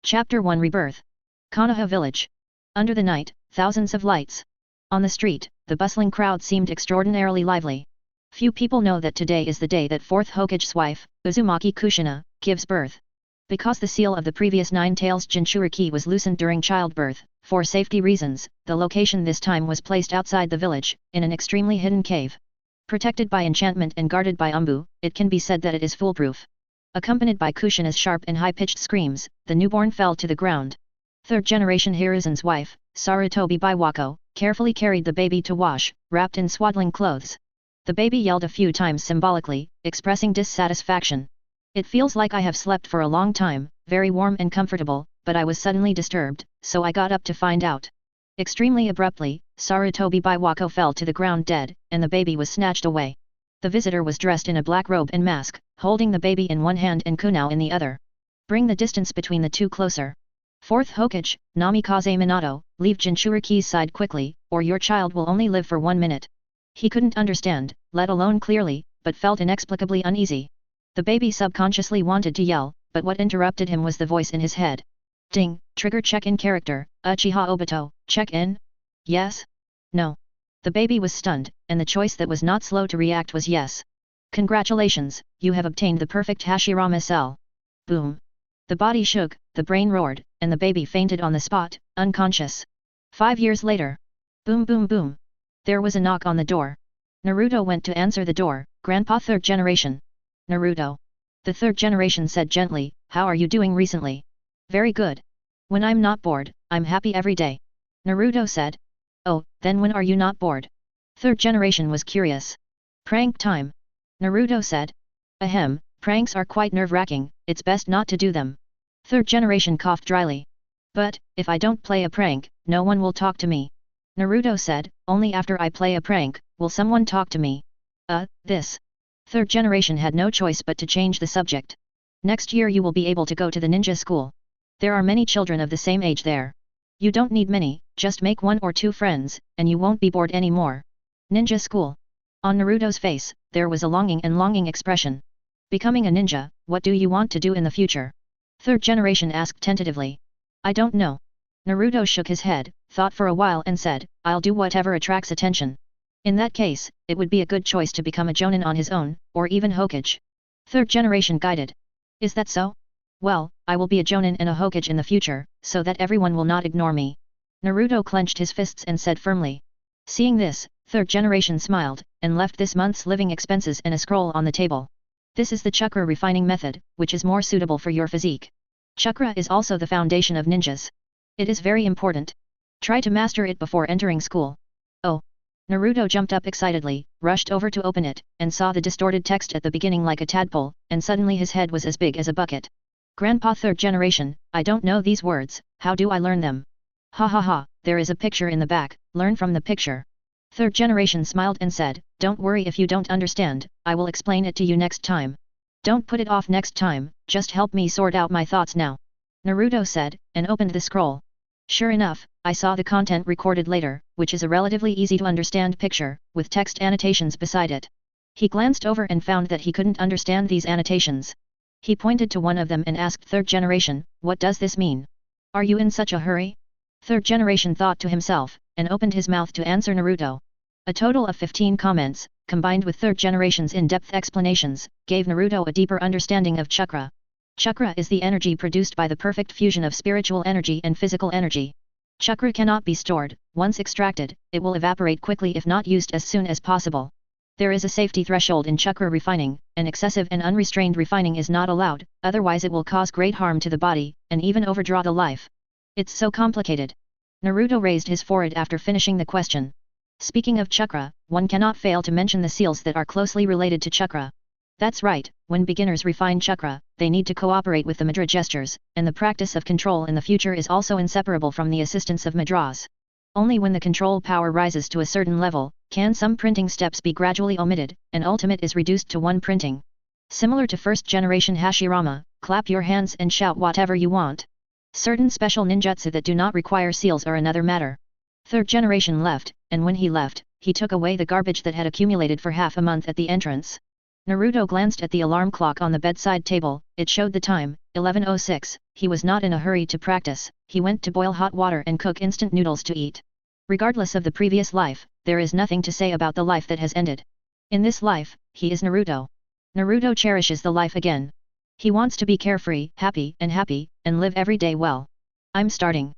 Chapter 1 Rebirth. Konoha Village. Under the night, thousands of lights. On the street, the bustling crowd seemed extraordinarily lively. Few people know that today is the day that 4th Hokage's wife, Uzumaki Kushina, gives birth. Because the seal of the previous Nine-Tails Jinchuriki was loosened during childbirth, for safety reasons, the location this time was placed outside the village, in an extremely hidden cave. Protected by enchantment and guarded by umbu, it can be said that it is foolproof. Accompanied by Kushina's sharp and high-pitched screams, the newborn fell to the ground. Third-generation Hiruzen's wife, Sarutobi Biwako, carefully carried the baby to wash, wrapped in swaddling clothes. The baby yelled a few times symbolically, expressing dissatisfaction. It feels like I have slept for a long time, very warm and comfortable, but I was suddenly disturbed, so I got up to find out. Extremely abruptly, Sarutobi Biwako fell to the ground dead, and the baby was snatched away. The visitor was dressed in a black robe and mask, holding the baby in one hand and kunao in the other. Bring the distance between the two closer. 4th Hokage, Namikaze Minato, leave Jinchuriki's side quickly, or your child will only live for 1 minute. He couldn't understand, let alone clearly, but felt inexplicably uneasy. The baby subconsciously wanted to yell, but what interrupted him was the voice in his head. Ding, trigger check-in character, Uchiha Obito, check-in? Yes? No. The baby was stunned, and the choice that was not slow to react was yes. Congratulations, you have obtained the perfect Hashirama cell. Boom. The body shook, the brain roared, and the baby fainted on the spot, unconscious. 5 years later. Boom boom boom. There was a knock on the door. Naruto went to answer the door. Grandpa 3rd generation. Naruto. The 3rd generation said gently, how are you doing recently? Very good. When I'm not bored, I'm happy every day. Naruto said. Oh, then when are you not bored? 3rd generation was curious. Prank time. Naruto said. Ahem, pranks are quite nerve-wracking, it's best not to do them. 3rd generation coughed dryly. But, if I don't play a prank, no one will talk to me. Naruto said, only after I play a prank, will someone talk to me. This. 3rd generation had no choice but to change the subject. Next year you will be able to go to the ninja school. There are many children of the same age there. You don't need many, just make 1 or 2 friends, and you won't be bored anymore. Ninja school. On Naruto's face, there was a longing expression. Becoming a ninja, what do you want to do in the future? 3rd generation asked tentatively. I don't know. Naruto shook his head, thought for a while and said, I'll do whatever attracts attention. In that case, it would be a good choice to become a jonin on his own, or even Hokage. 3rd generation guided. Is that so? Well, I will be a jonin and a Hokage in the future, so that everyone will not ignore me. Naruto clenched his fists and said firmly. Seeing this, 3rd generation smiled, and left this month's living expenses and a scroll on the table. This is the Chakra refining method, which is more suitable for your physique. Chakra is also the foundation of ninjas. It is very important. Try to master it before entering school. Oh. Naruto jumped up excitedly, rushed over to open it, and saw the distorted text at the beginning like a tadpole, and suddenly his head was as big as a bucket. Grandpa 3rd generation, I don't know these words, how do I learn them? Ha ha ha, there is a picture in the back, learn from the picture. 3rd generation smiled and said, don't worry if you don't understand, I will explain it to you next time. Don't put it off next time, just help me sort out my thoughts now. Naruto said, and opened the scroll. Sure enough, I saw the content recorded later, which is a relatively easy to understand picture, with text annotations beside it. He glanced over and found that he couldn't understand these annotations. He pointed to one of them and asked 3rd generation, what does this mean? Are you in such a hurry? 3rd generation thought to himself, and opened his mouth to answer Naruto. A total of 15 comments, combined with 3rd generation's in-depth explanations, gave Naruto a deeper understanding of chakra. Chakra is the energy produced by the perfect fusion of spiritual energy and physical energy. Chakra cannot be stored, once extracted, it will evaporate quickly if not used as soon as possible. There is a safety threshold in chakra refining, and excessive and unrestrained refining is not allowed, otherwise it will cause great harm to the body, and even overdraw the life. It's so complicated. Naruto raised his forehead after finishing the question. Speaking of chakra, one cannot fail to mention the seals that are closely related to chakra. That's right, when beginners refine chakra, they need to cooperate with the mudra gestures, and the practice of control in the future is also inseparable from the assistance of mudras. Only when the control power rises to a certain level, can some printing steps be gradually omitted, and ultimate is reduced to 1 printing. Similar to 1st generation Hashirama, clap your hands and shout whatever you want. Certain special ninjutsu that do not require seals are another matter. 3rd generation left, and when he left, he took away the garbage that had accumulated for half a month at the entrance. Naruto glanced at the alarm clock on the bedside table. It showed the time, 11:06. He was not in a hurry to practice. He went to boil hot water and cook instant noodles to eat. Regardless of the previous life, there is nothing to say about the life that has ended. In this life, he is Naruto. Naruto cherishes the life again. He wants to be carefree, happy, and live every day well. I'm starting.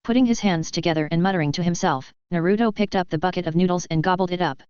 Putting his hands together and muttering to himself, Naruto picked up the bucket of noodles and gobbled it up.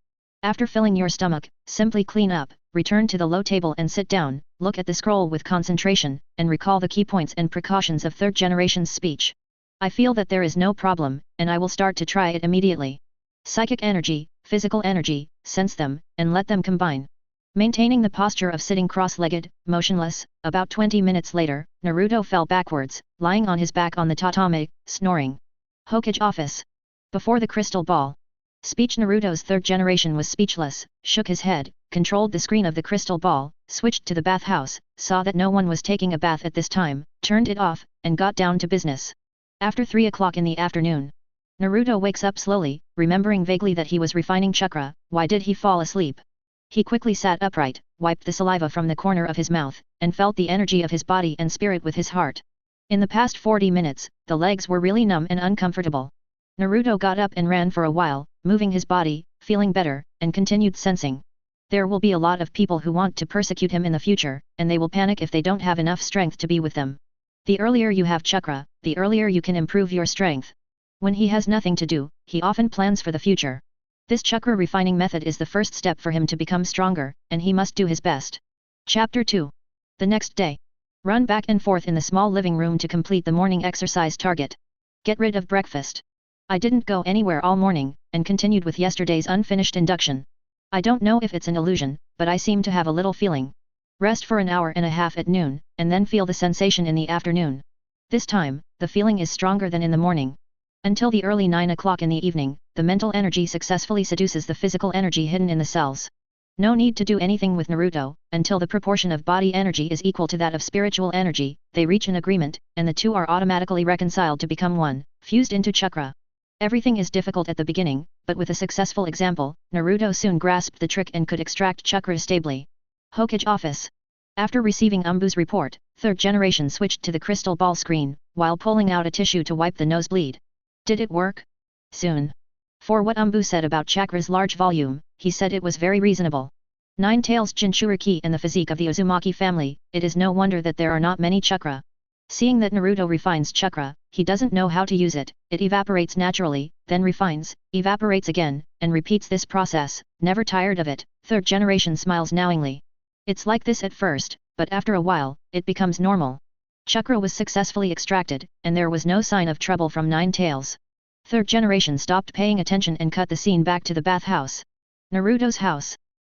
After filling your stomach, simply clean up, return to the low table and sit down, look at the scroll with concentration, and recall the key points and precautions of third generation's speech. I feel that there is no problem, and I will start to try it immediately. Psychic energy, physical energy, sense them, and let them combine. Maintaining the posture of sitting cross-legged, motionless, about 20 minutes later, Naruto fell backwards, lying on his back on the tatame, snoring. Hokage office. Before the crystal ball. Speech. Naruto's third generation was speechless, shook his head, controlled the screen of the crystal ball, switched to the bathhouse, saw that no one was taking a bath at this time, turned it off, and got down to business. After 3 o'clock in the afternoon. Naruto wakes up slowly, remembering vaguely that he was refining chakra. Why did he fall asleep? He quickly sat upright, wiped the saliva from the corner of his mouth, and felt the energy of his body and spirit with his heart. In the past 40 minutes, the legs were really numb and uncomfortable. Naruto got up and ran for a while, moving his body, feeling better, and continued sensing. There will be a lot of people who want to persecute him in the future, and they will panic if they don't have enough strength to be with them. The earlier you have chakra, the earlier you can improve your strength. When he has nothing to do, he often plans for the future. This chakra refining method is the first step for him to become stronger, and he must do his best. Chapter 2. The next day. Run back and forth in the small living room to complete the morning exercise target. Get rid of breakfast. I didn't go anywhere all morning, and continued with yesterday's unfinished induction. I don't know if it's an illusion, but I seem to have a little feeling. Rest for an hour and a half at noon, and then feel the sensation in the afternoon. This time, the feeling is stronger than in the morning. Until the early 9 o'clock in the evening, the mental energy successfully seduces the physical energy hidden in the cells. No need to do anything with Naruto. Until the proportion of body energy is equal to that of spiritual energy, they reach an agreement, and the two are automatically reconciled to become one, fused into chakra. Everything is difficult at the beginning, but with a successful example, Naruto soon grasped the trick and could extract chakra stably. Hokage office. After receiving Umbu's report, third generation switched to the crystal ball screen, while pulling out a tissue to wipe the nosebleed. Did it work? Soon. For what Umbu said about chakra's large volume, he said it was very reasonable. Nine-Tails Jinchuriki and the physique of the Uzumaki family, it is no wonder that there are not many chakra. Seeing that Naruto refines chakra, he doesn't know how to use it. It evaporates naturally, then refines, evaporates again, and repeats this process, never tired of it. Third generation smiles knowingly. It's like this at first, but after a while, it becomes normal. Chakra was successfully extracted, and there was no sign of trouble from Nine-Tails. Third generation stopped paying attention and cut the scene back to the bathhouse. Naruto's house.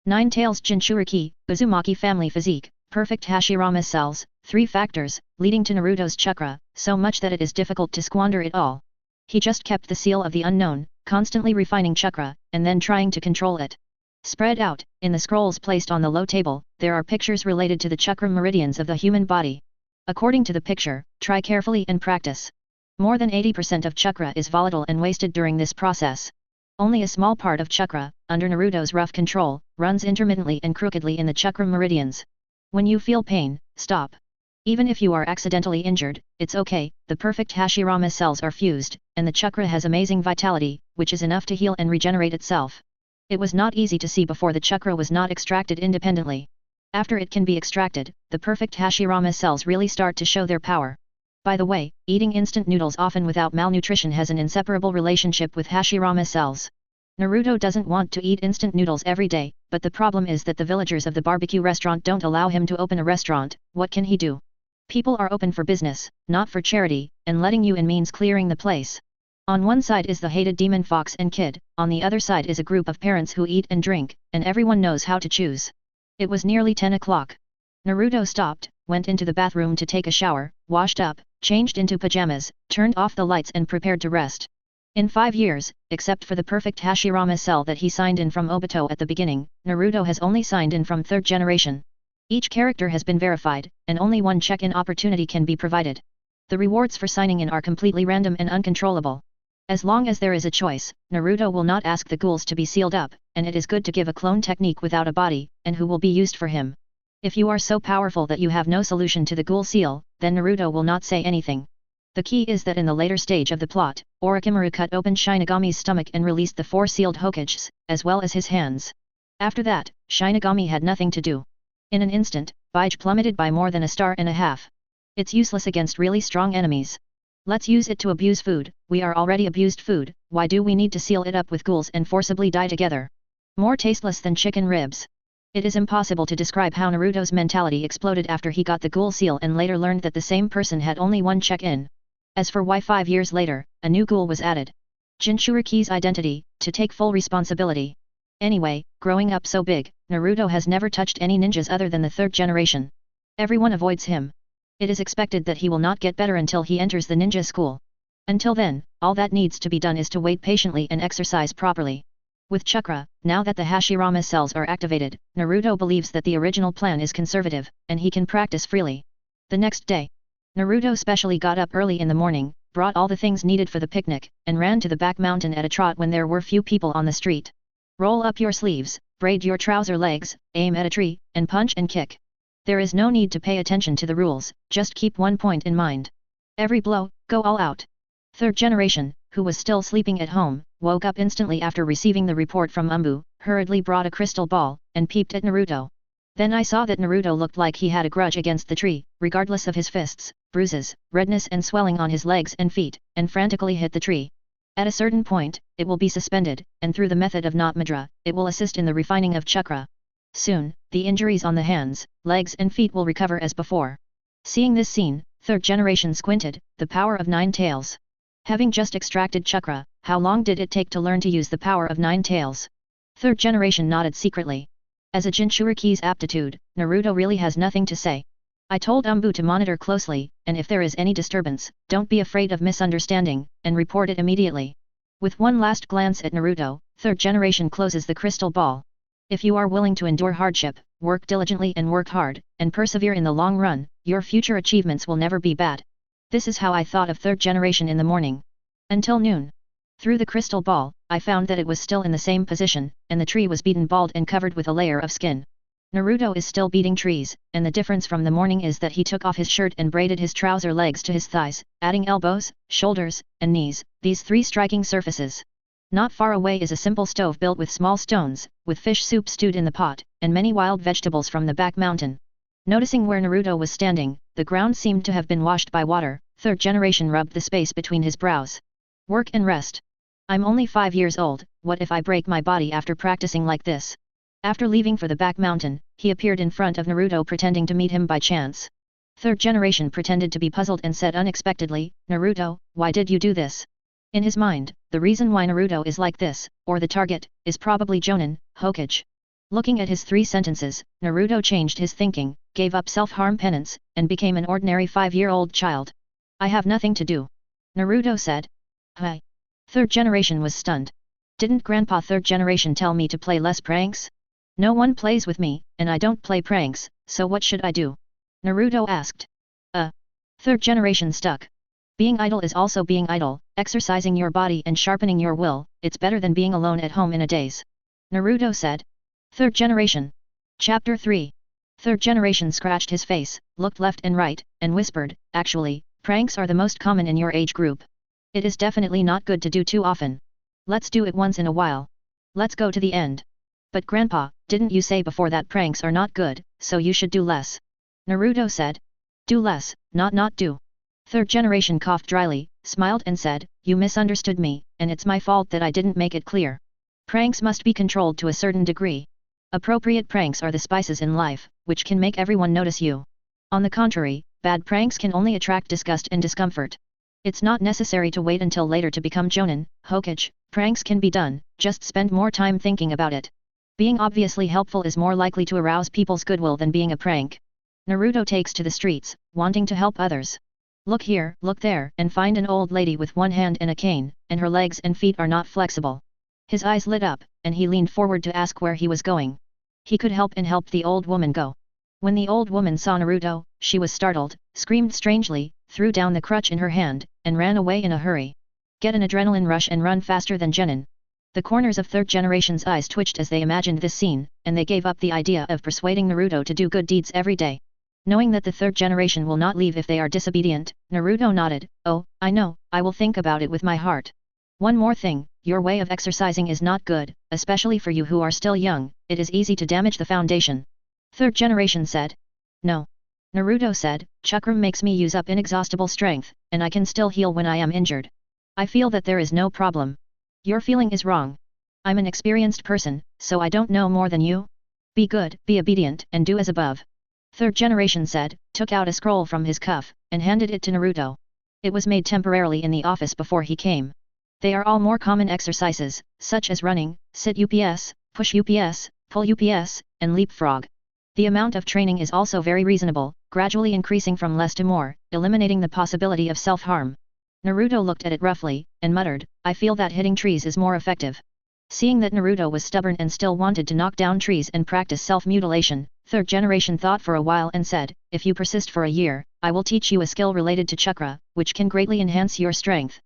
Nine-Tails Jinchuriki, Uzumaki family physique, perfect Hashirama cells, 3 factors, leading to Naruto's chakra, so much that it is difficult to squander it all. He just kept the seal of the unknown, constantly refining chakra, and then trying to control it. Spread out, in the scrolls placed on the low table, there are pictures related to the chakra meridians of the human body. According to the picture, try carefully and practice. More than 80% of chakra is volatile and wasted during this process. Only a small part of chakra, under Naruto's rough control, runs intermittently and crookedly in the chakra meridians. When you feel pain, stop. Even if you are accidentally injured, it's okay, the perfect Hashirama cells are fused, and the chakra has amazing vitality, which is enough to heal and regenerate itself. It was not easy to see before the chakra was not extracted independently. After it can be extracted, the perfect Hashirama cells really start to show their power. By the way, eating instant noodles often without malnutrition has an inseparable relationship with Hashirama cells. Naruto doesn't want to eat instant noodles every day, but the problem is that the villagers of the barbecue restaurant don't allow him to open a restaurant. What can he do? People are open for business, not for charity, and letting you in means clearing the place. On one side is the hated demon fox and kid, on the other side is a group of parents who eat and drink, and everyone knows how to choose. It was nearly 10 o'clock. Naruto stopped, went into the bathroom to take a shower, washed up, changed into pajamas, turned off the lights and prepared to rest. In 5 years, except for the perfect Hashirama cell that he signed in from Obito at the beginning, Naruto has only signed in from third generation. Each character has been verified, and only one check-in opportunity can be provided. The rewards for signing in are completely random and uncontrollable. As long as there is a choice, Naruto will not ask the ghouls to be sealed up, and it is good to give a clone technique without a body, and who will be used for him. If you are so powerful that you have no solution to the ghoul seal, then Naruto will not say anything. The key is that in the later stage of the plot, Orochimaru cut open Shinigami's stomach and released the 4 sealed Hokages, as well as his hands. After that, Shinigami had nothing to do. In an instant, Bige plummeted by more than a star and a half. It's useless against really strong enemies. Let's use it to abuse food. We are already abused food, why do we need to seal it up with ghouls and forcibly die together? More tasteless than chicken ribs. It is impossible to describe how Naruto's mentality exploded after he got the ghoul seal and later learned that the same person had only one check-in. As for why 5 years later, a new ghoul was added. Jinchuriki's identity, to take full responsibility. Anyway, growing up so big, Naruto has never touched any ninjas other than the 3rd generation. Everyone avoids him. It is expected that he will not get better until he enters the ninja school. Until then, all that needs to be done is to wait patiently and exercise properly. With Chakra, now that the Hashirama cells are activated, Naruto believes that the original plan is conservative, and he can practice freely. The next day, Naruto specially got up early in the morning, brought all the things needed for the picnic, and ran to the back mountain at a trot when there were few people on the street. Roll up your sleeves, braid your trouser legs, aim at a tree, and punch and kick. There is no need to pay attention to the rules, just keep one point in mind. Every blow, go all out. 3rd generation, who was still sleeping at home, woke up instantly after receiving the report from Umbu, hurriedly brought a crystal ball, and peeped at Naruto. Then I saw that Naruto looked like he had a grudge against the tree, regardless of his fists, bruises, redness and swelling on his legs and feet, and frantically hit the tree. At a certain point, it will be suspended, and through the method of Knot Mudra, it will assist in the refining of chakra. Soon, the injuries on the hands, legs and feet will recover as before. Seeing this scene, 3rd generation squinted, the power of 9 tails. Having just extracted chakra, how long did it take to learn to use the power of 9 tails? 3rd generation nodded secretly. As a Jinchuriki's aptitude, Naruto really has nothing to say. I told Umbu to monitor closely, and if there is any disturbance, don't be afraid of misunderstanding, and report it immediately. With one last glance at Naruto, 3rd generation closes the crystal ball. If you are willing to endure hardship, work diligently and work hard, and persevere in the long run, your future achievements will never be bad. This is how I thought of 3rd generation in the morning. Until noon. Through the crystal ball, I found that it was still in the same position, and the tree was beaten bald and covered with a layer of skin. Naruto is still beating trees, and the difference from the morning is that he took off his shirt and braided his trouser legs to his thighs, adding elbows, shoulders, and knees, these 3 striking surfaces. Not far away is a simple stove built with small stones, with fish soup stewed in the pot, and many wild vegetables from the back mountain. Noticing where Naruto was standing, the ground seemed to have been washed by water. 3rd generation rubbed the space between his brows. Work and rest. I'm only 5 years old, what if I break my body after practicing like this? After leaving for the back mountain, he appeared in front of Naruto pretending to meet him by chance. 3rd generation pretended to be puzzled and said unexpectedly, Naruto, why did you do this? In his mind, the reason why Naruto is like this, or the target, is probably Jonin, Hokage. Looking at his 3 sentences, Naruto changed his thinking, gave up self-harm penance, and became an ordinary 5-year-old child. I have nothing to do. Naruto said. Hi. 3rd generation was stunned. Didn't Grandpa 3rd generation tell me to play less pranks? No one plays with me, and I don't play pranks, so what should I do? Naruto asked. 3rd generation stuck. Being idle is also being idle, exercising your body and sharpening your will, it's better than being alone at home in a daze. Naruto said. 3rd generation. Chapter 3. 3rd generation scratched his face, looked left and right, and whispered, actually, pranks are the most common in your age group. It is definitely not good to do too often. Let's do it once in a while. Let's go to the end. But Grandpa, didn't you say before that pranks are not good, so you should do less? Naruto said. Do less, not do. 3rd generation coughed dryly, smiled and said, you misunderstood me, and it's my fault that I didn't make it clear. Pranks must be controlled to a certain degree. Appropriate pranks are the spices in life, which can make everyone notice you. On the contrary, bad pranks can only attract disgust and discomfort. It's not necessary to wait until later to become Jonin, Hokage, pranks can be done, just spend more time thinking about it. Being obviously helpful is more likely to arouse people's goodwill than being a prank. Naruto takes to the streets, wanting to help others. Look here, look there, and find an old lady with one hand and a cane, and her legs and feet are not flexible. His eyes lit up, and he leaned forward to ask where he was going. He could help and helped the old woman go. When the old woman saw Naruto, she was startled, screamed strangely, threw down the crutch in her hand, and ran away in a hurry. Get an adrenaline rush and run faster than genin. The corners of third generation's eyes twitched as they imagined this scene, and they gave up the idea of persuading Naruto to do good deeds every day. Knowing that the third generation will not leave if they are disobedient, Naruto nodded. Oh, I know, I will think about it with my heart. One more thing, your way of exercising is not good, especially for you who are still young, it is easy to damage the foundation. Third generation said. No. Naruto said, Chakra makes me use up inexhaustible strength, and I can still heal when I am injured. I feel that there is no problem. Your feeling is wrong. I'm an experienced person, so I don't know more than you. Be good, be obedient, and do as above. Third generation said, took out a scroll from his cuff, and handed it to Naruto. It was made temporarily in the office before he came. They are all more common exercises, such as running, sit UPS, push UPS, pull UPS, and leapfrog. The amount of training is also very reasonable, gradually increasing from less to more, eliminating the possibility of self-harm. Naruto looked at it roughly, and muttered, I feel that hitting trees is more effective. Seeing that Naruto was stubborn and still wanted to knock down trees and practice self-mutilation, third generation thought for a while and said, if you persist for a year, I will teach you a skill related to chakra, which can greatly enhance your strength.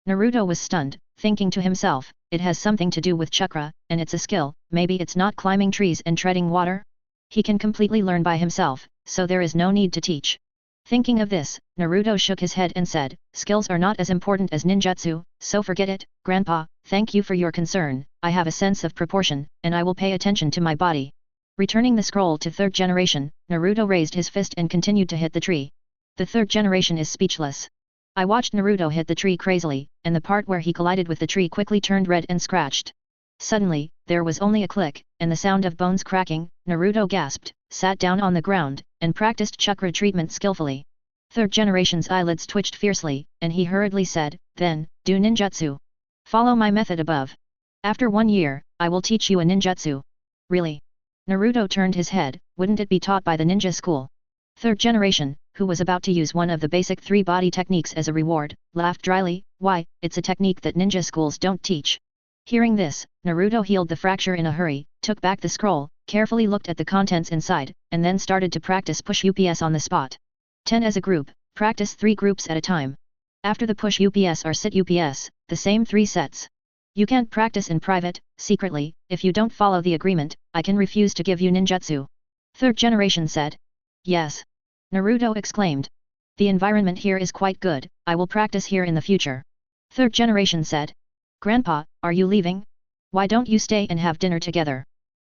Naruto was stunned, thinking to himself, it has something to do with chakra, and it's a skill, maybe it's not climbing trees and treading water? He can completely learn by himself, so there is no need to teach. Thinking of this, Naruto shook his head and said, skills are not as important as ninjutsu, so forget it, Grandpa, thank you for your concern, I have a sense of proportion, and I will pay attention to my body. Returning the scroll to third generation, Naruto raised his fist and continued to hit the tree. The third generation is speechless. I watched Naruto hit the tree crazily, and the part where he collided with the tree quickly turned red and scratched. Suddenly, there was only a click, and the sound of bones cracking. Naruto gasped, sat down on the ground, and practiced chakra treatment skillfully. Third generation's eyelids twitched fiercely, and he hurriedly said, then, do ninjutsu. Follow my method above. After 1 year, I will teach you a ninjutsu. Really? Naruto turned his head, wouldn't it be taught by the ninja school? Third generation, who was about to use one of the basic 3 body techniques as a reward, laughed dryly, why, it's a technique that ninja schools don't teach. Hearing this, Naruto healed the fracture in a hurry, took back the scroll, carefully looked at the contents inside, and then started to practice push UPS on the spot. 10 as a group, practice 3 groups at a time. After the push UPS or sit UPS, the same 3 sets. You can't practice in private, secretly, if you don't follow the agreement, I can refuse to give you ninjutsu. Third generation said. Yes. Naruto exclaimed. The environment here is quite good, I will practice here in the future. Third generation said. Grandpa, are you leaving? Why don't you stay and have dinner together?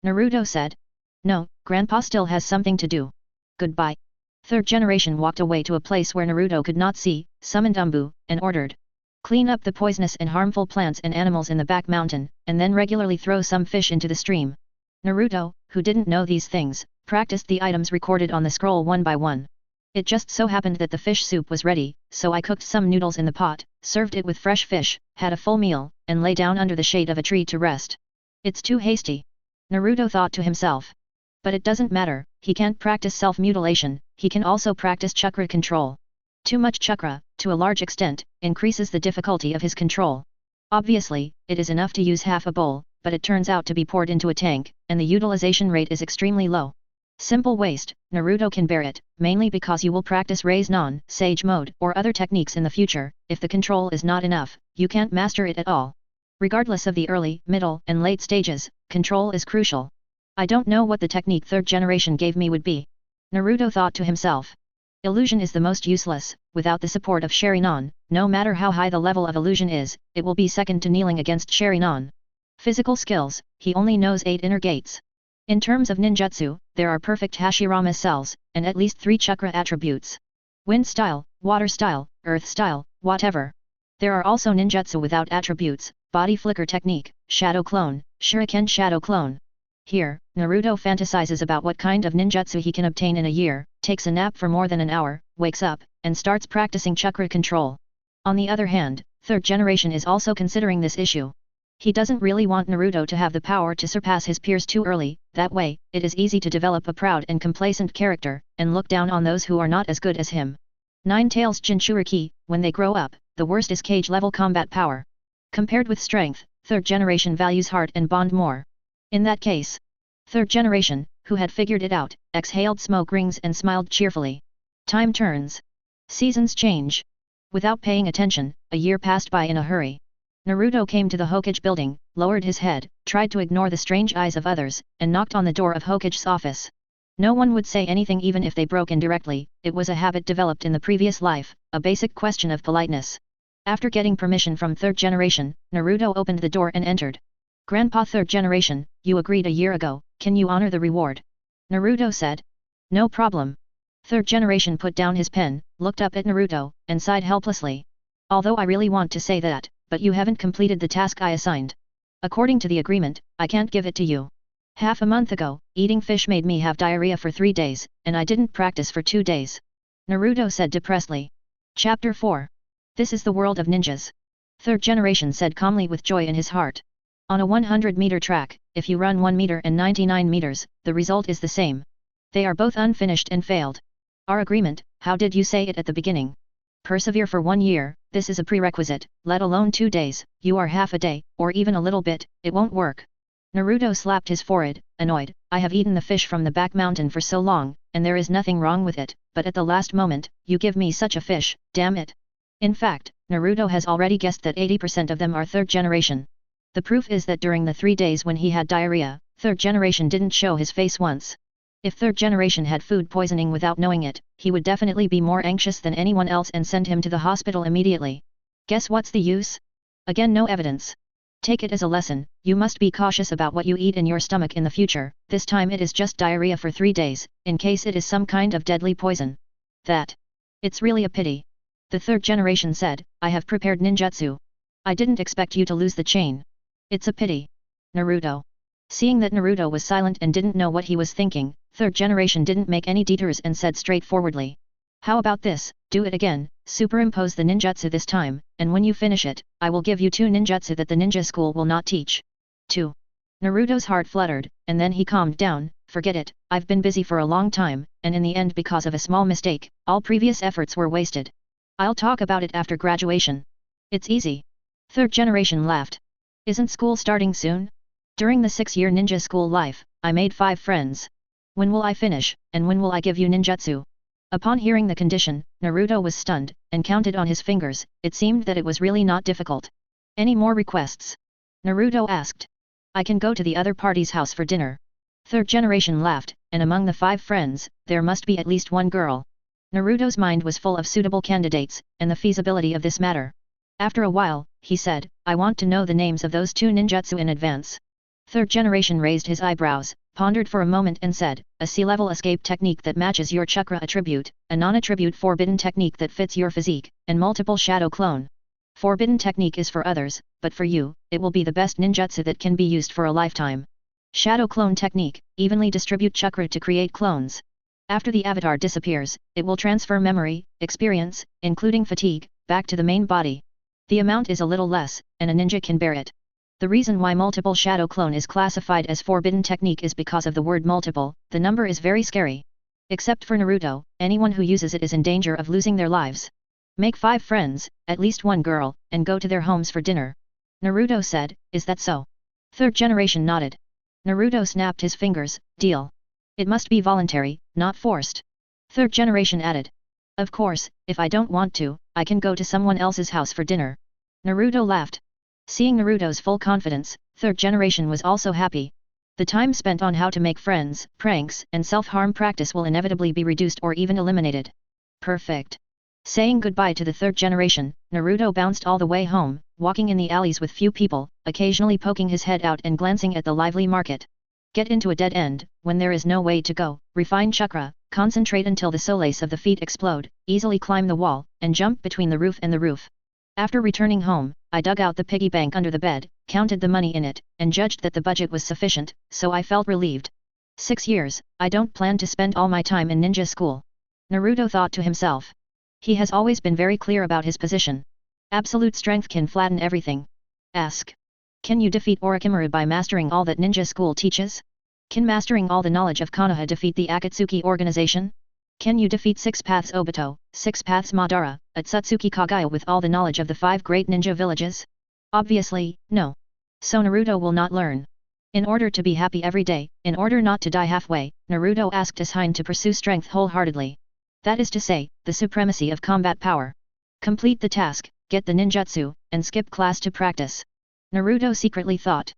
Naruto said. No, Grandpa still has something to do. Goodbye. Third generation walked away to a place where Naruto could not see, summoned Umbu, and ordered. Clean up the poisonous and harmful plants and animals in the back mountain, and then regularly throw some fish into the stream. Naruto, who didn't know these things, practiced the items recorded on the scroll one by one. It just so happened that the fish soup was ready, so I cooked some noodles in the pot, served it with fresh fish, had a full meal, and lay down under the shade of a tree to rest. It's too hasty. Naruto thought to himself. But it doesn't matter, he can't practice self-mutilation, he can also practice chakra control. Too much chakra, to a large extent, increases the difficulty of his control. Obviously, it is enough to use half a bowl, but it turns out to be poured into a tank, and the utilization rate is extremely low. Simple waste, Naruto can bear it, mainly because you will practice Raise Non, Sage Mode, or other techniques in the future. If the control is not enough, you can't master it at all. Regardless of the early, middle, and late stages, control is crucial. I don't know what the technique third generation gave me would be. Naruto thought to himself. Illusion is the most useless, without the support of Sharingan, no matter how high the level of illusion is, it will be second to kneeling against Sharingan. Physical skills, he only knows 8 inner gates. In terms of ninjutsu, there are perfect Hashirama cells, and at least 3 chakra attributes. Wind style, water style, earth style, whatever. There are also ninjutsu without attributes, body flicker technique, shadow clone, shuriken shadow clone. Here, Naruto fantasizes about what kind of ninjutsu he can obtain in a year, takes a nap for more than an hour, wakes up, and starts practicing chakra control. On the other hand, third generation is also considering this issue. He doesn't really want Naruto to have the power to surpass his peers too early, that way, it is easy to develop a proud and complacent character, and look down on those who are not as good as him. Nine-Tails Jinchuriki, when they grow up, the worst is cage-level combat power. Compared with strength, third generation values heart and bond more. In that case, third generation, who had figured it out, exhaled smoke rings and smiled cheerfully. Time turns. Seasons change. Without paying attention, a year passed by in a hurry. Naruto came to the Hokage building, lowered his head, tried to ignore the strange eyes of others, and knocked on the door of Hokage's office. No one would say anything even if they broke in directly, it was a habit developed in the previous life, a basic question of politeness. After getting permission from third generation, Naruto opened the door and entered. Grandpa third generation, you agreed a year ago, can you honor the reward? Naruto said. No problem. Third generation put down his pen, looked up at Naruto, and sighed helplessly. Although I really want to say that, but you haven't completed the task I assigned. According to the agreement, I can't give it to you. Half a month ago, eating fish made me have diarrhea for 3 days, and I didn't practice for 2 days. Naruto said depressedly. Chapter 4. This is the world of ninjas. Third generation said calmly with joy in his heart. On a 100-meter track, if you run 1 meter and 99 meters, the result is the same. They are both unfinished and failed. Our agreement, how did you say it at the beginning? Persevere for 1 year, this is a prerequisite, let alone 2 days, you are half a day, or even a little bit, it won't work. Naruto slapped his forehead, annoyed, I have eaten the fish from the back mountain for so long, and there is nothing wrong with it, but at the last moment, you give me such a fish, damn it. In fact, Naruto has already guessed that 80% of them are third generation. The proof is that during the 3 days when he had diarrhea, third generation didn't show his face once. If third generation had food poisoning without knowing it, he would definitely be more anxious than anyone else and send him to the hospital immediately. Guess what's the use? Again, no evidence. Take it as a lesson, you must be cautious about what you eat in your stomach in the future, this time it is just diarrhea for 3 days, in case it is some kind of deadly poison. It's really a pity. The third generation said, I have prepared ninjutsu. I didn't expect you to lose the chain. It's a pity. Naruto. Seeing that Naruto was silent and didn't know what he was thinking, third generation didn't make any detours and said straightforwardly. How about this, do it again, superimpose the ninjutsu this time, and when you finish it, I will give you 2 ninjutsu that the ninja school will not teach. 2. Naruto's heart fluttered, and then he calmed down, forget it, I've been busy for a long time, and in the end because of a small mistake, all previous efforts were wasted. I'll talk about it after graduation. It's easy. Third generation laughed. Isn't school starting soon? During the 6-year ninja school life, I made 5 friends. When will I finish, and when will I give you ninjutsu? Upon hearing the condition, Naruto was stunned, and counted on his fingers, it seemed that it was really not difficult. Any more requests? Naruto asked. I can go to the other party's house for dinner. Third generation laughed, and among the 5 friends, there must be at least 1 girl. Naruto's mind was full of suitable candidates, and the feasibility of this matter. After a while, he said, I want to know the names of those 2 ninjutsu in advance. Third generation raised his eyebrows, pondered for a moment and said, a sea-level escape technique that matches your chakra attribute, a non-attribute forbidden technique that fits your physique, and multiple shadow clone. Forbidden technique is for others, but for you, it will be the best ninjutsu that can be used for a lifetime. Shadow clone technique, evenly distribute chakra to create clones. After the avatar disappears, it will transfer memory, experience, including fatigue, back to the main body. The amount is a little less, and a ninja can bear it. The reason why multiple shadow clone is classified as forbidden technique is because of the word multiple, the number is very scary. Except for Naruto, anyone who uses it is in danger of losing their lives. Make 5 friends, at least 1 girl, and go to their homes for dinner. Naruto said, is that so? Third generation nodded. Naruto snapped his fingers, deal. It must be voluntary, not forced. Third generation added. Of course, if I don't want to, I can go to someone else's house for dinner. Naruto laughed. Seeing Naruto's full confidence, third generation was also happy. The time spent on how to make friends, pranks, and self-harm practice will inevitably be reduced or even eliminated. Perfect. Saying goodbye to the third generation, Naruto bounced all the way home, walking in the alleys with few people, occasionally poking his head out and glancing at the lively market. Get into a dead end, when there is no way to go, refine chakra, concentrate until the soles of the feet explode, easily climb the wall, and jump between the roof and the roof. After returning home, I dug out the piggy bank under the bed, counted the money in it, and judged that the budget was sufficient, so I felt relieved. 6 years, I don't plan to spend all my time in ninja school. Naruto thought to himself. He has always been very clear about his position. Absolute strength can flatten everything. Ask. Can you defeat Orochimaru by mastering all that ninja school teaches? Can mastering all the knowledge of Konoha defeat the Akatsuki organization? Can you defeat 6 Paths Obito, 6 Paths Madara, Atsutsuki Kagaya with all the knowledge of the 5 great ninja villages? Obviously, no. So Naruto will not learn. In order to be happy every day, in order not to die halfway, Naruto asked Asahine to pursue strength wholeheartedly. That is to say, the supremacy of combat power. Complete the task, get the ninjutsu, and skip class to practice. Naruto secretly thought.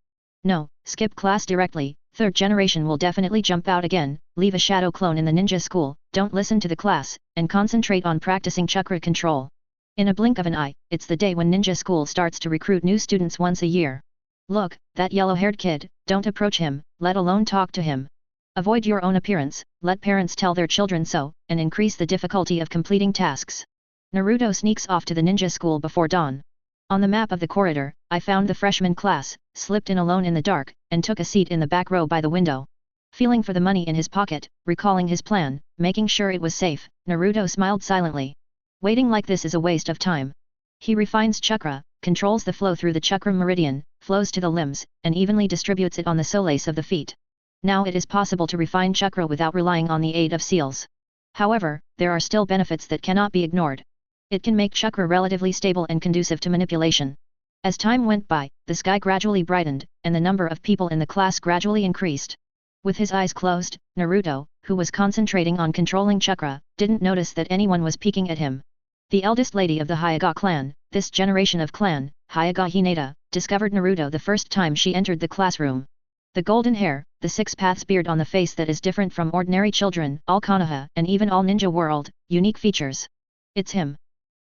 No, skip class directly, third generation will definitely jump out again, leave a shadow clone in the ninja school, don't listen to the class, and concentrate on practicing chakra control. In a blink of an eye, it's the day when ninja school starts to recruit new students once a year. Look, that yellow-haired kid, don't approach him, let alone talk to him. Avoid your own appearance, let parents tell their children so, and increase the difficulty of completing tasks. Naruto sneaks off to the ninja school before dawn. On the map of the corridor, I found the freshman class, slipped in alone in the dark, and took a seat in the back row by the window. Feeling for the money in his pocket, recalling his plan, making sure it was safe, Naruto smiled silently. Waiting like this is a waste of time. He refines chakra, controls the flow through the chakra meridian, flows to the limbs, and evenly distributes it on the soles of the feet. Now it is possible to refine chakra without relying on the aid of seals. However, there are still benefits that cannot be ignored. It can make chakra relatively stable and conducive to manipulation. As time went by, the sky gradually brightened, and the number of people in the class gradually increased. With his eyes closed, Naruto, who was concentrating on controlling chakra, didn't notice that anyone was peeking at him. The eldest lady of the Hyuga clan, this generation of clan, Hyuga Hinata, discovered Naruto the first time she entered the classroom. The golden hair, the six-paths beard on the face that is different from ordinary children, all Konoha, and even all ninja world, unique features. It's him.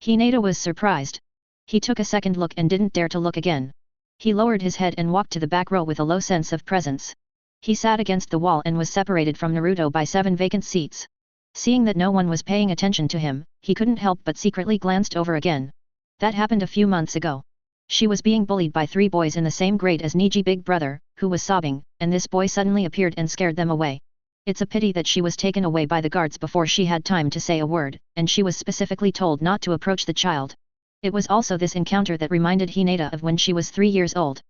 Hinata was surprised. He took a second look and didn't dare to look again. He lowered his head and walked to the back row with a low sense of presence. He sat against the wall and was separated from Naruto by 7 vacant seats. Seeing that no one was paying attention to him, he couldn't help but secretly glanced over again. That happened a few months ago. She was being bullied by 3 boys in the same grade as Niji big brother, who was sobbing, and this boy suddenly appeared and scared them away. It's a pity that she was taken away by the guards before she had time to say a word, and she was specifically told not to approach the child. It was also this encounter that reminded Hinata of when she was 3 years old.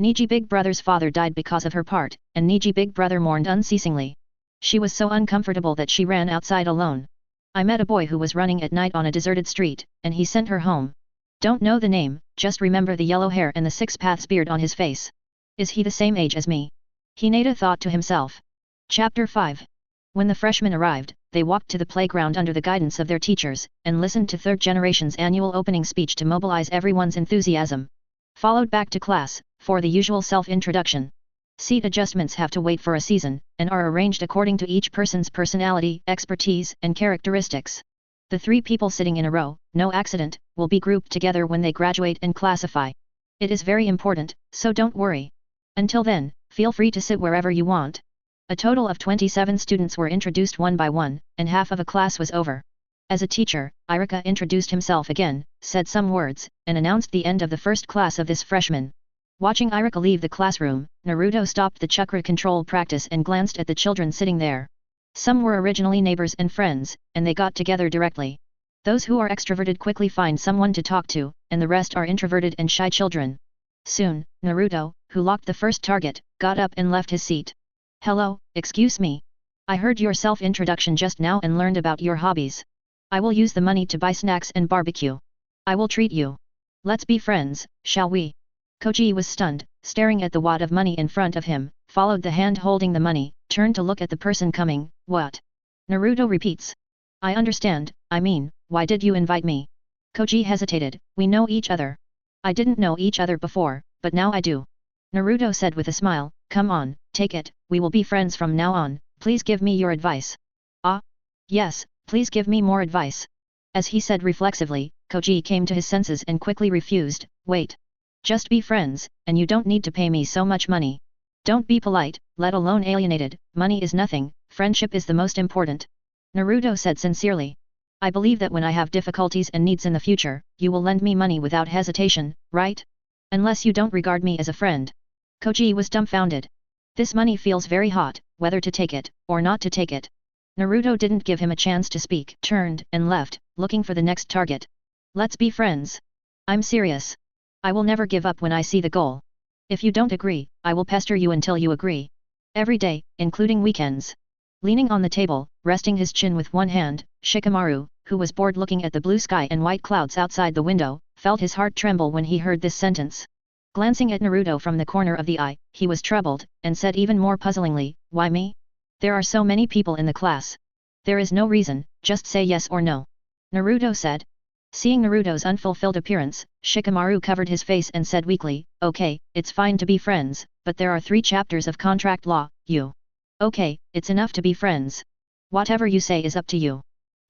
Niji big brother's father died because of her part, and Niji big brother mourned unceasingly. She was so uncomfortable that she ran outside alone. I met a boy who was running at night on a deserted street, and he sent her home. Don't know the name, just remember the yellow hair and the 6 paths beard on his face. Is he the same age as me? Hinata thought to himself. Chapter 5. When the freshmen arrived, they walked to the playground under the guidance of their teachers, and listened to third generation's annual opening speech to mobilize everyone's enthusiasm. Followed back to class, for the usual self-introduction. Seat adjustments have to wait for a season, and are arranged according to each person's personality, expertise, and characteristics. The 3 people sitting in a row, no accident, will be grouped together when they graduate and classify. It is very important, so don't worry. Until then, feel free to sit wherever you want. A total of 27 students were introduced one by one, and half of a class was over. As a teacher, Irika introduced himself again, said some words, and announced the end of the first class of this freshman. Watching Irika leave the classroom, Naruto stopped the chakra control practice and glanced at the children sitting there. Some were originally neighbors and friends, and they got together directly. Those who are extroverted quickly find someone to talk to, and the rest are introverted and shy children. Soon, Naruto, who locked the first target, got up and left his seat. Hello, excuse me. I heard your self-introduction just now and learned about your hobbies. I will use the money to buy snacks and barbecue. I will treat you. Let's be friends, shall we? Koji was stunned, staring at the wad of money in front of him, followed the hand holding the money, turned to look at the person coming. What? Naruto repeats. I understand, I mean, why did you invite me? Koji hesitated. We know each other. I didn't know each other before, but now I do. Naruto said with a smile, come on, take it, we will be friends from now on, please give me your advice. Ah? Yes, please give me more advice. As he said reflexively, Koji came to his senses and quickly refused. Wait. Just be friends, and you don't need to pay me so much money. Don't be polite, let alone alienated, money is nothing, friendship is the most important. Naruto said sincerely. I believe that when I have difficulties and needs in the future, you will lend me money without hesitation, right? Unless you don't regard me as a friend. Koji was dumbfounded. This money feels very hot, whether to take it, or not to take it. Naruto didn't give him a chance to speak, turned, and left, looking for the next target. Let's be friends. I'm serious. I will never give up when I see the goal. If you don't agree, I will pester you until you agree. Every day, including weekends. Leaning on the table, resting his chin with one hand, Shikamaru, who was bored looking at the blue sky and white clouds outside the window, felt his heart tremble when he heard this sentence. Glancing at Naruto from the corner of the eye, he was troubled, and said even more puzzlingly, why me? There are so many people in the class. There is no reason, just say yes or no. Naruto said. Seeing Naruto's unfulfilled appearance, Shikamaru covered his face and said weakly, "Okay, it's fine to be friends, but there are 3 chapters of contract law, you." "Okay, it's enough to be friends. Whatever you say is up to you."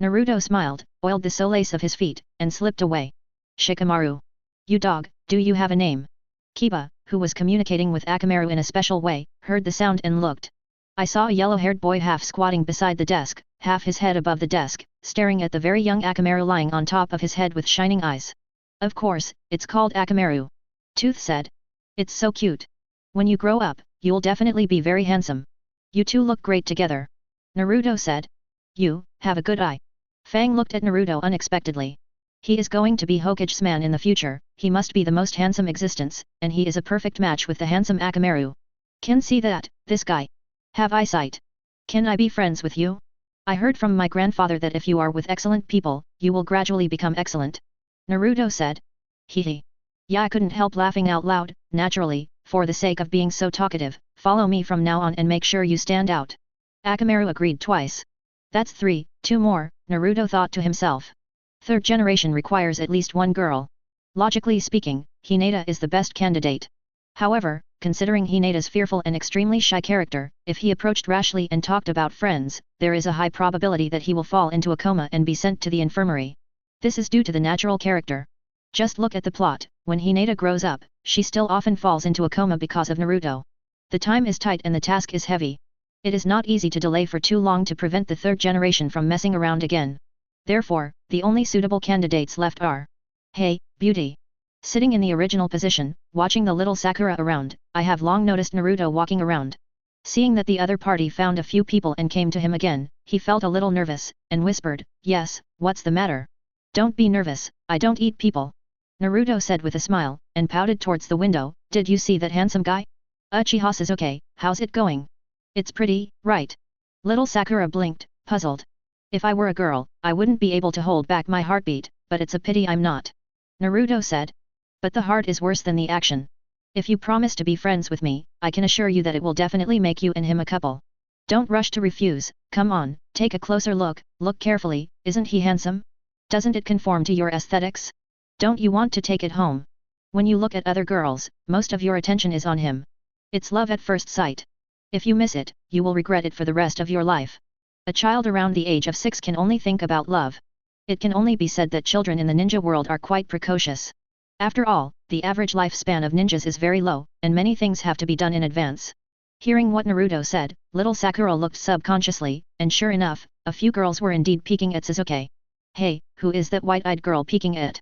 Naruto smiled, oiled the solace of his feet, and slipped away. "Shikamaru. You dog, do you have a name?" Kiba, who was communicating with Akamaru in a special way, heard the sound and looked. I saw a yellow-haired boy half squatting beside the desk, half his head above the desk, staring at the very young Akamaru lying on top of his head with shining eyes. "Of course, it's called Akamaru," Tooth said. "It's so cute. When you grow up, you'll definitely be very handsome. You two look great together," Naruto said. "You, have a good eye." Fang looked at Naruto unexpectedly. He is going to be Hokage's man in the future, he must be the most handsome existence, and he is a perfect match with the handsome Akamaru. "Can see that, this guy. Have eyesight. Can I be friends with you? I heard from my grandfather that if you are with excellent people, you will gradually become excellent," Naruto said. Hee. Yeah, I couldn't help laughing out loud, naturally, for the sake of being so talkative. "Follow me from now on and make sure you stand out." Akamaru agreed twice. "That's 3, 2 more," Naruto thought to himself. 3rd generation requires at least 1 girl. Logically speaking, Hinata is the best candidate. However, considering Hinata's fearful and extremely shy character, if he approached rashly and talked about friends, there is a high probability that he will fall into a coma and be sent to the infirmary. This is due to the natural character. Just look at the plot, when Hinata grows up, she still often falls into a coma because of Naruto. The time is tight and the task is heavy. It is not easy to delay for too long to prevent the 3rd generation from messing around again. Therefore, the only suitable candidates left are: "Hey, beauty." Sitting in the original position, watching the little Sakura around, I have long noticed Naruto walking around. Seeing that the other party found a few people and came to him again, he felt a little nervous, and whispered, "Yes, what's the matter?" "Don't be nervous, I don't eat people," Naruto said with a smile, and pouted towards the window. "Did you see that handsome guy? Uchiha Sasuke, how's it going?" "It's pretty, right?" Little Sakura blinked, puzzled. "If I were a girl, I wouldn't be able to hold back my heartbeat, but it's a pity I'm not," Naruto said. "But the heart is worse than the action. If you promise to be friends with me, I can assure you that it will definitely make you and him a couple. Don't rush to refuse, come on, take a closer look carefully, isn't he handsome? Doesn't it conform to your aesthetics? Don't you want to take it home? When you look at other girls, most of your attention is on him. It's love at first sight. If you miss it, you will regret it for the rest of your life." A child around the age of 6 can only think about love. It can only be said that children in the ninja world are quite precocious. After all, the average lifespan of ninjas is very low, and many things have to be done in advance. Hearing what Naruto said, little Sakura looked subconsciously, and sure enough, a few girls were indeed peeking at Sasuke. "Hey, who is that white-eyed girl peeking at?"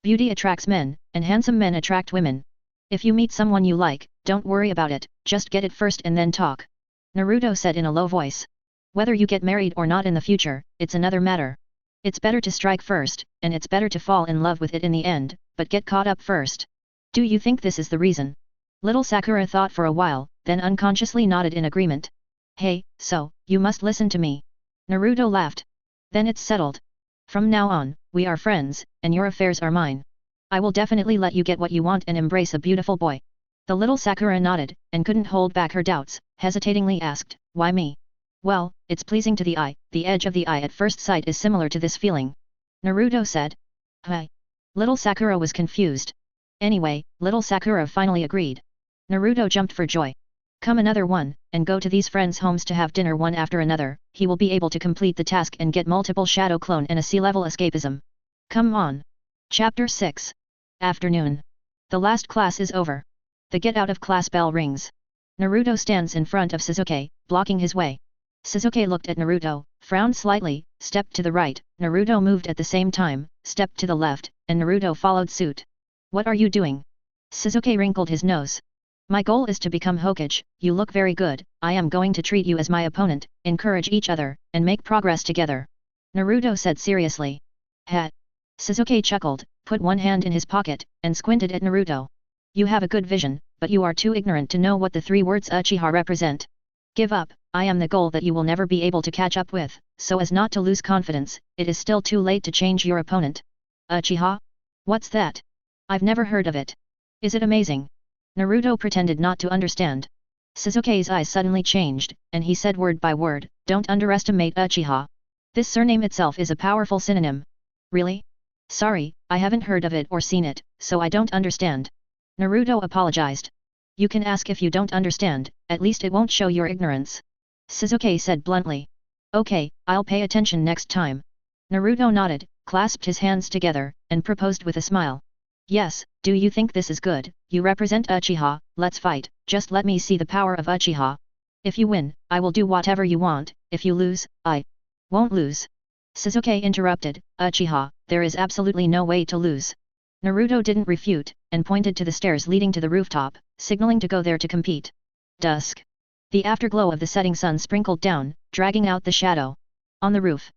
Beauty attracts men, and handsome men attract women. If you meet someone you like, don't worry about it, just get it first and then talk, Naruto said in a low voice. "Whether you get married or not in the future, it's another matter. It's better to strike first, and it's better to fall in love with it in the end, but get caught up first. Do you think this is the reason?" Little Sakura thought for a while, then unconsciously nodded in agreement. "Hey, so, you must listen to me." Naruto laughed. "Then it's settled. From now on, we are friends, and your affairs are mine. I will definitely let you get what you want and embrace a beautiful boy." The little Sakura nodded, and couldn't hold back her doubts, hesitatingly asked, "Why me?" "Well, it's pleasing to the eye, the edge of the eye at first sight is similar to this feeling," Naruto said. "Huh?" Little Sakura was confused. Anyway, little Sakura finally agreed. Naruto jumped for joy. "Come another one, and go to these friends' homes to have dinner one after another, he will be able to complete the task and get multiple shadow clone and a sea-level escapism. Come on." Chapter 6. Afternoon. The last class is over. The get out of class bell rings. Naruto stands in front of Sasuke, blocking his way. Sasuke looked at Naruto, frowned slightly, stepped to the right, Naruto moved at the same time, stepped to the left, and Naruto followed suit. "What are you doing?" Sasuke wrinkled his nose. "My goal is to become Hokage, you look very good, I am going to treat you as my opponent, encourage each other, and make progress together," Naruto said seriously. "Heh." Sasuke chuckled, put one hand in his pocket, and squinted at Naruto. "You have a good vision, but you are too ignorant to know what the 3 words Uchiha represent. Give up, I am the goal that you will never be able to catch up with, so as not to lose confidence, it is still too late to change your opponent." "Uchiha? What's that? I've never heard of it. Is it amazing?" Naruto pretended not to understand. Sasuke's eyes suddenly changed, and he said word by word, "Don't underestimate Uchiha. This surname itself is a powerful synonym." "Really? Sorry, I haven't heard of it or seen it, so I don't understand. Naruto apologized. You can ask if you don't understand, at least it won't show your ignorance. Sasuke said bluntly. Okay, I'll pay attention next time. Naruto nodded, clasped his hands together, and proposed with a smile. Yes, do you think this is good? You represent Uchiha, let's fight, just let me see the power of Uchiha. If you win, I will do whatever you want, if you lose, I won't lose. Sasuke interrupted, Uchiha, there is absolutely no way to lose. Naruto didn't refute, and pointed to the stairs leading to the rooftop, signaling to go there to compete. Dusk. The afterglow of the setting sun sprinkled down, dragging out the shadow. On the roof,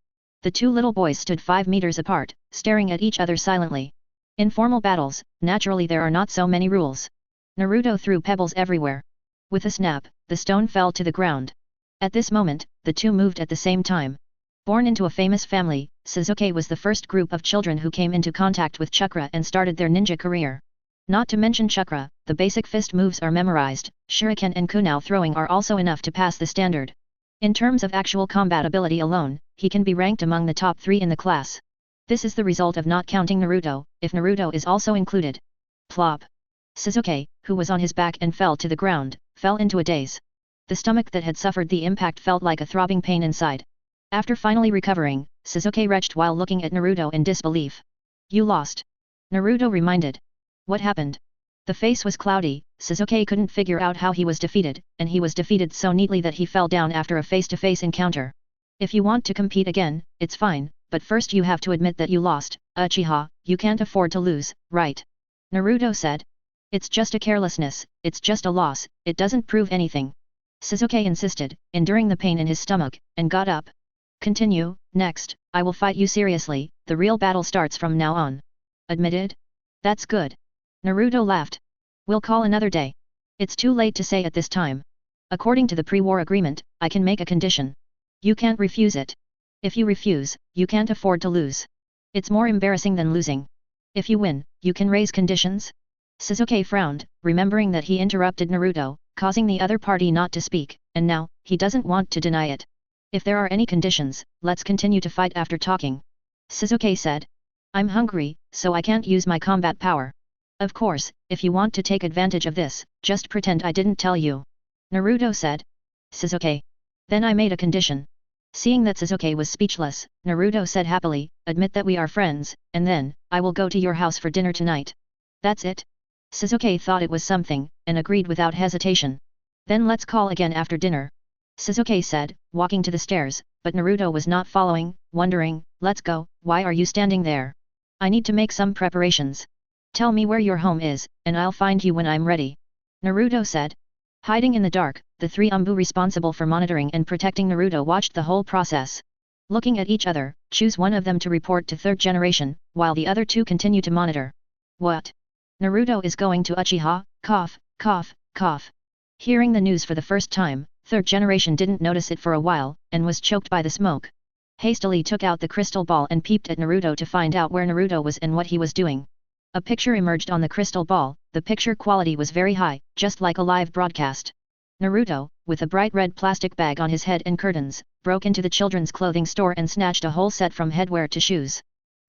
the two little boys stood 5 meters apart, staring at each other silently. In formal battles, naturally there are not so many rules. Naruto threw pebbles everywhere. With a snap, the stone fell to the ground. At this moment, the two moved at the same time. Born into a famous family, Sasuke was the first group of children who came into contact with Chakra and started their ninja career. Not to mention Chakra, the basic fist moves are memorized, shuriken and kunai throwing are also enough to pass the standard. In terms of actual combat ability alone, he can be ranked among the top 3 in the class. This is the result of not counting Naruto, if Naruto is also included. Plop. Sasuke, who was on his back and fell to the ground, fell into a daze. The stomach that had suffered the impact felt like a throbbing pain inside. After finally recovering, Sasuke retched while looking at Naruto in disbelief. You lost. Naruto reminded. What happened? The face was cloudy, Sasuke couldn't figure out how he was defeated, and he was defeated so neatly that he fell down after a face-to-face encounter. If you want to compete again, it's fine, but first you have to admit that you lost, Uchiha, you can't afford to lose, right? Naruto said. It's just a carelessness, it's just a loss, it doesn't prove anything. Sasuke insisted, enduring the pain in his stomach, and got up. Continue, next, I will fight you seriously, the real battle starts from now on. Admitted? That's good. Naruto laughed. We'll call another day. It's too late to say at this time. According to the pre-war agreement, I can make a condition. You can't refuse it. If you refuse, you can't afford to lose. It's more embarrassing than losing. If you win, you can raise conditions? Sasuke frowned, remembering that he interrupted Naruto, causing the other party not to speak, and now, he doesn't want to deny it. If there are any conditions, let's continue to fight after talking. Sasuke said. I'm hungry, so I can't use my combat power. Of course, if you want to take advantage of this, just pretend I didn't tell you. Naruto said. Sasuke. Then I made a condition. Seeing that Sasuke was speechless, Naruto said happily, admit that we are friends, and then, I will go to your house for dinner tonight. That's it? Sasuke thought it was something, and agreed without hesitation. Then let's call again after dinner. Sasuke said, walking to the stairs, but Naruto was not following, wondering, let's go, why are you standing there? I need to make some preparations. Tell me where your home is, and I'll find you when I'm ready. Naruto said. Hiding in the dark, the 3 Umbu responsible for monitoring and protecting Naruto watched the whole process. Looking at each other, choose one of them to report to 3rd generation, while the other 2 continue to monitor. What? Naruto is going to Uchiha, cough, cough, cough. Hearing the news for the first time, 3rd generation didn't notice it for a while, and was choked by the smoke. Hastily took out the crystal ball and peeped at Naruto to find out where Naruto was and what he was doing. A picture emerged on the crystal ball, the picture quality was very high, just like a live broadcast. Naruto, with a bright red plastic bag on his head and curtains, broke into the children's clothing store and snatched a whole set from headwear to shoes.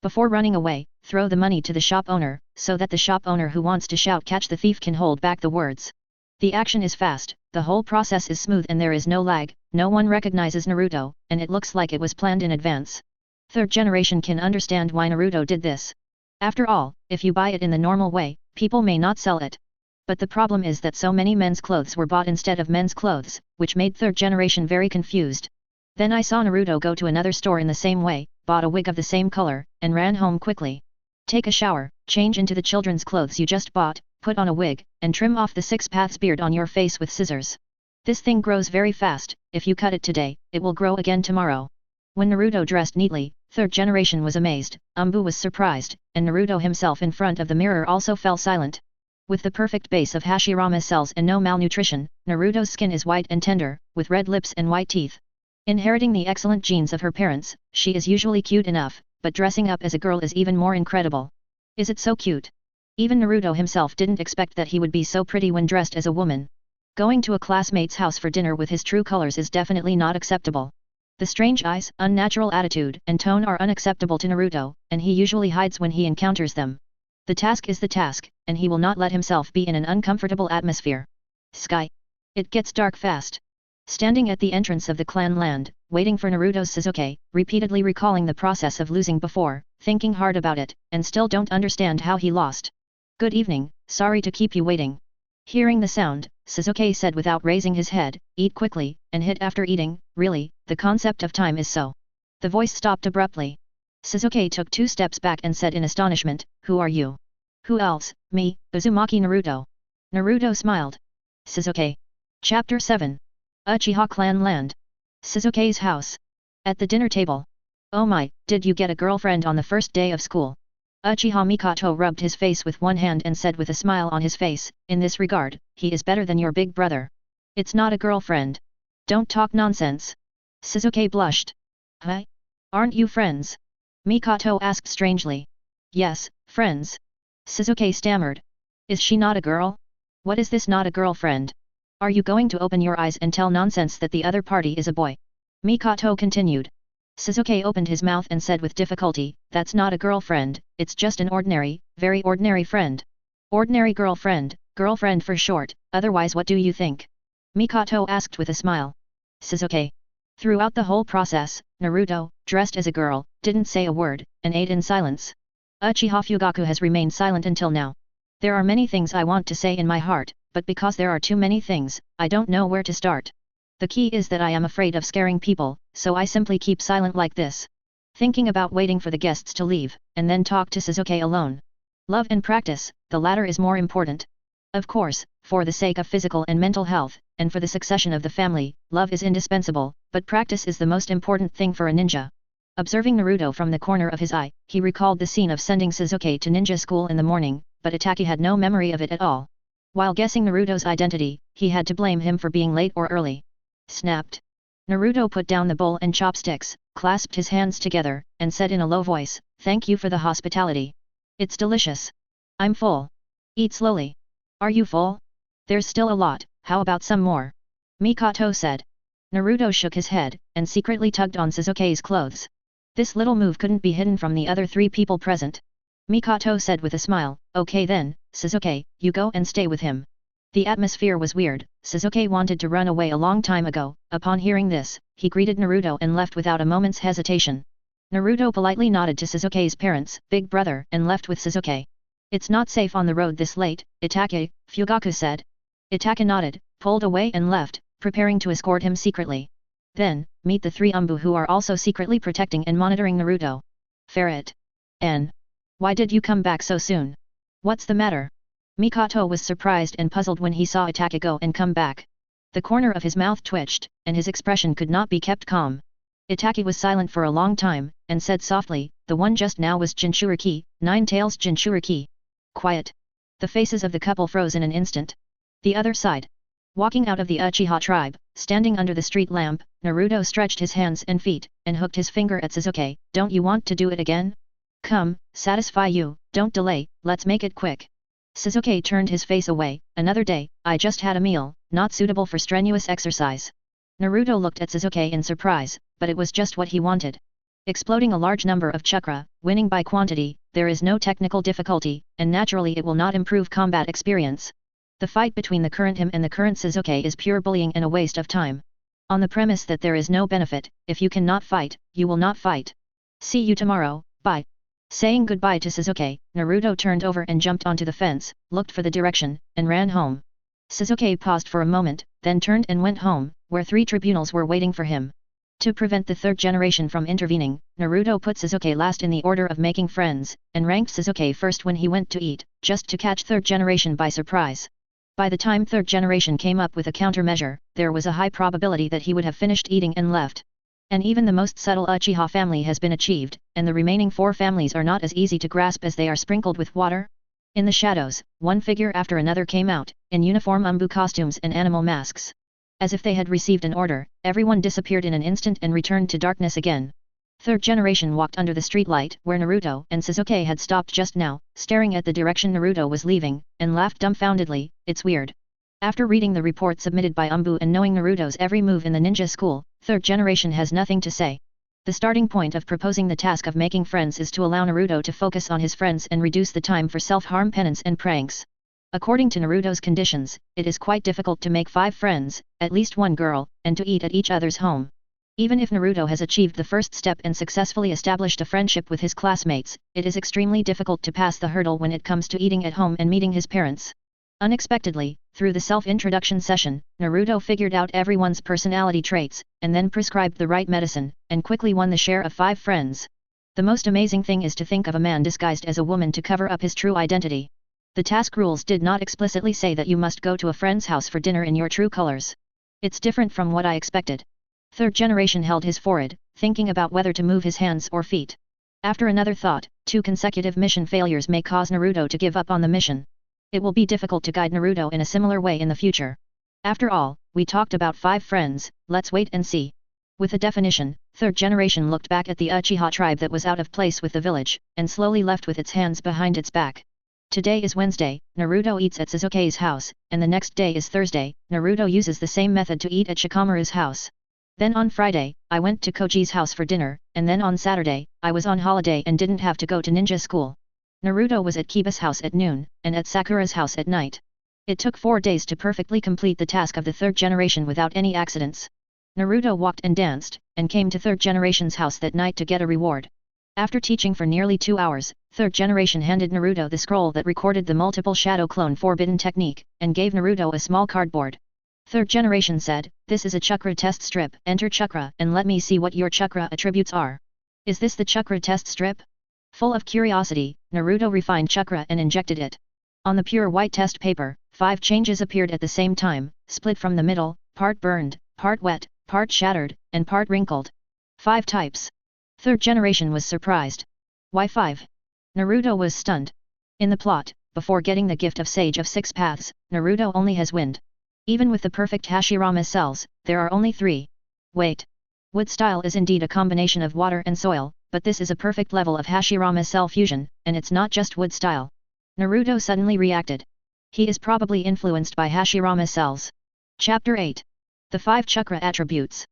Before running away, throw the money to the shop owner, so that the shop owner who wants to shout catch the thief can hold back the words. The action is fast, the whole process is smooth and there is no lag, no one recognizes Naruto, and it looks like it was planned in advance. 3rd generation can understand why Naruto did this. After all, if you buy it in the normal way, people may not sell it. But the problem is that so many men's clothes were bought instead of men's clothes, which made 3rd generation very confused. Then I saw Naruto go to another store in the same way, bought a wig of the same color, and ran home quickly. Take a shower, change into the children's clothes you just bought, put on a wig, and trim off the 6 paths beard on your face with scissors. This thing grows very fast, if you cut it today, it will grow again tomorrow. When Naruto dressed neatly, 3rd generation was amazed, Umbu was surprised, and Naruto himself in front of the mirror also fell silent. With the perfect base of Hashirama cells and no malnutrition, Naruto's skin is white and tender, with red lips and white teeth. Inheriting the excellent genes of her parents, she is usually cute enough, but dressing up as a girl is even more incredible. Is it so cute? Even Naruto himself didn't expect that he would be so pretty when dressed as a woman. Going to a classmate's house for dinner with his true colors is definitely not acceptable. The strange eyes, unnatural attitude, and tone are unacceptable to Naruto, and he usually hides when he encounters them. The task is the task, and he will not let himself be in an uncomfortable atmosphere. Sky. It gets dark fast. Standing at the entrance of the clan land, waiting for Naruto's Sasuke, repeatedly recalling the process of losing before, thinking hard about it, and still don't understand how he lost. Good evening, sorry to keep you waiting. Hearing the sound, Sasuke said without raising his head, eat quickly, and hit after eating, really, the concept of time is so. The voice stopped abruptly. Sasuke took 2 steps back and said in astonishment, who are you? Who else, me, Uzumaki Naruto. Naruto smiled. Sasuke. Chapter 7. Uchiha Clan Land. Sasuke's house. At the dinner table. Oh my, did you get a girlfriend on the first day of school? Uchiha Mikoto rubbed his face with one hand and said with a smile on his face, in this regard, he is better than your big brother. It's not a girlfriend. Don't talk nonsense. Sasuke blushed. Huh? Aren't you friends? Mikoto asked strangely. Yes, friends. Sasuke stammered. Is she not a girl? What is this not a girlfriend? Are you going to open your eyes and tell nonsense that the other party is a boy? Mikoto continued. Sasuke opened his mouth and said with difficulty, that's not a girlfriend, it's just an ordinary, very ordinary friend. Ordinary girlfriend, girlfriend for short, otherwise what do you think? Mikoto asked with a smile. Sasuke. Throughout the whole process, Naruto, dressed as a girl, didn't say a word, and ate in silence. Uchiha Fugaku has remained silent until now. There are many things I want to say in my heart, but because there are too many things, I don't know where to start. The key is that I am afraid of scaring people, so I simply keep silent like this. Thinking about waiting for the guests to leave, and then talk to Sasuke alone. Love and practice, the latter is more important. Of course, for the sake of physical and mental health, and for the succession of the family, love is indispensable, but practice is the most important thing for a ninja. Observing Naruto from the corner of his eye, he recalled the scene of sending Sasuke to ninja school in the morning, but Itachi had no memory of it at all. While guessing Naruto's identity, he had to blame him for being late or early. Snapped. Naruto put down the bowl and chopsticks, clasped his hands together, and said in a low voice, thank you for the hospitality. It's delicious. I'm full. Eat slowly. Are you full? There's still a lot, how about some more? Mikoto said. Naruto shook his head, and secretly tugged on Sasuke's clothes. This little move couldn't be hidden from the other 3 people present. Mikoto said with a smile, okay then, Sasuke, you go and stay with him. The atmosphere was weird. Sasuke wanted to run away a long time ago. Upon hearing this, he greeted Naruto and left without a moment's hesitation. Naruto politely nodded to Sasuke's parents, big brother, and left with Sasuke. It's not safe on the road this late, Itachi, Fugaku said. Itachi nodded, pulled away and left, preparing to escort him secretly. Then, meet the 3 Umbu who are also secretly protecting and monitoring Naruto. Ferret. N. Why did you come back so soon? What's the matter? Mikoto was surprised and puzzled when he saw Itachi go and come back. The corner of his mouth twitched, and his expression could not be kept calm. Itachi was silent for a long time, and said softly, the one just now was Jinchuriki, Nine-Tails Jinchuriki. Quiet. The faces of the couple froze in an instant. The other side. Walking out of the Uchiha tribe, standing under the street lamp, Naruto stretched his hands and feet, and hooked his finger at Sasuke, don't you want to do it again? Come, satisfy you, don't delay, let's make it quick. Sasuke turned his face away, another day, I just had a meal, not suitable for strenuous exercise. Naruto looked at Sasuke in surprise, but it was just what he wanted. Exploding a large number of chakra, winning by quantity, there is no technical difficulty, and naturally it will not improve combat experience. The fight between the current him and the current Sasuke is pure bullying and a waste of time. On the premise that there is no benefit, if you cannot fight, you will not fight. See you tomorrow, bye. Saying goodbye to Sasuke, Naruto turned over and jumped onto the fence, looked for the direction, and ran home. Sasuke paused for a moment, then turned and went home, where 3 tribunals were waiting for him. To prevent the 3rd generation from intervening, Naruto put Sasuke last in the order of making friends, and ranked Sasuke first when he went to eat, just to catch 3rd generation by surprise. By the time 3rd generation came up with a countermeasure, there was a high probability that he would have finished eating and left. And even the most subtle Uchiha family has been achieved, and the remaining 4 families are not as easy to grasp as they are sprinkled with water. In the shadows, one figure after another came out, in uniform Umbu costumes and animal masks. As if they had received an order, everyone disappeared in an instant and returned to darkness again. 3rd generation walked under the streetlight where Naruto and Sasuke had stopped just now, staring at the direction Naruto was leaving, and laughed dumbfoundedly, it's weird. After reading the report submitted by Umbu and knowing Naruto's every move in the ninja school, third generation has nothing to say. The starting point of proposing the task of making friends is to allow Naruto to focus on his friends and reduce the time for self-harm, penance and pranks. According to Naruto's conditions, it is quite difficult to make 5 friends, at least one girl, and to eat at each other's home. Even if Naruto has achieved the first step and successfully established a friendship with his classmates, it is extremely difficult to pass the hurdle when it comes to eating at home and meeting his parents. Unexpectedly, through the self-introduction session, Naruto figured out everyone's personality traits, and then prescribed the right medicine, and quickly won the share of 5 friends. The most amazing thing is to think of a man disguised as a woman to cover up his true identity. The task rules did not explicitly say that you must go to a friend's house for dinner in your true colors. It's different from what I expected. Third generation held his forehead, thinking about whether to move his hands or feet. After another thought, 2 consecutive mission failures may cause Naruto to give up on the mission. It will be difficult to guide Naruto in a similar way in the future. After all, we talked about 5 friends, let's wait and see. With a definition, third generation looked back at the Uchiha tribe that was out of place with the village, and slowly left with its hands behind its back. Today is Wednesday, Naruto eats at Sasuke's house, and the next day is Thursday, Naruto uses the same method to eat at Shikamaru's house. Then on Friday, I went to Koji's house for dinner, and then on Saturday, I was on holiday and didn't have to go to ninja school. Naruto was at Kiba's house at noon, and at Sakura's house at night. It took 4 days to perfectly complete the task of the third generation without any accidents. Naruto walked and danced, and came to third generation's house that night to get a reward. After teaching for nearly 2 hours, third generation handed Naruto the scroll that recorded the multiple shadow clone forbidden technique, and gave Naruto a small cardboard. Third generation said, "This is a chakra test strip, enter chakra and let me see what your chakra attributes are." Is this the chakra test strip? Full of curiosity, Naruto refined chakra and injected it. On the pure white test paper, 5 changes appeared at the same time, split from the middle, part burned, part wet, part shattered, and part wrinkled. 5 types. Third generation was surprised. Why 5? Naruto was stunned. In the plot, before getting the gift of Sage of 6 Paths, Naruto only has wind. Even with the perfect Hashirama cells, there are only 3. Wait. Wood style is indeed a combination of water and soil, but this is a perfect level of Hashirama cell fusion, and it's not just wood style. Naruto suddenly reacted. He is probably influenced by Hashirama cells. Chapter 8. The 5 chakra attributes.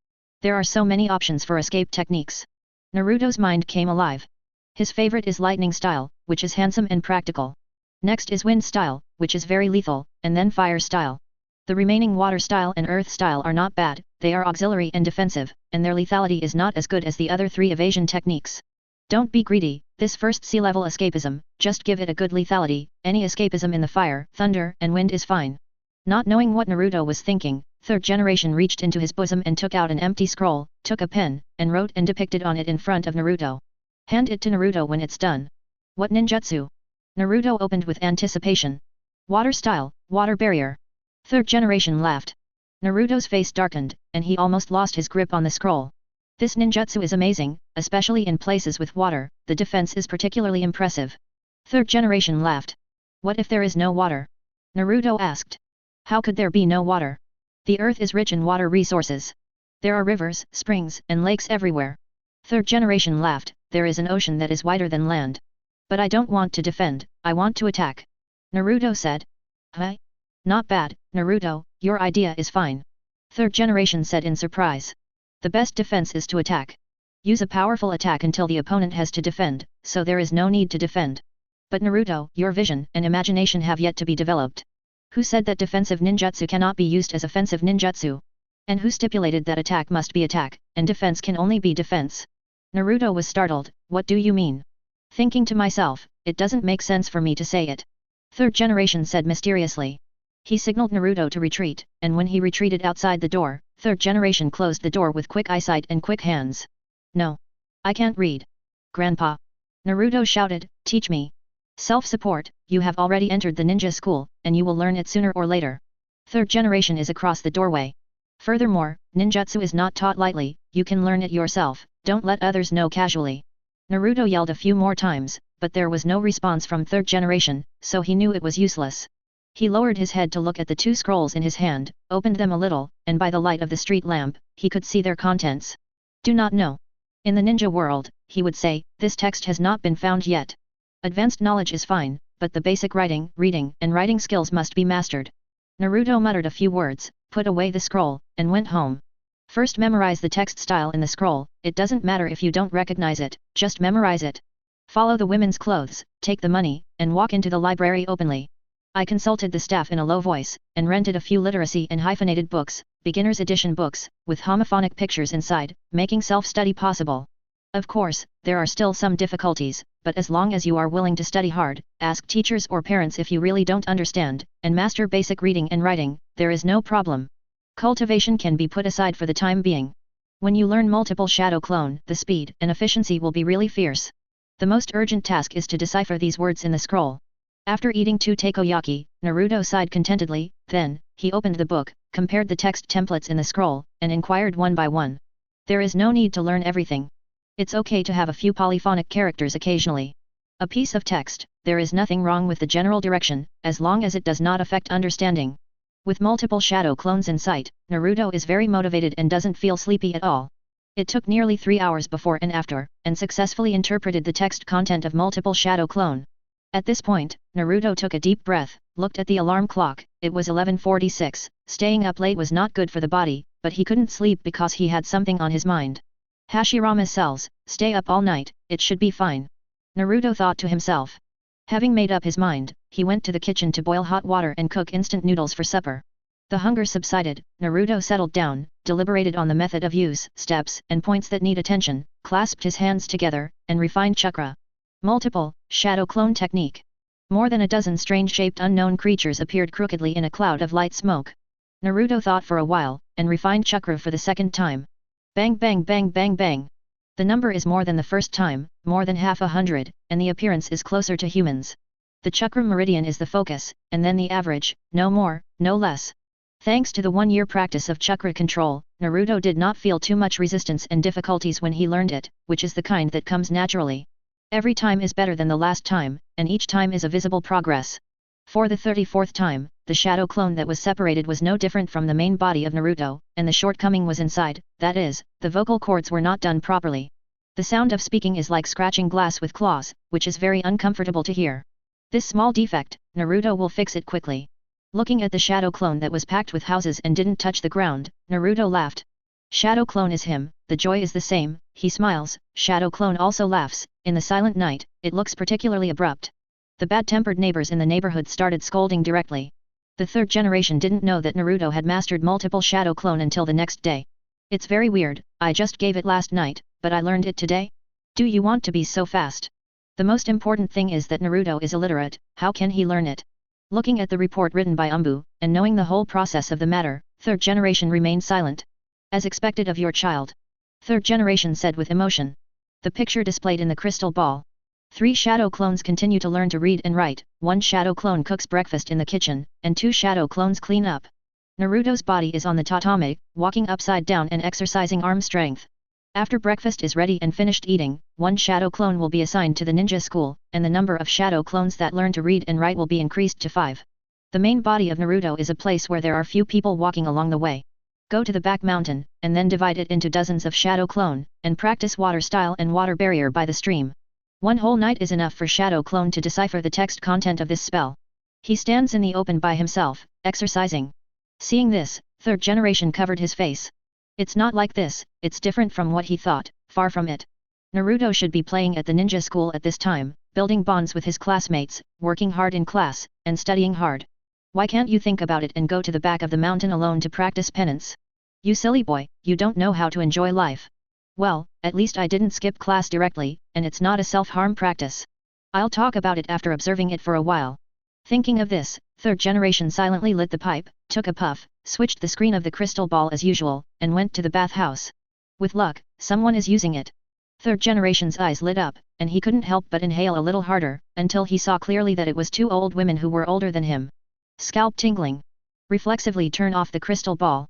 There are so many options for escape techniques. Naruto's mind came alive. His favorite is lightning style, which is handsome and practical. Next is wind style, which is very lethal, and then fire style. The remaining water style and earth style are not bad, they are auxiliary and defensive, and their lethality is not as good as the other 3 evasion techniques. Don't be greedy, this first sea-level escapism, just give it a good lethality, any escapism in the fire, thunder, and wind is fine. Not knowing what Naruto was thinking, third generation reached into his bosom and took out an empty scroll, took a pen, and wrote and depicted on it in front of Naruto. Hand it to Naruto when it's done. What ninjutsu? Naruto opened with anticipation. Water style, water barrier. Third generation laughed. Naruto's face darkened, and he almost lost his grip on the scroll. This ninjutsu is amazing, especially in places with water, the defense is particularly impressive. Third generation laughed. What if there is no water? Naruto asked. How could there be no water? The earth is rich in water resources. There are rivers, springs, and lakes everywhere. Third generation laughed, there is an ocean that is wider than land. But I don't want to defend, I want to attack. Naruto said. Huh? Not bad, Naruto, your idea is fine. Third generation said in surprise. The best defense is to attack. Use a powerful attack until the opponent has to defend, so there is no need to defend. But Naruto, your vision and imagination have yet to be developed. Who said that defensive ninjutsu cannot be used as offensive ninjutsu? And who stipulated that attack must be attack, and defense can only be defense? Naruto was startled, what do you mean? Thinking to myself, it doesn't make sense for me to say it. Third generation said mysteriously. He signaled Naruto to retreat, and when he retreated outside the door, third generation closed the door with quick eyesight and quick hands. No. I can't read. Grandpa. Naruto shouted, teach me. Self-support, you have already entered the ninja school, and you will learn it sooner or later. Third generation is across the doorway. Furthermore, ninjutsu is not taught lightly, you can learn it yourself, don't let others know casually. Naruto yelled a few more times, but there was no response from third generation, so he knew it was useless. He lowered his head to look at the 2 scrolls in his hand, opened them a little, and by the light of the street lamp, he could see their contents. Do not know. In the ninja world, he would say, this text has not been found yet. Advanced knowledge is fine, but the basic writing, reading, and writing skills must be mastered. Naruto muttered a few words, put away the scroll, and went home. First memorize the text style in the scroll, it doesn't matter if you don't recognize it, just memorize it. Follow the women's clothes, take the money, and walk into the library openly. I consulted the staff in a low voice, and rented a few literacy and hyphenated books, beginner's edition books, with homophonic pictures inside, making self-study possible. Of course, there are still some difficulties, but as long as you are willing to study hard, ask teachers or parents if you really don't understand, and master basic reading and writing, there is no problem. Cultivation can be put aside for the time being. When you learn multiple shadow clone, the speed and efficiency will be really fierce. The most urgent task is to decipher these words in the scroll. After eating 2 takoyaki, Naruto sighed contentedly, then, he opened the book, compared the text templates in the scroll, and inquired one by one. There is no need to learn everything. It's okay to have a few polyphonic characters occasionally. A piece of text, there is nothing wrong with the general direction, as long as it does not affect understanding. With multiple shadow clones in sight, Naruto is very motivated and doesn't feel sleepy at all. It took nearly 3 hours before and after, and successfully interpreted the text content of multiple shadow clone. At this point, Naruto took a deep breath, looked at the alarm clock, it was 11:46, staying up late was not good for the body, but he couldn't sleep because he had something on his mind. Hashirama cells, stay up all night, it should be fine. Naruto thought to himself. Having made up his mind, he went to the kitchen to boil hot water and cook instant noodles for supper. The hunger subsided, Naruto settled down, deliberated on the method of use, steps, and points that need attention, clasped his hands together, and refined chakra. Multiple, shadow clone technique. More than a dozen strange-shaped unknown creatures appeared crookedly in a cloud of light smoke. Naruto thought for a while, and refined chakra for the second time. Bang bang bang bang bang. The number is more than the first time, more than 100, and the appearance is closer to humans. The chakra meridian is the focus, and then the average, no more, no less. Thanks to the 1-year practice of chakra control, Naruto did not feel too much resistance and difficulties when he learned it, which is the kind that comes naturally. Every time is better than the last time, and each time is a visible progress. For the 34th time, the shadow clone that was separated was no different from the main body of Naruto, and the shortcoming was inside, that is, the vocal cords were not done properly. The sound of speaking is like scratching glass with claws, which is very uncomfortable to hear. This small defect, Naruto will fix it quickly. Looking at the shadow clone that was packed with houses and didn't touch the ground, Naruto laughed. Shadow clone is him, the joy is the same, he smiles, shadow clone also laughs, in the silent night, it looks particularly abrupt. The bad-tempered neighbors in the neighborhood started scolding directly. The 3rd generation didn't know that Naruto had mastered multiple shadow clone until the next day. It's very weird, I just gave it last night, but I learned it today? Do you want to be so fast? The most important thing is that Naruto is illiterate, how can he learn it? Looking at the report written by Umbu, and knowing the whole process of the matter, 3rd generation remained silent. As expected of your child. 3rd generation said with emotion. The picture displayed in the crystal ball. 3 shadow clones continue to learn to read and write, 1 shadow clone cooks breakfast in the kitchen, and 2 shadow clones clean up. Naruto's body is on the tatami, walking upside down and exercising arm strength. After breakfast is ready and finished eating, 1 shadow clone will be assigned to the ninja school, and the number of shadow clones that learn to read and write will be increased to 5. The main body of Naruto is a place where there are few people walking along the way. Go to the back mountain, and then divide it into dozens of shadow clone, and practice water style and water barrier by the stream. 1 whole night is enough for shadow clone to decipher the text content of this spell. He stands in the open by himself, exercising. Seeing this, 3rd generation covered his face. It's not like this, it's different from what he thought, far from it. Naruto should be playing at the ninja school at this time, building bonds with his classmates, working hard in class, and studying hard. Why can't you think about it and go to the back of the mountain alone to practice penance? You silly boy, you don't know how to enjoy life. Well, at least I didn't skip class directly, and it's not a self-harm practice. I'll talk about it after observing it for a while. Thinking of this, 3rd generation silently lit the pipe, took a puff, switched the screen of the crystal ball as usual, and went to the bathhouse. With luck, someone is using it. 3rd generation's eyes lit up, and he couldn't help but inhale a little harder, until he saw clearly that it was 2 old women who were older than him. Scalp tingling. Reflexively turn off the crystal ball.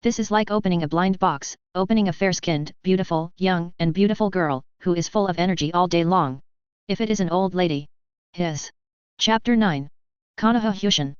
This is like opening a blind box, opening a fair-skinned, beautiful, young, and beautiful girl, who is full of energy all day long. If it is an old lady. His. Chapter 9. Konoha Hushin.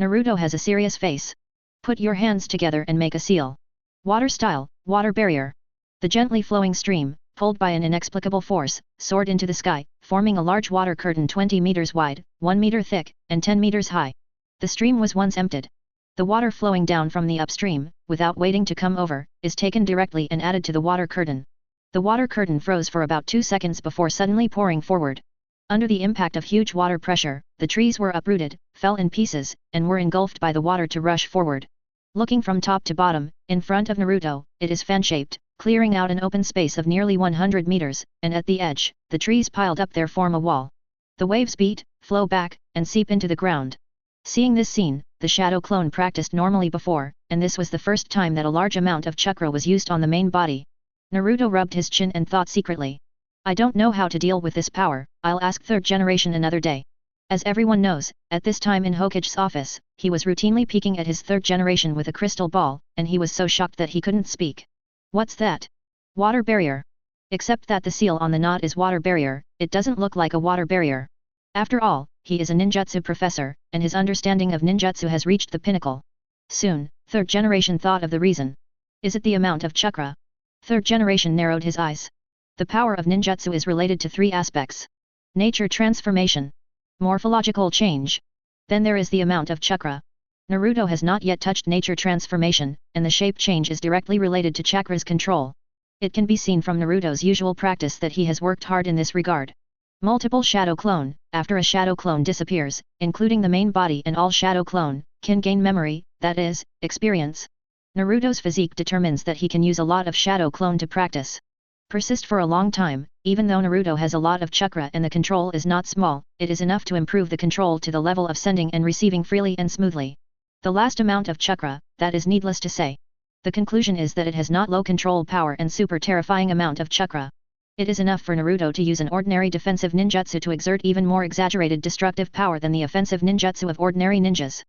Naruto has a serious face. Put your hands together and make a seal. Water style, water barrier. The gently flowing stream, pulled by an inexplicable force, soared into the sky, forming a large water curtain 20 meters wide, 1 meter thick, and 10 meters high. The stream was once emptied. The water flowing down from the upstream, without waiting to come over, is taken directly and added to the water curtain. The water curtain froze for about 2 seconds before suddenly pouring forward. Under the impact of huge water pressure, the trees were uprooted, fell in pieces, and were engulfed by the water to rush forward. Looking from top to bottom, in front of Naruto, it is fan-shaped, clearing out an open space of nearly 100 meters, and at the edge, the trees piled up there form a wall. The waves beat, flow back, and seep into the ground. Seeing this scene, the shadow clone practiced normally before, and this was the first time that a large amount of chakra was used on the main body. Naruto rubbed his chin and thought secretly. I don't know how to deal with this power, I'll ask third generation another day. As everyone knows, at this time in Hokage's office, he was routinely peeking at his third generation with a crystal ball, and he was so shocked that he couldn't speak. What's that? Water barrier. Except that the seal on the knot is water barrier, it doesn't look like a water barrier. After all, he is a ninjutsu professor, and his understanding of ninjutsu has reached the pinnacle. Soon, third generation thought of the reason. Is it the amount of chakra? Third generation narrowed his eyes. The power of ninjutsu is related to 3 aspects. Nature transformation. Morphological change. Then there is the amount of chakra. Naruto has not yet touched nature transformation, and the shape change is directly related to chakra's control. It can be seen from Naruto's usual practice that he has worked hard in this regard. Multiple shadow clone, after a shadow clone disappears, including the main body and all shadow clone, can gain memory, that is, experience. Naruto's physique determines that he can use a lot of shadow clone to practice. Persist for a long time, even though Naruto has a lot of chakra and the control is not small, it is enough to improve the control to the level of sending and receiving freely and smoothly. The last amount of chakra, that is needless to say. The conclusion is that it has not low control power and super terrifying amount of chakra. It is enough for Naruto to use an ordinary defensive ninjutsu to exert even more exaggerated destructive power than the offensive ninjutsu of ordinary ninjas.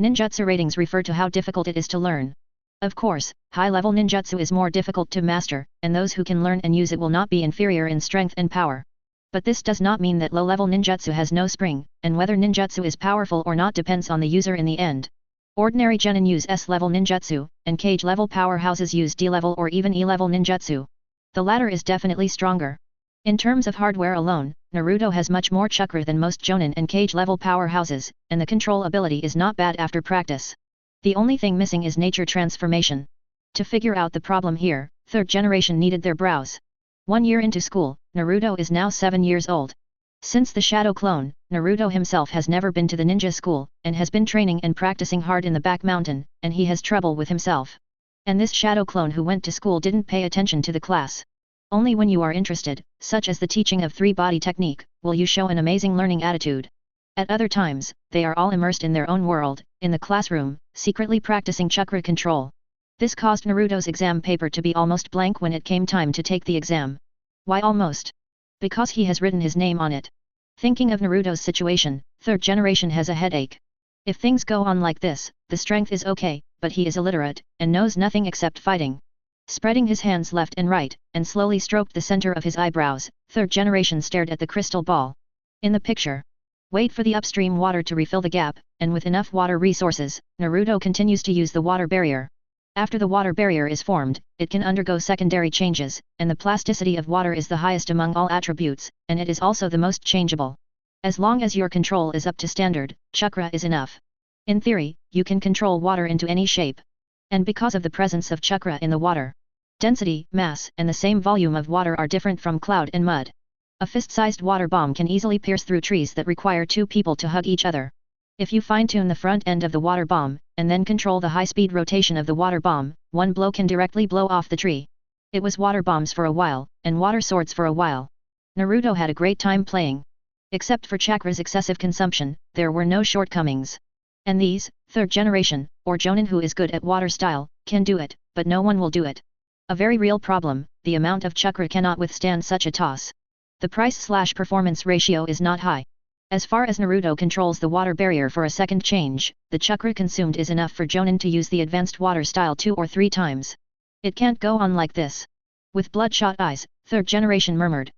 Ninjutsu ratings refer to how difficult it is to learn. Of course, high-level ninjutsu is more difficult to master, and those who can learn and use it will not be inferior in strength and power. But this does not mean that low-level ninjutsu has no spring, and whether ninjutsu is powerful or not depends on the user in the end. Ordinary genin use S-level ninjutsu, and Kage-level powerhouses use D-level or even E-level ninjutsu. The latter is definitely stronger. In terms of hardware alone, Naruto has much more chakra than most Jonin and Kage-level powerhouses, and the control ability is not bad after practice. The only thing missing is nature transformation. To figure out the problem here, third generation needed their brows. 1 year into school, Naruto is now 7 years old. Since the shadow clone, Naruto himself has never been to the ninja school, and has been training and practicing hard in the back mountain, and he has trouble with himself. And this shadow clone who went to school didn't pay attention to the class. Only when you are interested, such as the teaching of 3-body technique, will you show an amazing learning attitude. At other times, they are all immersed in their own world, in the classroom, secretly practicing chakra control. This caused Naruto's exam paper to be almost blank when it came time to take the exam. Why almost? Because he has written his name on it. Thinking of Naruto's situation, third generation has a headache. If things go on like this, the strength is okay, but he is illiterate, and knows nothing except fighting. Spreading his hands left and right, and slowly stroked the center of his eyebrows, third generation stared at the crystal ball. In the picture. Wait for the upstream water to refill the gap, and with enough water resources, Naruto continues to use the water barrier. After the water barrier is formed, it can undergo secondary changes, and the plasticity of water is the highest among all attributes, and it is also the most changeable. As long as your control is up to standard, chakra is enough. In theory, you can control water into any shape. And because of the presence of chakra in the water, density, mass, and the same volume of water are different from cloud and mud. A fist-sized water bomb can easily pierce through trees that require 2 people to hug each other. If you fine-tune the front end of the water bomb, and then control the high-speed rotation of the water bomb, one blow can directly blow off the tree. It was water bombs for a while, and water swords for a while. Naruto had a great time playing. Except for chakra's excessive consumption, there were no shortcomings. And these, third generation, or Jonin who is good at water style, can do it, but no one will do it. A very real problem, the amount of chakra cannot withstand such a toss. The price/performance ratio is not high. As far as Naruto controls the water barrier for a second change, the chakra consumed is enough for Jonin to use the advanced water style 2 or 3 times. It can't go on like this. With bloodshot eyes, third generation murmured.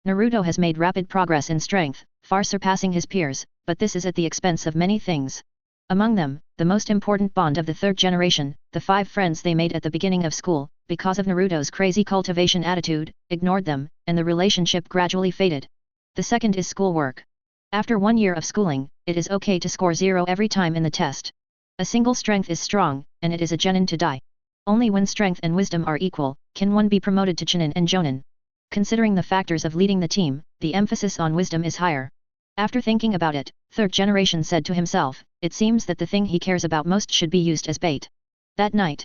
Naruto has made rapid progress in strength, far surpassing his peers, but this is at the expense of many things. Among them, the most important bond of the third generation, the 5 friends they made at the beginning of school, because of Naruto's crazy cultivation attitude, ignored them, and the relationship gradually faded. The second is schoolwork. After 1 year of schooling, it is okay to score 0 every time in the test. A single strength is strong, and it is a genin to die. Only when strength and wisdom are equal, can one be promoted to chunin and jonin. Considering the factors of leading the team, the emphasis on wisdom is higher. After thinking about it, third generation said to himself, it seems that the thing he cares about most should be used as bait. That night,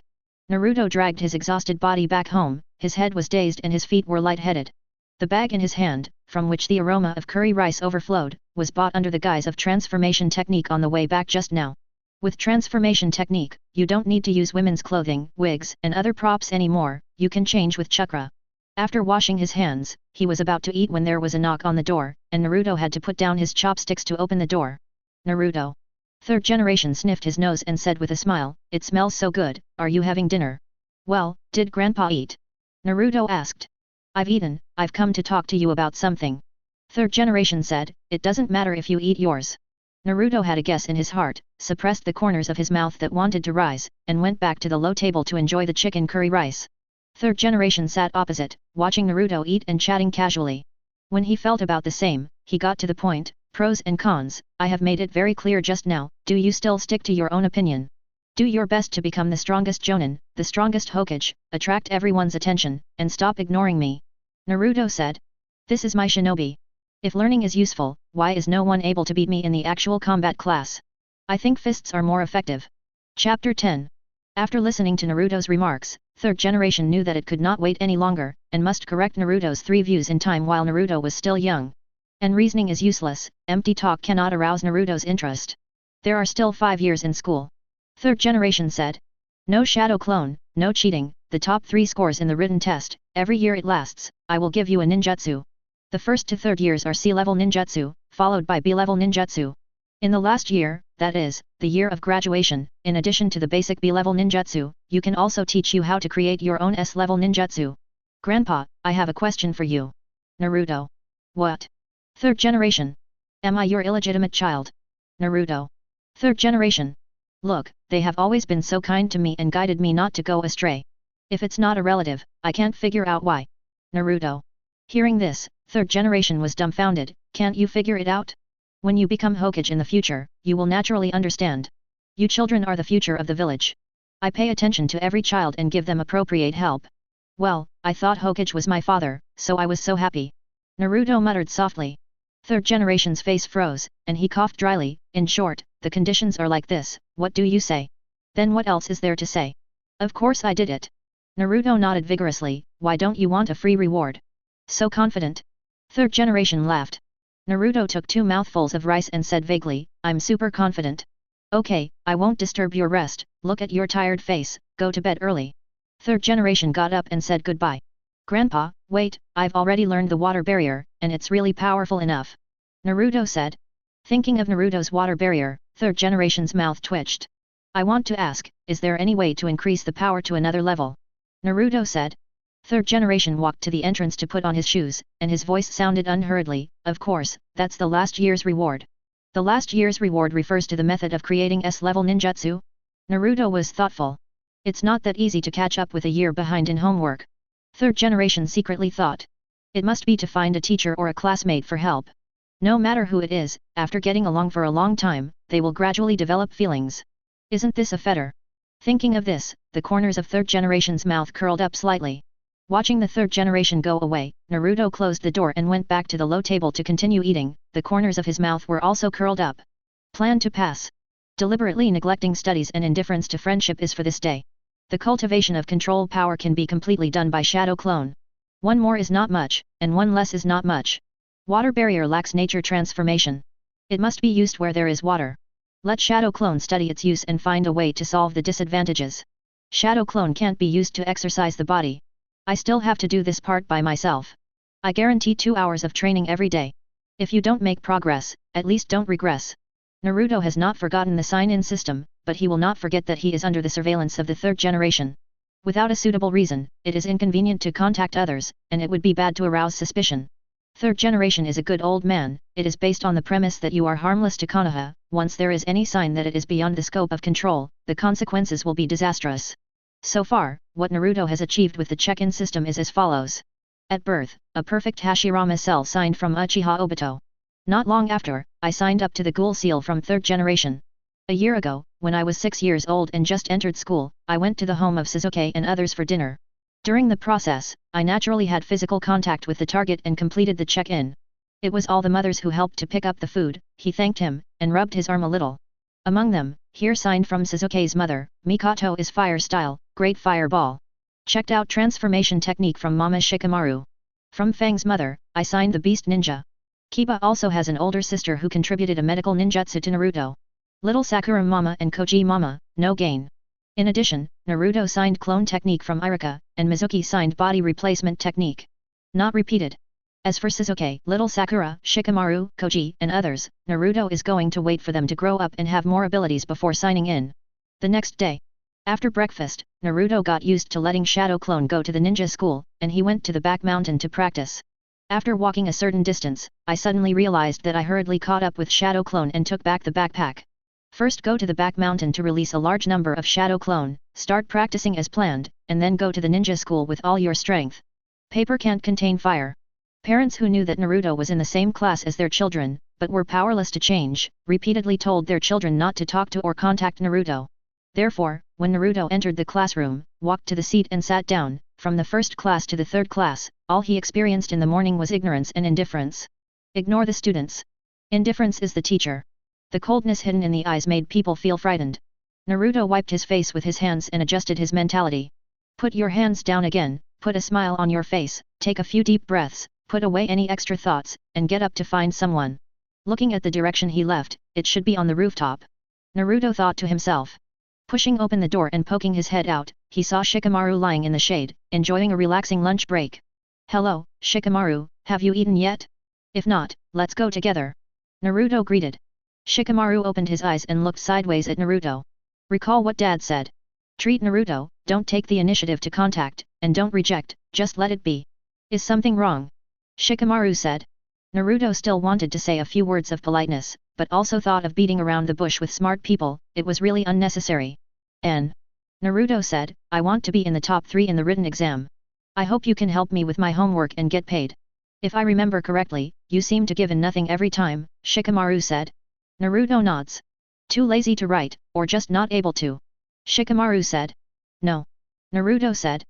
Naruto dragged his exhausted body back home, his head was dazed and his feet were lightheaded. The bag in his hand, from which the aroma of curry rice overflowed, was bought under the guise of transformation technique on the way back just now. With transformation technique, you don't need to use women's clothing, wigs, and other props anymore, you can change with chakra. After washing his hands, he was about to eat when there was a knock on the door, and Naruto had to put down his chopsticks to open the door. Naruto. Third generation sniffed his nose and said with a smile, it smells so good, are you having dinner? Well, did Grandpa eat? Naruto asked. I've eaten, I've come to talk to you about something. Third generation said, it doesn't matter if you eat yours. Naruto had a guess in his heart, suppressed the corners of his mouth that wanted to rise, and went back to the low table to enjoy the chicken curry rice. Third generation sat opposite, watching Naruto eat and chatting casually. When he felt about the same, he got to the point, pros and cons, I have made it very clear just now, do you still stick to your own opinion? Do your best to become the strongest Jonin, the strongest Hokage, attract everyone's attention, and stop ignoring me. Naruto said. This is my shinobi. If learning is useful, why is no one able to beat me in the actual combat class? I think fists are more effective. Chapter 10. After listening to Naruto's remarks, third generation knew that it could not wait any longer, and must correct Naruto's 3 views in time while Naruto was still young. And reasoning is useless, empty talk cannot arouse Naruto's interest. There are still 5 years in school. Third generation said. No shadow clone, no cheating, the top 3 scores in the written test, every year it lasts, I will give you a ninjutsu. The first to third years are C-level ninjutsu, followed by B-level ninjutsu. In the last year, that is, the year of graduation, in addition to the basic B-level ninjutsu, you can also teach you how to create your own S-level ninjutsu. Grandpa, I have a question for you. Naruto. What? Third generation. Am I your illegitimate child? Naruto. Third generation. Look, they have always been so kind to me and guided me not to go astray. If it's not a relative, I can't figure out why. Naruto. Hearing this, third generation was dumbfounded, can't you figure it out? When you become Hokage in the future, you will naturally understand. You children are the future of the village. I pay attention to every child and give them appropriate help. Well, I thought Hokage was my father, so I was so happy. Naruto muttered softly. Third generation's face froze, and he coughed dryly, in short, the conditions are like this, what do you say? Then what else is there to say? Of course I did it. Naruto nodded vigorously, why don't you want a free reward? So confident. Third generation laughed. Naruto took 2 mouthfuls of rice and said vaguely, I'm super confident. Okay, I won't disturb your rest, look at your tired face, go to bed early. Third generation got up and said goodbye. Grandpa, wait, I've already learned the water barrier, and it's really powerful enough. Naruto said. Thinking of Naruto's water barrier, third generation's mouth twitched. I want to ask, is there any way to increase the power to another level? Naruto said. Third generation walked to the entrance to put on his shoes, and his voice sounded unhurriedly, of course, that's the last year's reward. The last year's reward refers to the method of creating S-level ninjutsu? Naruto was thoughtful. It's not that easy to catch up with a year behind in homework. Third generation secretly thought. It must be to find a teacher or a classmate for help. No matter who it is, after getting along for a long time, they will gradually develop feelings. Isn't this a fetter? Thinking of this, the corners of third generation's mouth curled up slightly. Watching the third generation go away, Naruto closed the door and went back to the low table to continue eating, the corners of his mouth were also curled up. Plan to pass. Deliberately neglecting studies and indifference to friendship is for this day. The cultivation of control power can be completely done by shadow clone. 1 more is not much, and 1 less is not much. Water barrier lacks nature transformation. It must be used where there is water. Let shadow clone study its use and find a way to solve the disadvantages. Shadow clone can't be used to exercise the body. I still have to do this part by myself. I guarantee 2 hours of training every day. If you don't make progress, at least don't regress. Naruto has not forgotten the sign-in system, but he will not forget that he is under the surveillance of the third generation. Without a suitable reason, it is inconvenient to contact others, and it would be bad to arouse suspicion. Third generation is a good old man, it is based on the premise that you are harmless to Konoha, once there is any sign that it is beyond the scope of control, the consequences will be disastrous. So far, what Naruto has achieved with the check-in system is as follows. At birth, a perfect Hashirama cell signed from Uchiha Obito. Not long after, I signed up to the ghoul seal from third generation. A year ago, when I was 6 years old and just entered school, I went to the home of Sasuke and others for dinner. During the process, I naturally had physical contact with the target and completed the check-in. It was all the mothers who helped to pick up the food. He thanked him, and rubbed his arm a little. Among them, here signed from Sasuke's mother, Mikoto is fire style, great fireball. Checked out transformation technique from Mama Shikamaru. From Fang's mother, I signed the beast ninja. Kiba also has an older sister who contributed a medical ninjutsu to Naruto. Little Sakura Mama and Koji Mama, no gain. In addition, Naruto signed clone technique from Iruka, and Mizuki signed body replacement technique. Not repeated. As for Sasuke, little Sakura, Shikamaru, Koji, and others, Naruto is going to wait for them to grow up and have more abilities before signing in. The next day, after breakfast, Naruto got used to letting Shadow Clone go to the ninja school, and he went to the back mountain to practice. After walking a certain distance, I suddenly realized that I hurriedly caught up with Shadow Clone and took back the backpack. First go to the back mountain to release a large number of Shadow Clone, start practicing as planned, and then go to the ninja school with all your strength. Paper can't contain fire. Parents who knew that Naruto was in the same class as their children, but were powerless to change, repeatedly told their children not to talk to or contact Naruto. Therefore, when Naruto entered the classroom, walked to the seat and sat down, from the first class to the third class, all he experienced in the morning was ignorance and indifference. Ignore the students. Indifference is the teacher. The coldness hidden in the eyes made people feel frightened. Naruto wiped his face with his hands and adjusted his mentality. Put your hands down again, put a smile on your face, take a few deep breaths, put away any extra thoughts, and get up to find someone. Looking at the direction he left, it should be on the rooftop. Naruto thought to himself. Pushing open the door and poking his head out, he saw Shikamaru lying in the shade, enjoying a relaxing lunch break. Hello, Shikamaru, have you eaten yet? If not, let's go together. Naruto greeted. Shikamaru opened his eyes and looked sideways at Naruto. Recall what Dad said. Treat Naruto, don't take the initiative to contact, and don't reject, just let it be. Is something wrong? Shikamaru said. Naruto still wanted to say a few words of politeness, but also thought of beating around the bush with smart people. It was really unnecessary. Naruto said, I want to be in the top 3 in the written exam. I hope you can help me with my homework and get paid. If I remember correctly, you seem to give in nothing every time, Shikamaru said. Naruto nods. Too lazy to write, or just not able to? Shikamaru said. No. Naruto said.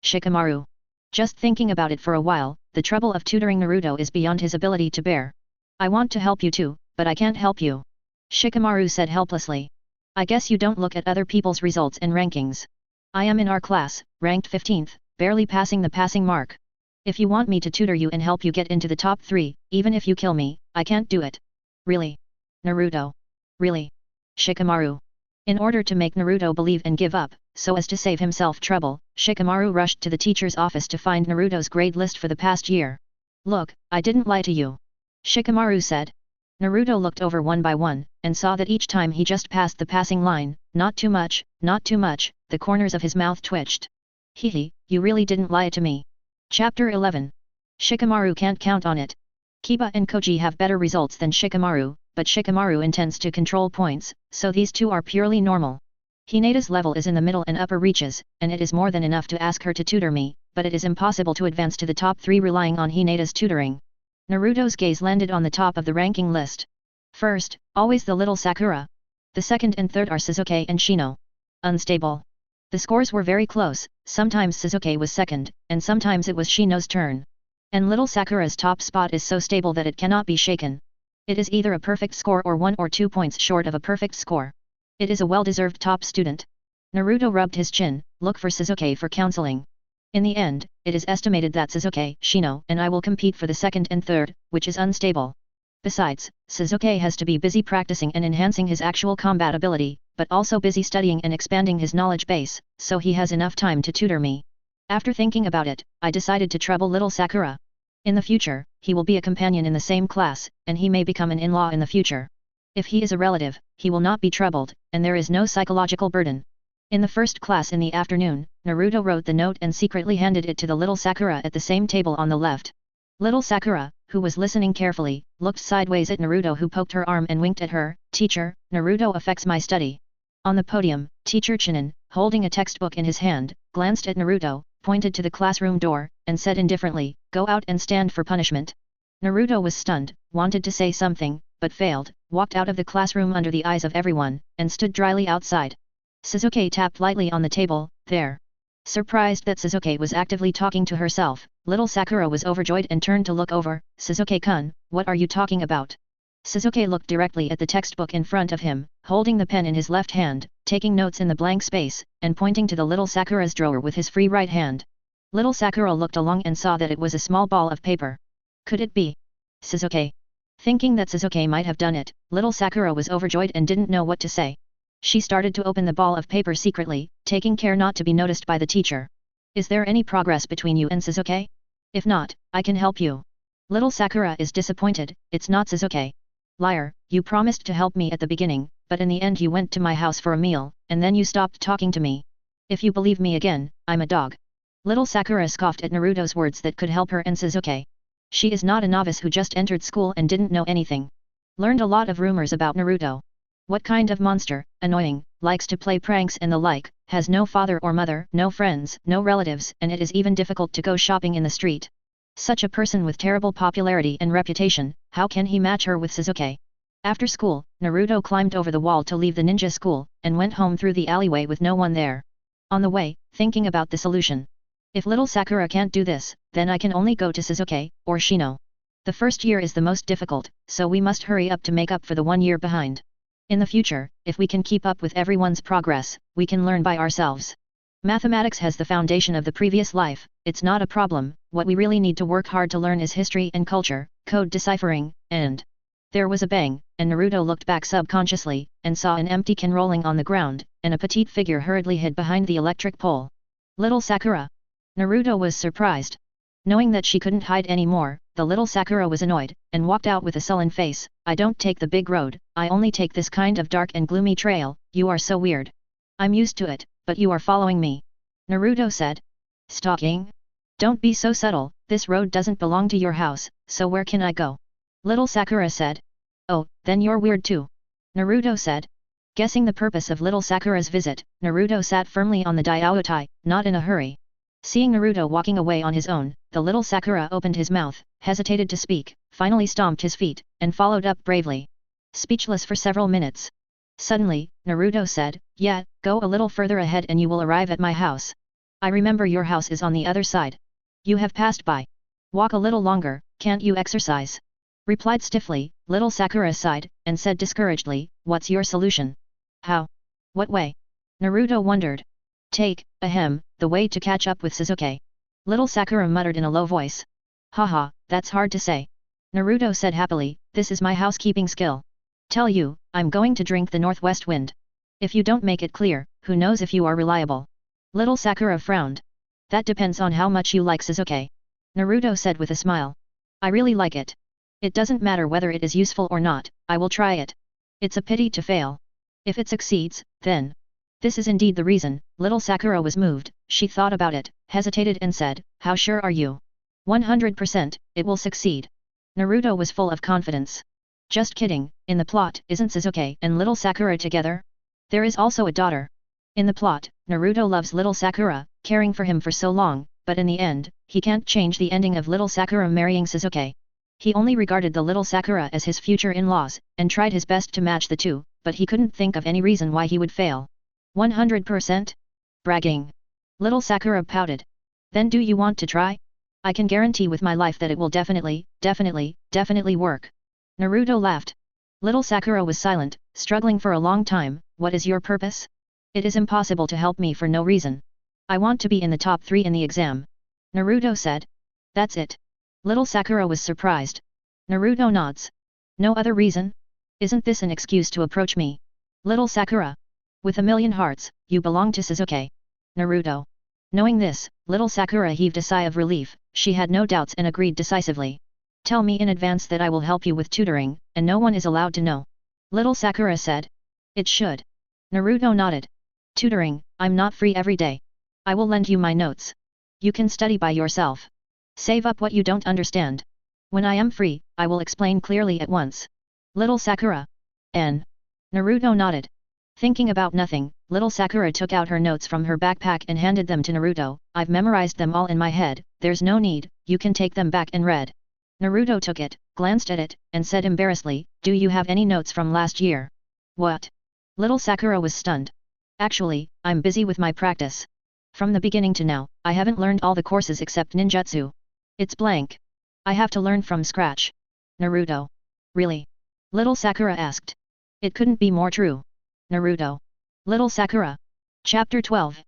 Shikamaru. Just thinking about it for a while, the trouble of tutoring Naruto is beyond his ability to bear. I want to help you too, but I can't help you. Shikamaru said helplessly. I guess you don't look at other people's results and rankings. I am in our class, ranked 15th, barely passing the passing mark. If you want me to tutor you and help you get into the top 3, even if you kill me, I can't do it. Really? Naruto. Really? Shikamaru. In order to make Naruto believe and give up, so as to save himself trouble, Shikamaru rushed to the teacher's office to find Naruto's grade list for the past year. Look, I didn't lie to you. Shikamaru said. Naruto looked over one by one, and saw that each time he just passed the passing line, not too much, the corners of his mouth twitched. Hehe, you really didn't lie to me. Chapter 11. Shikamaru can't count on it. Kiba and Koji have better results than Shikamaru, but Shikamaru intends to control points, so these two are purely normal. Hinata's level is in the middle and upper reaches, and it is more than enough to ask her to tutor me, but it is impossible to advance to the top 3 relying on Hinata's tutoring. Naruto's gaze landed on the top of the ranking list. First, always the little Sakura. The second and third are Sasuke and Shino. Unstable. The scores were very close, sometimes Sasuke was second, and sometimes it was Shino's turn. And little Sakura's top spot is so stable that it cannot be shaken. It is either a perfect score or 1 or 2 points short of a perfect score. It is a well-deserved top student. Naruto rubbed his chin, look for Sasuke for counseling. In the end, it is estimated that Sasuke, Shino, and I will compete for the second and third, which is unstable. Besides, Sasuke has to be busy practicing and enhancing his actual combat ability, but also busy studying and expanding his knowledge base, so he has enough time to tutor me. After thinking about it, I decided to trouble little Sakura. In the future, he will be a companion in the same class, and he may become an in-law in the future. If he is a relative, he will not be troubled, and there is no psychological burden. In the first class in the afternoon, Naruto wrote the note and secretly handed it to the little Sakura at the same table on the left. Little Sakura, who was listening carefully, looked sideways at Naruto who poked her arm and winked at her. Teacher, Naruto affects my study. On the podium, Teacher Chunin, holding a textbook in his hand, glanced at Naruto, pointed to the classroom door, and said indifferently, go out and stand for punishment. Naruto was stunned, wanted to say something, but failed, walked out of the classroom under the eyes of everyone, and stood dryly outside. Shizuke tapped lightly on the table, there. Surprised that Shizuke was actively talking to herself, little Sakura was overjoyed and turned to look over. Shizuke-kun, what are you talking about? Shizuke looked directly at the textbook in front of him, holding the pen in his left hand, taking notes in the blank space, and pointing to the little Sakura's drawer with his free right hand. Little Sakura looked along and saw that it was a small ball of paper. Could it be Shizuke? Thinking that Shizuke might have done it, little Sakura was overjoyed and didn't know what to say. She started to open the ball of paper secretly, taking care not to be noticed by the teacher. Is there any progress between you and Shizuke? If not, I can help you. Little Sakura is disappointed, it's not Shizuke. Liar, you promised to help me at the beginning, but in the end you went to my house for a meal, and then you stopped talking to me. If you believe me again, I'm a dog. Little Sakura scoffed at Naruto's words that could help her and Shizuke. She is not a novice who just entered school and didn't know anything. Learned a lot of rumors about Naruto. What kind of monster, annoying, likes to play pranks and the like, has no father or mother, no friends, no relatives, and it is even difficult to go shopping in the street. Such a person with terrible popularity and reputation, how can he match her with Shizuke? After school, Naruto climbed over the wall to leave the ninja school, and went home through the alleyway with no one there. On the way, thinking about the solution. If little Sakura can't do this, then I can only go to Shizuke, or Shino. The first year is the most difficult, so we must hurry up to make up for the 1 year behind. In the future, if we can keep up with everyone's progress, we can learn by ourselves. Mathematics has the foundation of the previous life, it's not a problem, what we really need to work hard to learn is history and culture, code deciphering, and... There was a bang, and Naruto looked back subconsciously, and saw an empty can rolling on the ground, and a petite figure hurriedly hid behind the electric pole. Little Sakura. Naruto was surprised. Knowing that she couldn't hide anymore, the little Sakura was annoyed, and walked out with a sullen face. I don't take the big road, I only take this kind of dark and gloomy trail, you are so weird. I'm used to it, but you are following me. Naruto said. Stalking? Don't be so subtle, this road doesn't belong to your house, so where can I go? Little Sakura said. Oh, then you're weird too. Naruto said. Guessing the purpose of little Sakura's visit, Naruto sat firmly on the diaotai, not in a hurry. Seeing Naruto walking away on his own, the little Sakura opened his mouth, hesitated to speak, finally stomped his feet, and followed up bravely. Speechless for several minutes. Suddenly, Naruto said, yeah, go a little further ahead and you will arrive at my house. I remember your house is on the other side. You have passed by. Walk a little longer, can't you exercise? Replied stiffly, little Sakura sighed, and said discouragedly, what's your solution? How? What way? Naruto wondered. Take, the way to catch up with Shizuke. Little Sakura muttered in a low voice. Haha, that's hard to say. Naruto said happily, this is my housekeeping skill. Tell you, I'm going to drink the northwest wind. If you don't make it clear, who knows if you are reliable. Little Sakura frowned. That depends on how much you like Shizuke. Naruto said with a smile. I really like it. It doesn't matter whether it is useful or not, I will try it. It's a pity to fail. If it succeeds, then... This is indeed the reason. Little Sakura was moved, she thought about it, hesitated and said, how sure are you? 100%, it will succeed. Naruto was full of confidence. Just kidding, in the plot, isn't Shizuke and little Sakura together? There is also a daughter. In the plot, Naruto loves little Sakura, caring for him for so long, but in the end, he can't change the ending of little Sakura marrying Shizuke. He only regarded the little Sakura as his future in-laws, and tried his best to match the two, but he couldn't think of any reason why he would fail. 100%? Bragging. Little Sakura pouted. Then do you want to try? I can guarantee with my life that it will definitely work. Naruto laughed. Little Sakura was silent, struggling for a long time. What is your purpose? It is impossible to help me for no reason. I want to be in the top 3 in the exam. Naruto said. That's it. Little Sakura was surprised. Naruto nods. No other reason? Isn't this an excuse to approach me? Little Sakura. With a million hearts, you belong to Shizuke. Naruto. Knowing this, little Sakura heaved a sigh of relief, she had no doubts and agreed decisively. Tell me in advance that I will help you with tutoring, and no one is allowed to know. Little Sakura said. It should. Naruto nodded. Tutoring, I'm not free every day. I will lend you my notes. You can study by yourself. Save up what you don't understand. When I am free, I will explain clearly at once. Little Sakura. Naruto nodded. Thinking about nothing, little Sakura took out her notes from her backpack and handed them to Naruto. I've memorized them all in my head, there's no need, you can take them back and read. Naruto took it, glanced at it, and said embarrassedly, "Do you have any notes from last year?" "What?" Little Sakura was stunned. "Actually, I'm busy with my practice. From the beginning to now, I haven't learned all the courses except ninjutsu. It's blank. I have to learn from scratch." Naruto. "Really?" Little Sakura asked. "It couldn't be more true." Naruto. Little Sakura. Chapter 12.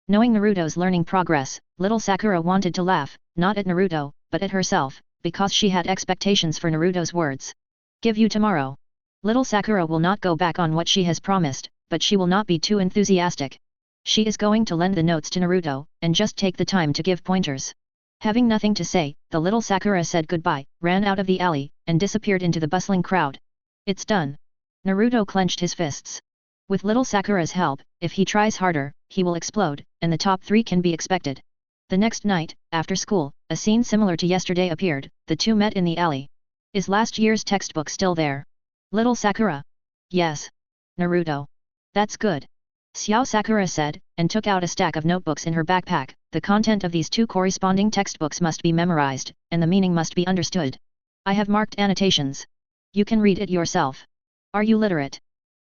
Knowing Naruto's learning progress, little Sakura wanted to laugh, not at Naruto, but at herself, because she had expectations for Naruto's words. "Give you tomorrow." Little Sakura will not go back on what she has promised, but she will not be too enthusiastic. She is going to lend the notes to Naruto, and just take the time to give pointers. Having nothing to say, the little Sakura said goodbye, ran out of the alley, and disappeared into the bustling crowd. It's done. Naruto clenched his fists. With little Sakura's help, if he tries harder, he will explode, and the top 3 can be expected. The next night, after school, a scene similar to yesterday appeared. The two met in the alley. "Is last year's textbook still there?" Little Sakura. "Yes." Naruto. "That's good." Xiao Sakura said, and took out a stack of notebooks in her backpack. "The content of these 2 corresponding textbooks must be memorized, and the meaning must be understood. I have marked annotations. You can read it yourself. Are you literate?"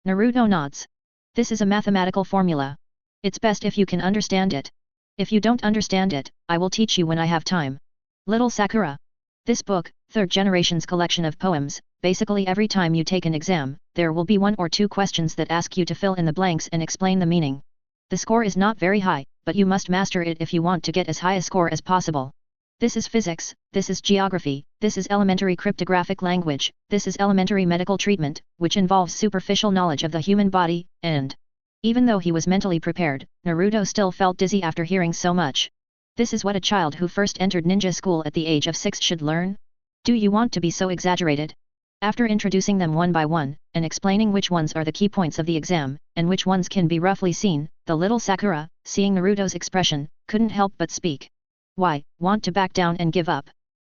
Naruto nods. "This is a mathematical formula. It's best if you can understand it. If you don't understand it, I will teach you when I have time." Little Sakura. This book, 3rd generation's collection of poems. Basically every time you take an exam, there will be 1 or 2 questions that ask you to fill in the blanks and explain the meaning. The score is not very high, but you must master it if you want to get as high a score as possible. This is physics, this is geography, this is elementary cryptographic language, this is elementary medical treatment, which involves superficial knowledge of the human body, and... Even though he was mentally prepared, Naruto still felt dizzy after hearing so much. This is what a child who first entered ninja school at the age of 6 should learn? Do you want to be so exaggerated? After introducing them one by one, and explaining which ones are the key points of the exam, and which ones can be roughly seen, the little Sakura, seeing Naruto's expression, couldn't help but speak. "Why, want to back down and give up?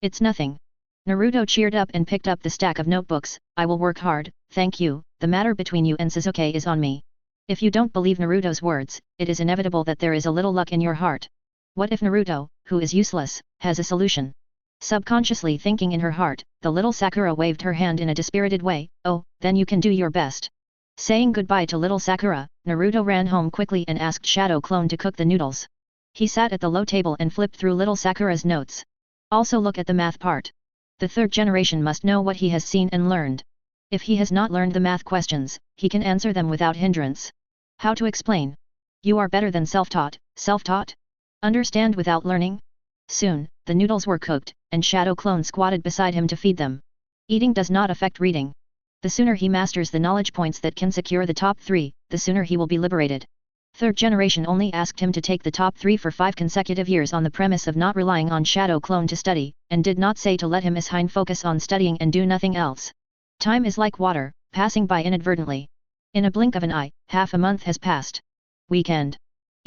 It's nothing." Naruto cheered up and picked up the stack of notebooks. "I will work hard, thank you. The matter between you and Sasuke is on me." If you don't believe Naruto's words, it is inevitable that there is a little luck in your heart. What if Naruto, who is useless, has a solution? Subconsciously thinking in her heart, the little Sakura waved her hand in a dispirited way. "Oh, then you can do your best." Saying goodbye to little Sakura, Naruto ran home quickly and asked Shadow Clone to cook the noodles. He sat at the low table and flipped through little Sakura's notes. Also look at the math part. The 3rd generation must know what he has seen and learned. If he has not learned the math questions, he can answer them without hindrance. How to explain? You are better than self-taught, self-taught? Understand without learning? Soon, the noodles were cooked, and Shadow Clone squatted beside him to feed them. Eating does not affect reading. The sooner he masters the knowledge points that can secure the top 3, the sooner he will be liberated. 3rd generation only asked him to take the top 3 for 5 consecutive years on the premise of not relying on Shadow Clone to study, and did not say to let him assign focus on studying and do nothing else. Time is like water, passing by inadvertently. In a blink of an eye, half a month has passed. Weekend.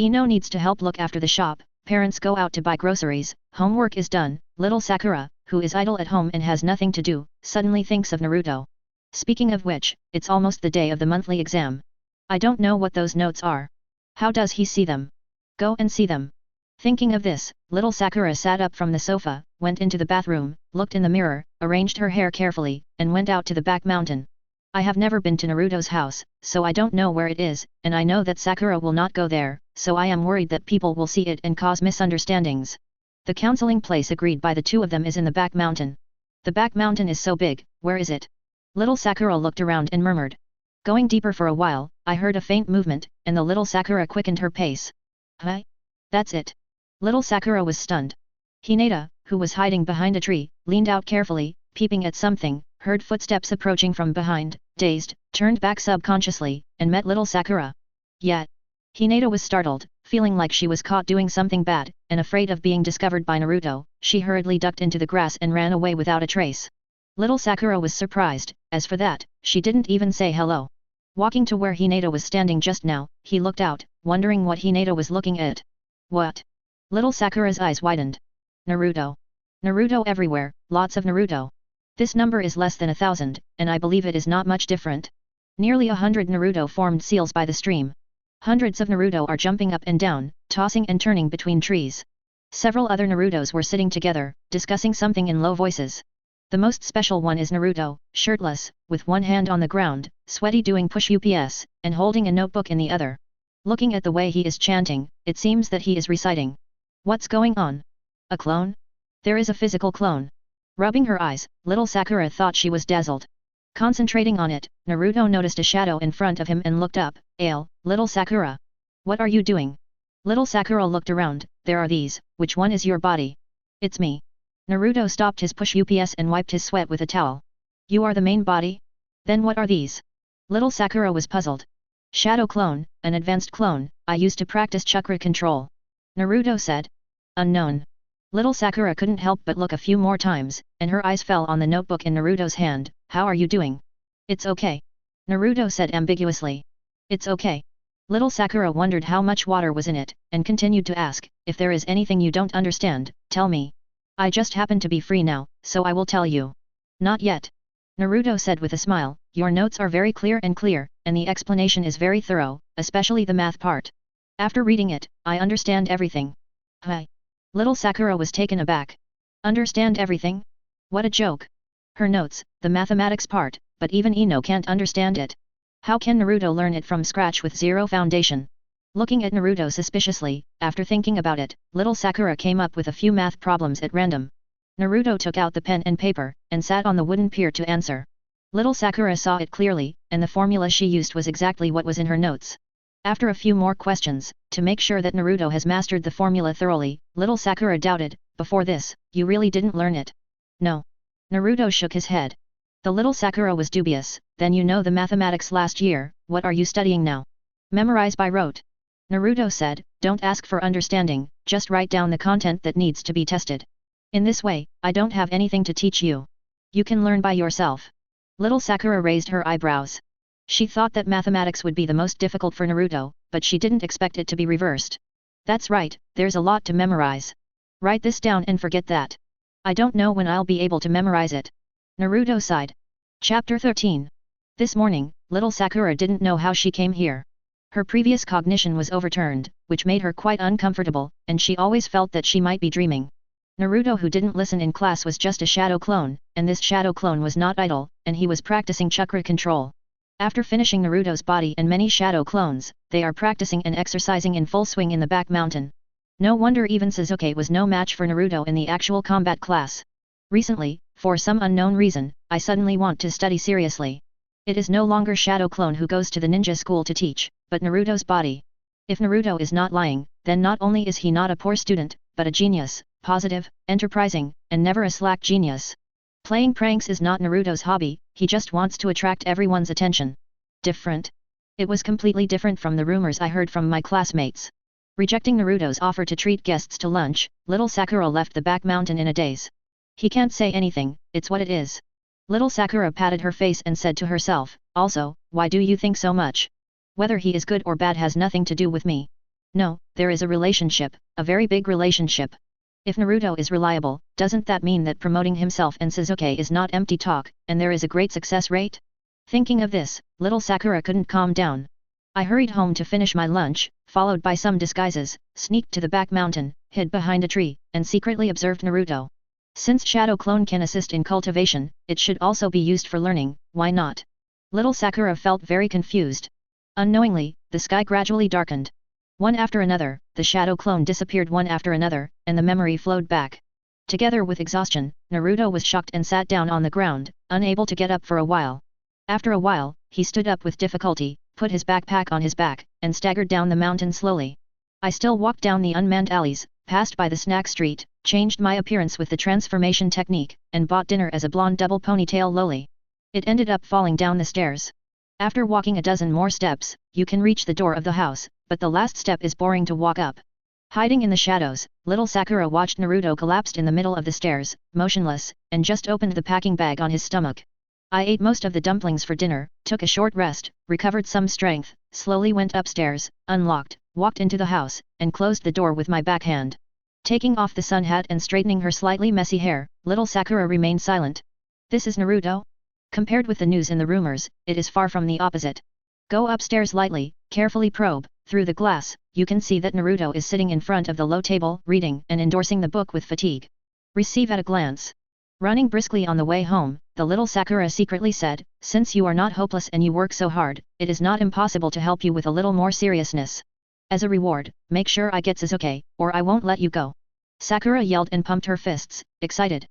Ino needs to help look after the shop, parents go out to buy groceries, homework is done. Little Sakura, who is idle at home and has nothing to do, suddenly thinks of Naruto. Speaking of which, it's almost the day of the monthly exam. I don't know what those notes are. How does he see them? Go and see them. Thinking of this, little Sakura sat up from the sofa, went into the bathroom, looked in the mirror, arranged her hair carefully, and went out to the back mountain. I have never been to Naruto's house, so I don't know where it is, and I know that Sakura will not go there, so I am worried that people will see it and cause misunderstandings. The counseling place agreed by the 2 of them is in the back mountain. The back mountain is so big, where is it? Little Sakura looked around and murmured. Going deeper for a while, I heard a faint movement, and the little Sakura quickened her pace. Huh? That's it. Little Sakura was stunned. Hinata, who was hiding behind a tree, leaned out carefully, peeping at something, heard footsteps approaching from behind, dazed, turned back subconsciously, and met little Sakura. Yet, Hinata was startled, feeling like she was caught doing something bad, and afraid of being discovered by Naruto. She hurriedly ducked into the grass and ran away without a trace. Little Sakura was surprised. As for that, she didn't even say hello. Walking to where Hinata was standing just now, he looked out, wondering what Hinata was looking at. What? Little Sakura's eyes widened. Naruto. Naruto everywhere, lots of Naruto. This number is less than 1,000, and I believe it is not much different. Nearly 100 Naruto formed seals by the stream. Hundreds of Naruto are jumping up and down, tossing and turning between trees. Several other Narutos were sitting together, discussing something in low voices. The most special one is Naruto, shirtless, with one hand on the ground, sweaty doing push-ups, and holding a notebook in the other. Looking at the way he is chanting, it seems that he is reciting. What's going on? A clone? There is a physical clone. Rubbing her eyes, little Sakura thought she was dazzled. Concentrating on it, Naruto noticed a shadow in front of him and looked up. Ale, little Sakura. What are you doing? Little Sakura looked around. There are these, which one is your body? It's me. Naruto stopped his push-ups and wiped his sweat with a towel. You are the main body? Then what are these? Little Sakura was puzzled. Shadow clone, an advanced clone, I used to practice chakra control. Naruto said. Unknown. Little Sakura couldn't help but look a few more times, and her eyes fell on the notebook in Naruto's hand. How are you doing? It's okay. Naruto said ambiguously. It's okay. Little Sakura wondered how much water was in it, and continued to ask, if there is anything you don't understand, tell me. I just happen to be free now, so I will tell you. Not yet. Naruto said with a smile, your notes are very clear, and the explanation is very thorough, especially the math part. After reading it, I understand everything. Hi. Little Sakura was taken aback. Understand everything? What a joke. Her notes, the mathematics part, but even Ino can't understand it. How can Naruto learn it from scratch with zero foundation? Looking at Naruto suspiciously, after thinking about it, little Sakura came up with a few math problems at random. Naruto took out the pen and paper, and sat on the wooden pier to answer. Little Sakura saw it clearly, and the formula she used was exactly what was in her notes. After a few more questions, to make sure that Naruto has mastered the formula thoroughly, little Sakura doubted, before this, you really didn't learn it? No. Naruto shook his head. The little Sakura was dubious, then you know the mathematics last year, what are you studying now? Memorize by rote. Naruto said, don't ask for understanding, just write down the content that needs to be tested. In this way, I don't have anything to teach you. You can learn by yourself. Little Sakura raised her eyebrows. She thought that mathematics would be the most difficult for Naruto, but she didn't expect it to be reversed. That's right, there's a lot to memorize. Write this down and forget that. I don't know when I'll be able to memorize it. Naruto sighed. Chapter 13. This morning, little Sakura didn't know how she came here. Her previous cognition was overturned, which made her quite uncomfortable, and she always felt that she might be dreaming. Naruto, who didn't listen in class, was just a shadow clone, and this shadow clone was not idle, and he was practicing chakra control. After finishing Naruto's body and many shadow clones, they are practicing and exercising in full swing in the back mountain. No wonder even Sasuke was no match for Naruto in the actual combat class. Recently, for some unknown reason, I suddenly want to study seriously. It is no longer shadow clone who goes to the ninja school to teach, but Naruto's body. If Naruto is not lying, then not only is he not a poor student, but a genius, positive, enterprising, and never a slack genius. Playing pranks is not Naruto's hobby, he just wants to attract everyone's attention. Different. It was completely different from the rumors I heard from my classmates. Rejecting Naruto's offer to treat guests to lunch, little Sakura left the back mountain in a daze. He can't say anything, it's what it is. Little Sakura patted her face and said to herself, also, why do you think so much? Whether he is good or bad has nothing to do with me. No, there is a relationship, a very big relationship. If Naruto is reliable, doesn't that mean that promoting himself and Sasuke is not empty talk, and there is a great success rate? Thinking of this, little Sakura couldn't calm down. I hurried home to finish my lunch, followed by some disguises, sneaked to the back mountain, hid behind a tree, and secretly observed Naruto. Since Shadow Clone can assist in cultivation, it should also be used for learning, why not? Little Sakura felt very confused. Unknowingly, the sky gradually darkened. One after another, the Shadow Clone disappeared one after another, and the memory flowed back. Together with exhaustion, Naruto was shocked and sat down on the ground, unable to get up for a while. After a while, he stood up with difficulty, put his backpack on his back, and staggered down the mountain slowly. I still walked down the unmanned alleys, passed by the snack street, changed my appearance with the transformation technique, and bought dinner as a blonde double ponytail loli. It ended up falling down the stairs. After walking a dozen more steps, you can reach the door of the house, but the last step is boring to walk up. Hiding in the shadows, little Sakura watched Naruto collapsed in the middle of the stairs, motionless, and just opened the packing bag on his stomach. I ate most of the dumplings for dinner, took a short rest, recovered some strength, slowly went upstairs, unlocked, walked into the house, and closed the door with my backhand. Taking off the sun hat and straightening her slightly messy hair, little Sakura remained silent. This is Naruto? Compared with the news and the rumors, it is far from the opposite. Go upstairs lightly, carefully probe. Through the glass, you can see that Naruto is sitting in front of the low table, reading and endorsing the book with fatigue. Receive at a glance. Running briskly on the way home, the little Sakura secretly said, "Since you are not hopeless and you work so hard, it is not impossible to help you with a little more seriousness. As a reward, make sure I get Sasuke, or I won't let you go." Sakura yelled and pumped her fists, excited.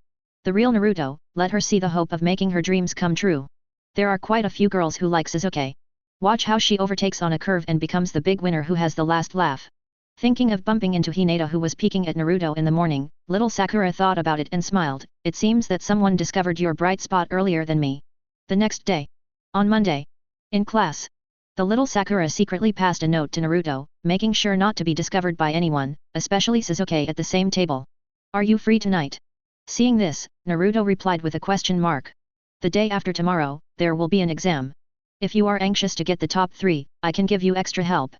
The real Naruto, let her see the hope of making her dreams come true. There are quite a few girls who like Sasuke. Watch how she overtakes on a curve and becomes the big winner who has the last laugh. Thinking of bumping into Hinata who was peeking at Naruto in the morning, little Sakura thought about it and smiled. "It seems that someone discovered your bright spot earlier than me." The next day. On Monday. In class. The little Sakura secretly passed a note to Naruto, making sure not to be discovered by anyone, especially Sasuke at the same table. "Are you free tonight?" Seeing this, Naruto replied with a question mark. "The day after tomorrow, there will be an exam. If you are anxious to get the top 3, I can give you extra help."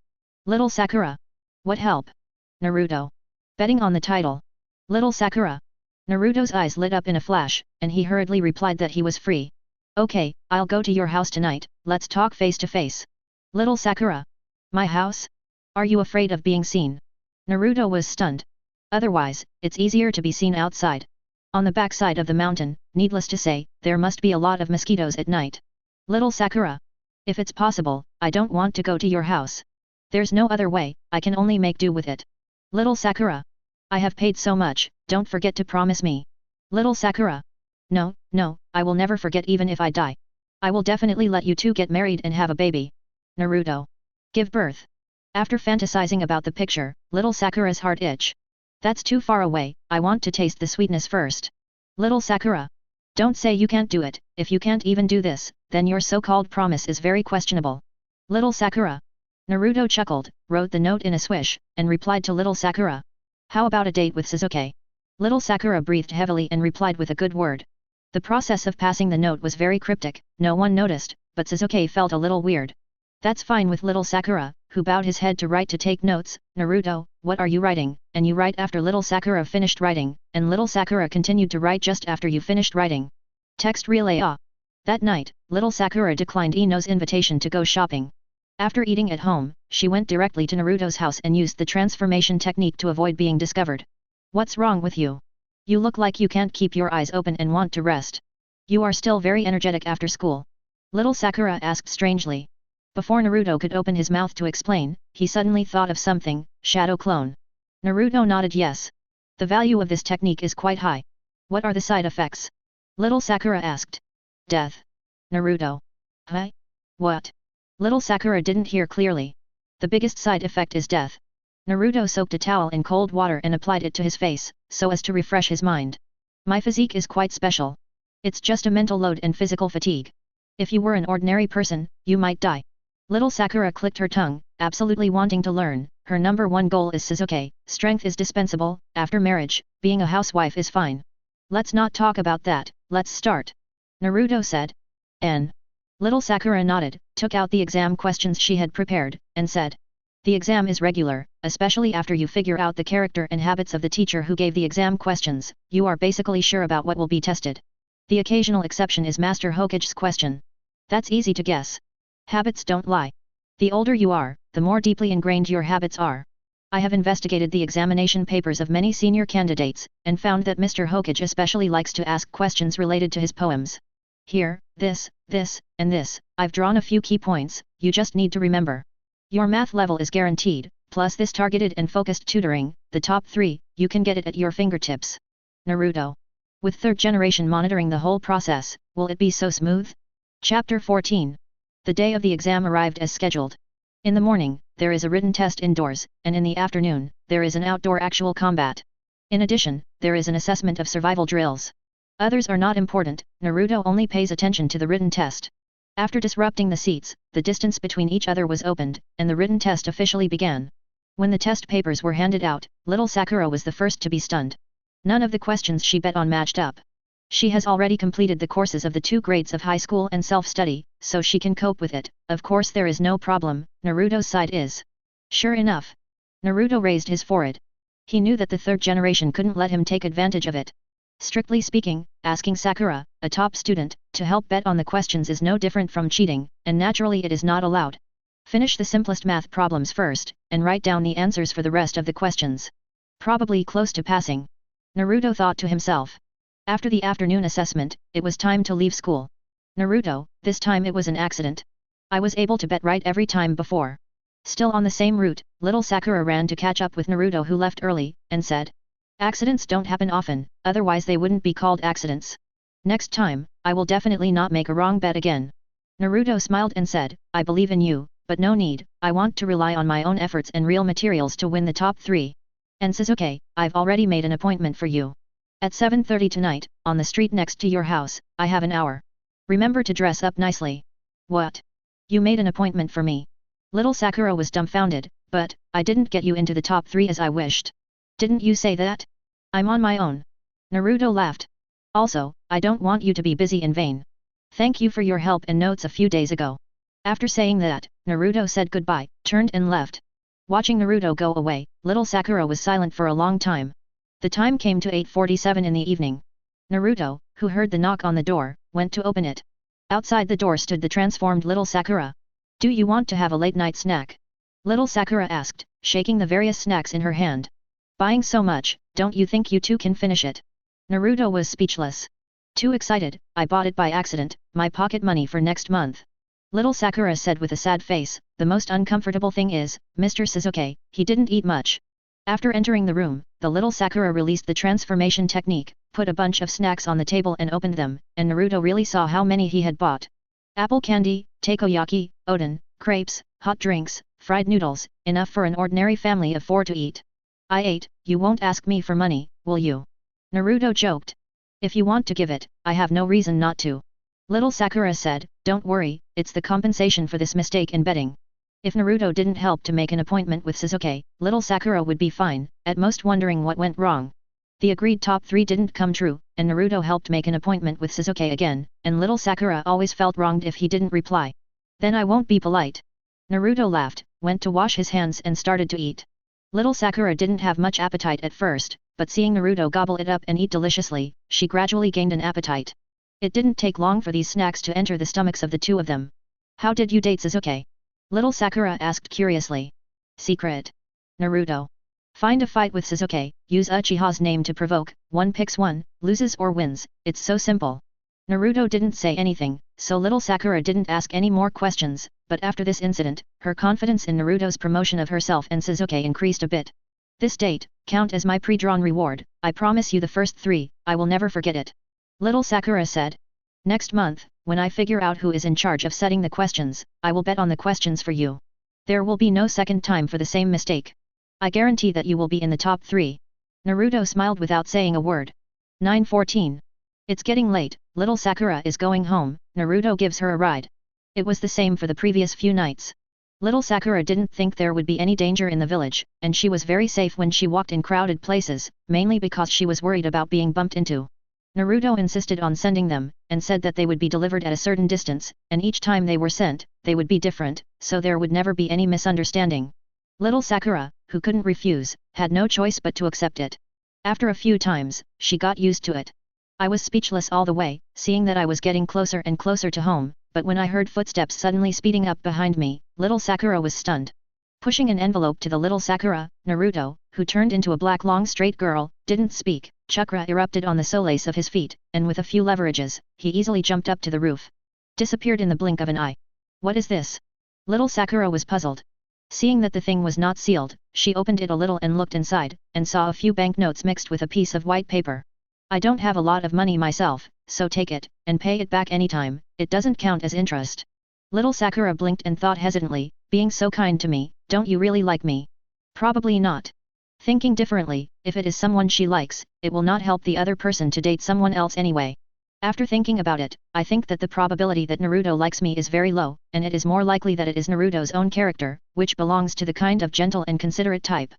Little Sakura. "What help?" Naruto. "Betting on the title." Little Sakura. Naruto's eyes lit up in a flash, and he hurriedly replied that he was free. "Okay, I'll go to your house tonight, let's talk face to face." Little Sakura. "My house? Are you afraid of being seen?" Naruto was stunned. "Otherwise, it's easier to be seen outside. On the backside of the mountain, needless to say, there must be a lot of mosquitoes at night." Little Sakura. "If it's possible, I don't want to go to your house. There's no other way, I can only make do with it." Little Sakura. "I have paid so much, don't forget to promise me." Little Sakura. No, I will never forget even if I die. I will definitely let you two get married and have a baby." Naruto. "Give birth." After fantasizing about the picture, little Sakura's heart itched. "That's too far away, I want to taste the sweetness first." Little Sakura. "Don't say you can't do it, if you can't even do this, then your so-called promise is very questionable." Little Sakura. Naruto chuckled, wrote the note in a swish, and replied to little Sakura. "How about a date with Sasuke?" Little Sakura breathed heavily and replied with a good word. The process of passing the note was very cryptic, no one noticed, but Sasuke felt a little weird. "That's fine with little Sakura, who bowed his head to write to take notes. Naruto, what are you writing?" And you write after little Sakura finished writing, and little Sakura continued to write just after you finished writing. Text relay. That night, little Sakura declined Ino's invitation to go shopping. After eating at home, she went directly to Naruto's house and used the transformation technique to avoid being discovered. "What's wrong with you? You look like you can't keep your eyes open and want to rest. You are still very energetic after school." Little Sakura asked strangely. Before Naruto could open his mouth to explain, he suddenly thought of something. Shadow clone. Naruto nodded yes. "The value of this technique is quite high. What are the side effects?" Little Sakura asked. "Death." Naruto. "Huh? What?" Little Sakura didn't hear clearly. "The biggest side effect is death." Naruto soaked a towel in cold water and applied it to his face, so as to refresh his mind. "My physique is quite special. It's just a mental load and physical fatigue. If you were an ordinary person, you might die." Little Sakura clicked her tongue, absolutely wanting to learn. Her number one goal is Sasuke, strength is dispensable, after marriage, being a housewife is fine. "Let's not talk about that, let's start." Naruto said. "N." Little Sakura nodded, took out the exam questions she had prepared, and said. "The exam is regular, especially after you figure out the character and habits of the teacher who gave the exam questions, you are basically sure about what will be tested. The occasional exception is Master Hokage's question. That's easy to guess. Habits don't lie. The older you are, the more deeply ingrained your habits are. I have investigated the examination papers of many senior candidates, and found that Mr. Hokage especially likes to ask questions related to his poems. Here, this, and this, I've drawn a few key points, you just need to remember. Your math level is guaranteed, plus this targeted and focused tutoring, the top 3, you can get it at your fingertips." Naruto. With third generation monitoring the whole process, will it be so smooth? Chapter 14. The day of the exam arrived as scheduled. In the morning, there is a written test indoors, and in the afternoon, there is an outdoor actual combat. In addition, there is an assessment of survival drills. Others are not important, Naruto only pays attention to the written test. After disrupting the seats, the distance between each other was opened, and the written test officially began. When the test papers were handed out, little Sakura was the first to be stunned. None of the questions she bet on matched up. She has already completed the courses of the 2 grades of high school and self-study, so she can cope with it. Of course there is no problem, Naruto's side is. Sure enough. Naruto raised his forehead. He knew that the third generation couldn't let him take advantage of it. Strictly speaking, asking Sakura, a top student, to help bet on the questions is no different from cheating, and naturally it is not allowed. Finish the simplest math problems first, and write down the answers for the rest of the questions. Probably close to passing. Naruto thought to himself. After the afternoon assessment, it was time to leave school. Naruto, this time it was an accident. I was able to bet right every time before. Still on the same route, little Sakura ran to catch up with Naruto who left early, and said, "Accidents don't happen often, otherwise they wouldn't be called accidents. Next time, I will definitely not make a wrong bet again." Naruto smiled and said, "I believe in you, but no need, I want to rely on my own efforts and real materials to win the top 3. And Sasuke, I've already made an appointment for you. At 7:30 tonight, on the street next to your house, I have an hour. Remember to dress up nicely." "What? You made an appointment for me?" Little Sakura was dumbfounded, "But, I didn't get you into the top 3 as I wished. Didn't you say that? I'm on my own." Naruto laughed. "Also, I don't want you to be busy in vain. Thank you for your help and notes a few days ago." After saying that, Naruto said goodbye, turned and left. Watching Naruto go away, little Sakura was silent for a long time. The time came to 8:47 in the evening. Naruto, who heard the knock on the door, went to open it. Outside the door stood the transformed little Sakura. "Do you want to have a late-night snack?" Little Sakura asked, shaking the various snacks in her hand. "Buying so much, don't you think you two can finish it?" Naruto was speechless. "Too excited, I bought it by accident, my pocket money for next month." Little Sakura said with a sad face, "The most uncomfortable thing is, Mr. Sasuke, he didn't eat much." After entering the room, the little Sakura released the transformation technique, put a bunch of snacks on the table and opened them, and Naruto really saw how many he had bought. Apple candy, takoyaki, oden, crepes, hot drinks, fried noodles, enough for an ordinary family of 4 to eat. "I ate, you won't ask me for money, will you?" Naruto joked. "If you want to give it, I have no reason not to." Little Sakura said, "Don't worry, it's the compensation for this mistake in betting." If Naruto didn't help to make an appointment with Sasuke, little Sakura would be fine, at most wondering what went wrong. The agreed top 3 didn't come true, and Naruto helped make an appointment with Sasuke again, and little Sakura always felt wronged if he didn't reply. "Then I won't be polite." Naruto laughed, went to wash his hands and started to eat. Little Sakura didn't have much appetite at first, but seeing Naruto gobble it up and eat deliciously, she gradually gained an appetite. It didn't take long for these snacks to enter the stomachs of the two of them. "How did you date Sasuke?" Little Sakura asked curiously. "Secret." Naruto. "Find a fight with Sasuke, use Uchiha's name to provoke, one picks one, loses or wins, it's so simple." Naruto didn't say anything, so little Sakura didn't ask any more questions, but after this incident, her confidence in Naruto's promotion of herself and Sasuke increased a bit. "This date, count as my pre-drawn reward, I promise you the first 3, I will never forget it." Little Sakura said. "Next month, when I figure out who is in charge of setting the questions, I will bet on the questions for you. There will be no second time for the same mistake. I guarantee that you will be in the top 3. Naruto smiled without saying a word. 9:14. It's getting late, little Sakura is going home, Naruto gives her a ride. It was the same for the previous few nights. Little Sakura didn't think there would be any danger in the village, and she was very safe when she walked in crowded places, mainly because she was worried about being bumped into. Naruto insisted on sending them, and said that they would be delivered at a certain distance, and each time they were sent, they would be different, so there would never be any misunderstanding. Little Sakura, who couldn't refuse, had no choice but to accept it. After a few times, she got used to it. "I was speechless all the way, seeing that I was getting closer and closer to home, but when I heard footsteps suddenly speeding up behind me, little Sakura was stunned." Pushing an envelope to the little Sakura, Naruto, who turned into a black long straight girl, didn't speak. Chakra erupted on the soles of his feet, and with a few leverages, he easily jumped up to the roof. Disappeared in the blink of an eye. "What is this?" Little Sakura was puzzled. Seeing that the thing was not sealed, she opened it a little and looked inside, and saw a few banknotes mixed with a piece of white paper. "I don't have a lot of money myself, so take it, and pay it back anytime, it doesn't count as interest." Little Sakura blinked and thought hesitantly, "Being so kind to me, don't you really like me?" "Probably not." Thinking differently, if it is someone she likes, it will not help the other person to date someone else anyway. After thinking about it, I think that the probability that Naruto likes me is very low, and it is more likely that it is Naruto's own character, which belongs to the kind of gentle and considerate type.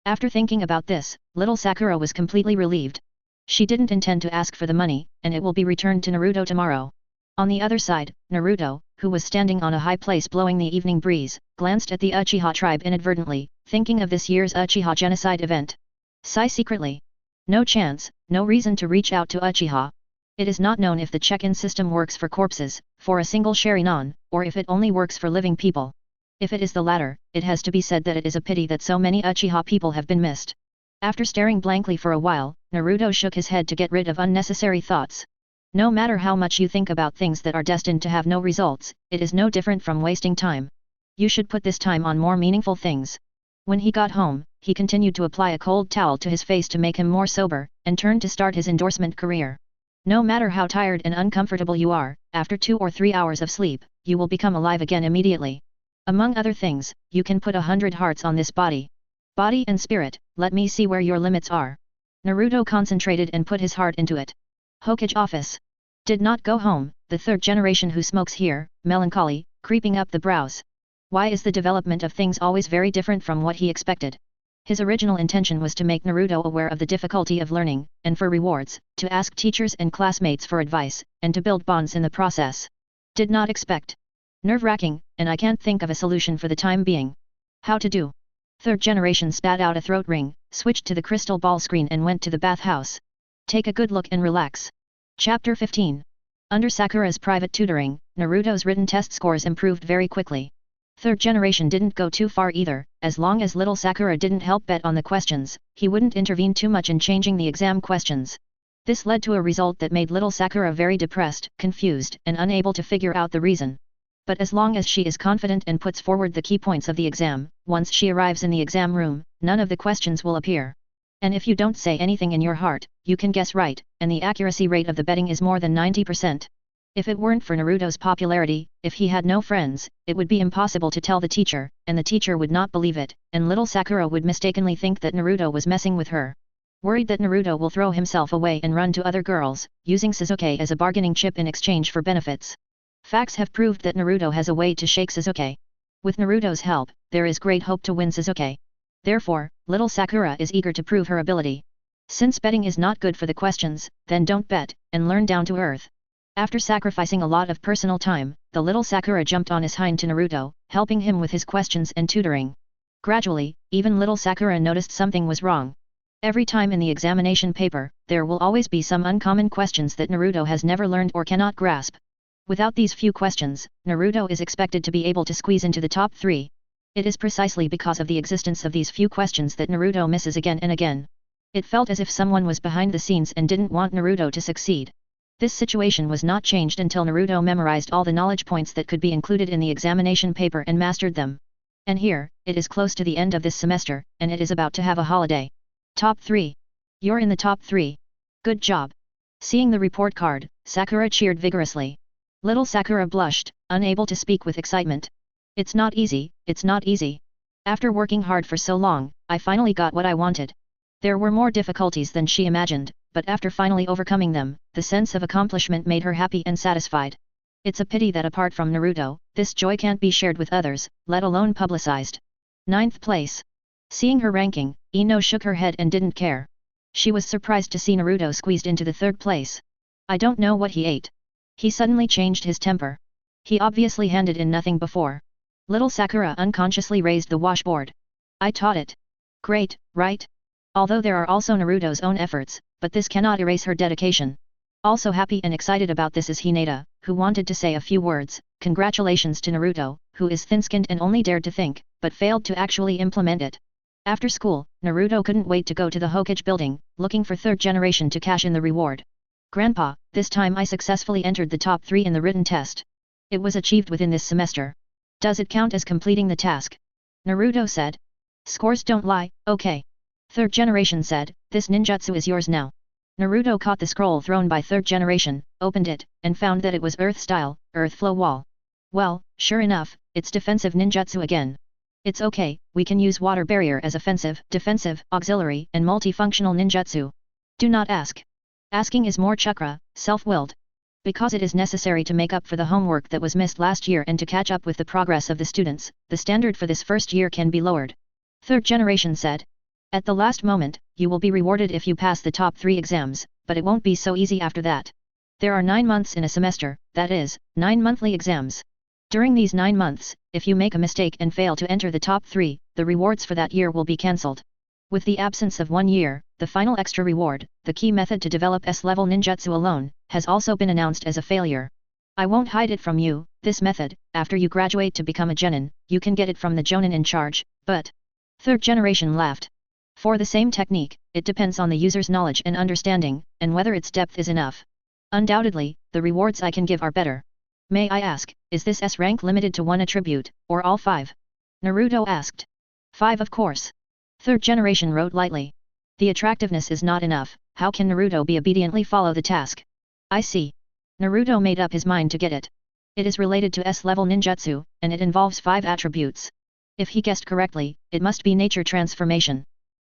After thinking about this, little Sakura was completely relieved. She didn't intend to ask for the money, and it will be returned to Naruto tomorrow. On the other side, Naruto, who was standing on a high place blowing the evening breeze, glanced at the Uchiha tribe inadvertently, thinking of this year's Uchiha genocide event. Sigh secretly. No chance, no reason to reach out to Uchiha. It is not known if the check-in system works for corpses, for a single Sharingan, or if it only works for living people. If it is the latter, it has to be said that it is a pity that so many Uchiha people have been missed. After staring blankly for a while, Naruto shook his head to get rid of unnecessary thoughts. No matter how much you think about things that are destined to have no results, it is no different from wasting time. You should put this time on more meaningful things. When he got home, he continued to apply a cold towel to his face to make him more sober, and turned to start his endorsement career. No matter how tired and uncomfortable you are, after 2 or 3 hours of sleep, you will become alive again immediately. Among other things, you can put 100 hearts on this body. Body and spirit, let me see where your limits are. Naruto concentrated and put his heart into it. Hokage office. Did not go home, the third generation who smokes here, melancholy, creeping up the brows. Why is the development of things always very different from what he expected? His original intention was to make Naruto aware of the difficulty of learning, and for rewards, to ask teachers and classmates for advice, and to build bonds in the process. Did not expect. Nerve-wracking, and I can't think of a solution for the time being. How to do? Third generation spat out a throat ring, switched to the crystal ball screen and went to the bathhouse. Take a good look and relax. Chapter 15. Under Sakura's private tutoring, Naruto's written test scores improved very quickly. Third generation didn't go too far either, as long as little Sakura didn't help bet on the questions, he wouldn't intervene too much in changing the exam questions. This led to a result that made little Sakura very depressed, confused, and unable to figure out the reason. But as long as she is confident and puts forward the key points of the exam, once she arrives in the exam room, none of the questions will appear. And if you don't say anything in your heart, you can guess right, and the accuracy rate of the betting is more than 90%. If it weren't for Naruto's popularity, if he had no friends, it would be impossible to tell the teacher, and the teacher would not believe it, and little Sakura would mistakenly think that Naruto was messing with her. Worried that Naruto will throw himself away and run to other girls, using Sasuke as a bargaining chip in exchange for benefits. Facts have proved that Naruto has a way to shake Sasuke. With Naruto's help, there is great hope to win Sasuke. Therefore, little Sakura is eager to prove her ability. Since betting is not good for the questions, then don't bet, and learn down to earth. After sacrificing a lot of personal time, the little Sakura jumped on his hind to Naruto, helping him with his questions and tutoring. Gradually, even little Sakura noticed something was wrong. Every time in the examination paper, there will always be some uncommon questions that Naruto has never learned or cannot grasp. Without these few questions, Naruto is expected to be able to squeeze into the top 3. It is precisely because of the existence of these few questions that Naruto misses again and again. It felt as if someone was behind the scenes and didn't want Naruto to succeed. This situation was not changed until Naruto memorized all the knowledge points that could be included in the examination paper and mastered them. And here, it is close to the end of this semester, and it is about to have a holiday. Top 3. You're in the top 3. Good job. Seeing the report card, Sakura cheered vigorously. Little Sakura blushed, unable to speak with excitement. It's not easy, it's not easy. After working hard for so long, I finally got what I wanted. There were more difficulties than she imagined, but after finally overcoming them, the sense of accomplishment made her happy and satisfied. It's a pity that apart from Naruto, this joy can't be shared with others, let alone publicized. 9th place. Seeing her ranking, Ino shook her head and didn't care. She was surprised to see Naruto squeezed into the 3rd place. I don't know what he ate. He suddenly changed his temper. He obviously handed in nothing before. Little Sakura unconsciously raised the washboard. I taught it. Great, right? Although there are also Naruto's own efforts, but this cannot erase her dedication. Also happy and excited about this is Hinata, who wanted to say a few words. Congratulations to Naruto, who is thin-skinned and only dared to think, but failed to actually implement it. After school, Naruto couldn't wait to go to the Hokage building, looking for 3rd generation to cash in the reward. Grandpa, this time I successfully entered the top 3 in the written test. It was achieved within this semester. Does it count as completing the task? Naruto said. Scores don't lie, okay. 3rd generation said, this ninjutsu is yours now. Naruto caught the scroll thrown by 3rd generation, opened it, and found that it was Earth style, Earth flow wall. Well, sure enough, it's defensive ninjutsu again. It's okay, we can use water barrier as offensive, defensive, auxiliary, and multifunctional ninjutsu. Do not ask. Asking is more chakra, self-willed. Because it is necessary to make up for the homework that was missed last year and to catch up with the progress of the students, the standard for this first year can be lowered. 3rd generation said. At the last moment, you will be rewarded if you pass the top 3 exams, but it won't be so easy after that. There are 9 months in a semester, that is, 9 monthly exams. During these 9 months, if you make a mistake and fail to enter the top 3, the rewards for that year will be cancelled. With the absence of 1 year, the final extra reward, the key method to develop S-level ninjutsu alone, has also been announced as a failure. I won't hide it from you, this method, after you graduate to become a genin, you can get it from the jonin in charge, but... 3rd generation laughed. For the same technique, it depends on the user's knowledge and understanding, and whether its depth is enough. Undoubtedly, the rewards I can give are better. May I ask, is this S rank limited to one attribute, or all 5? Naruto asked. 5 of course. Third generation wrote lightly. The attractiveness is not enough, how can Naruto be obediently follow the task? I see. Naruto made up his mind to get it. It is related to S-level ninjutsu, and it involves 5 attributes. If he guessed correctly, it must be nature transformation.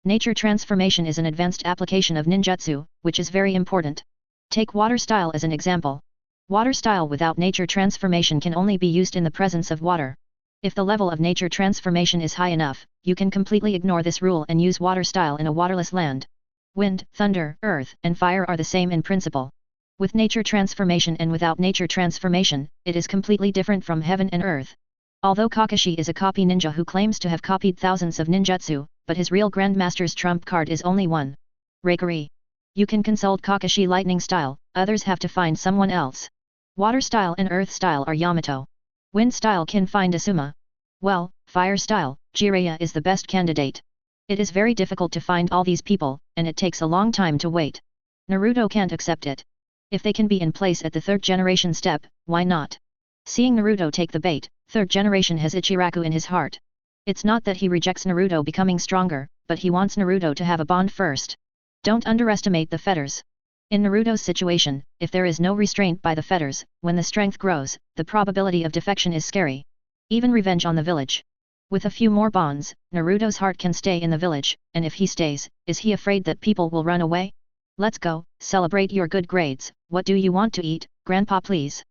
Nature transformation is an advanced application of ninjutsu, which is very important. Take water style as an example. Water style without nature transformation can only be used in the presence of water. If the level of nature transformation is high enough, you can completely ignore this rule and use water style in a waterless land. Wind, thunder, earth, and fire are the same in principle. With nature transformation and without nature transformation, it is completely different from heaven and earth. Although Kakashi is a copy ninja who claims to have copied thousands of ninjutsu, but his real Grandmaster's trump card is only one. Reikari. You can consult Kakashi lightning style, others have to find someone else. Water style and earth style are Yamato. Wind style can find Asuma. Well, fire style, Jiraiya is the best candidate. It is very difficult to find all these people, and it takes a long time to wait. Naruto can't accept it. If they can be in place at the 3rd generation step, why not? Seeing Naruto take the bait, 3rd generation has Ichiraku in his heart. It's not that he rejects Naruto becoming stronger, but he wants Naruto to have a bond first. Don't underestimate the fetters. In Naruto's situation, if there is no restraint by the fetters, when the strength grows, the probability of defection is scary. Even revenge on the village. With a few more bonds, Naruto's heart can stay in the village, and if he stays, is he afraid that people will run away? Let's go, celebrate your good grades, what do you want to eat, grandpa please?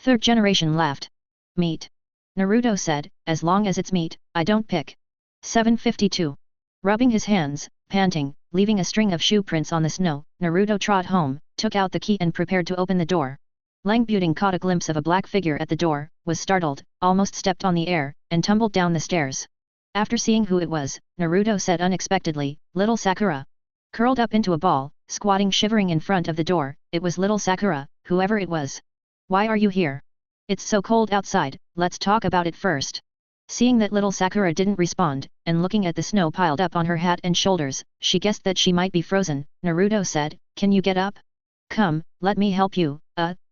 3rd generation laughed. Meat. Naruto said, as long as it's meat, I don't pick. 752. Rubbing his hands, panting, leaving a string of shoe prints on the snow, Naruto trot home, took out the key and prepared to open the door. Langbuting caught a glimpse of a black figure at the door, was startled, almost stepped on the air, and tumbled down the stairs. After seeing who it was, Naruto said unexpectedly, "Little Sakura." Curled up into a ball, squatting shivering in front of the door, it was little Sakura, whoever it was. "Why are you here? It's so cold outside, let's talk about it first." Seeing that little Sakura didn't respond, and looking at the snow piled up on her hat and shoulders, she guessed that she might be frozen. Naruto said, "Can you get up? Come, let me help you,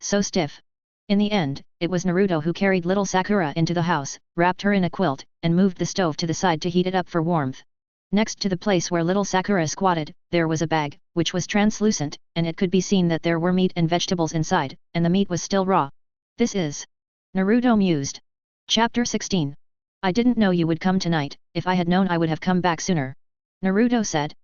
so stiff." In the end, it was Naruto who carried little Sakura into the house, wrapped her in a quilt, and moved the stove to the side to heat it up for warmth. Next to the place where little Sakura squatted, there was a bag, which was translucent, and it could be seen that there were meat and vegetables inside, and the meat was still raw. "This is..." Naruto mused. Chapter 16. "I didn't know you would come tonight, if I had known I would have come back sooner," Naruto said.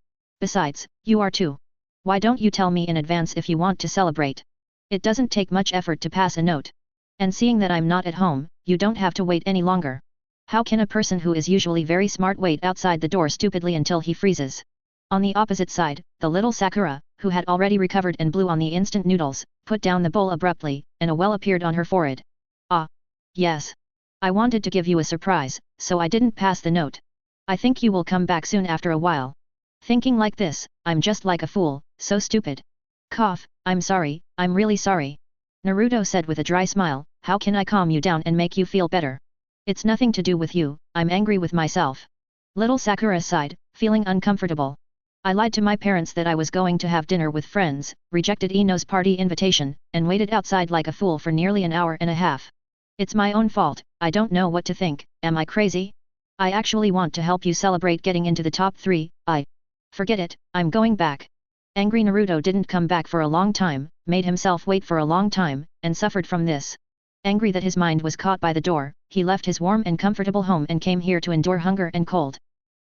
"Besides, you are too. Why don't you tell me in advance if you want to celebrate? It doesn't take much effort to pass a note. And seeing that I'm not at home, you don't have to wait any longer. How can a person who is usually very smart wait outside the door stupidly until he freezes?" On the opposite side, the little Sakura, who had already recovered and blew on the instant noodles, put down the bowl abruptly, and a well appeared on her forehead. "Ah. Yes. I wanted to give you a surprise, so I didn't pass the note. I think you will come back soon after a while. Thinking like this, I'm just like a fool, so stupid. Cough, I'm sorry, I'm really sorry." Naruto said with a dry smile, "How can I calm you down and make you feel better? It's nothing to do with you, I'm angry with myself." Little Sakura sighed, feeling uncomfortable. "I lied to my parents that I was going to have dinner with friends, rejected Ino's party invitation, and waited outside like a fool for nearly an hour and a half. It's my own fault, I don't know what to think, am I crazy? I actually want to help you celebrate getting into the top 3, Forget it, I'm going back." Angry Naruto didn't come back for a long time, made himself wait for a long time, and suffered from this. Angry that his mind was caught by the door, he left his warm and comfortable home and came here to endure hunger and cold.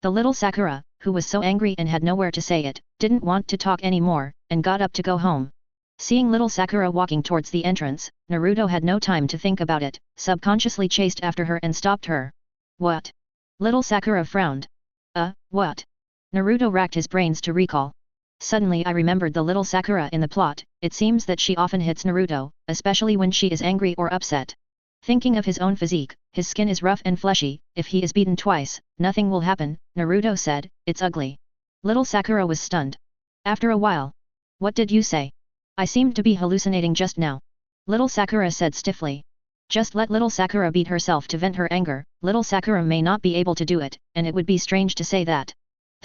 The little Sakura, who was so angry and had nowhere to say it, didn't want to talk anymore, and got up to go home. Seeing little Sakura walking towards the entrance, Naruto had no time to think about it, subconsciously chased after her and stopped her. "What?" Little Sakura frowned. What?" Naruto racked his brains to recall. Suddenly I remembered the little Sakura in the plot. It seems that she often hits Naruto, especially when she is angry or upset. Thinking of his own physique, his skin is rough and fleshy, if he is beaten twice, nothing will happen, Naruto said, "It's ugly." Little Sakura was stunned. After a while. "What did you say? I seemed to be hallucinating just now," little Sakura said stiffly. Just let little Sakura beat herself to vent her anger. Little Sakura may not be able to do it, and it would be strange to say that.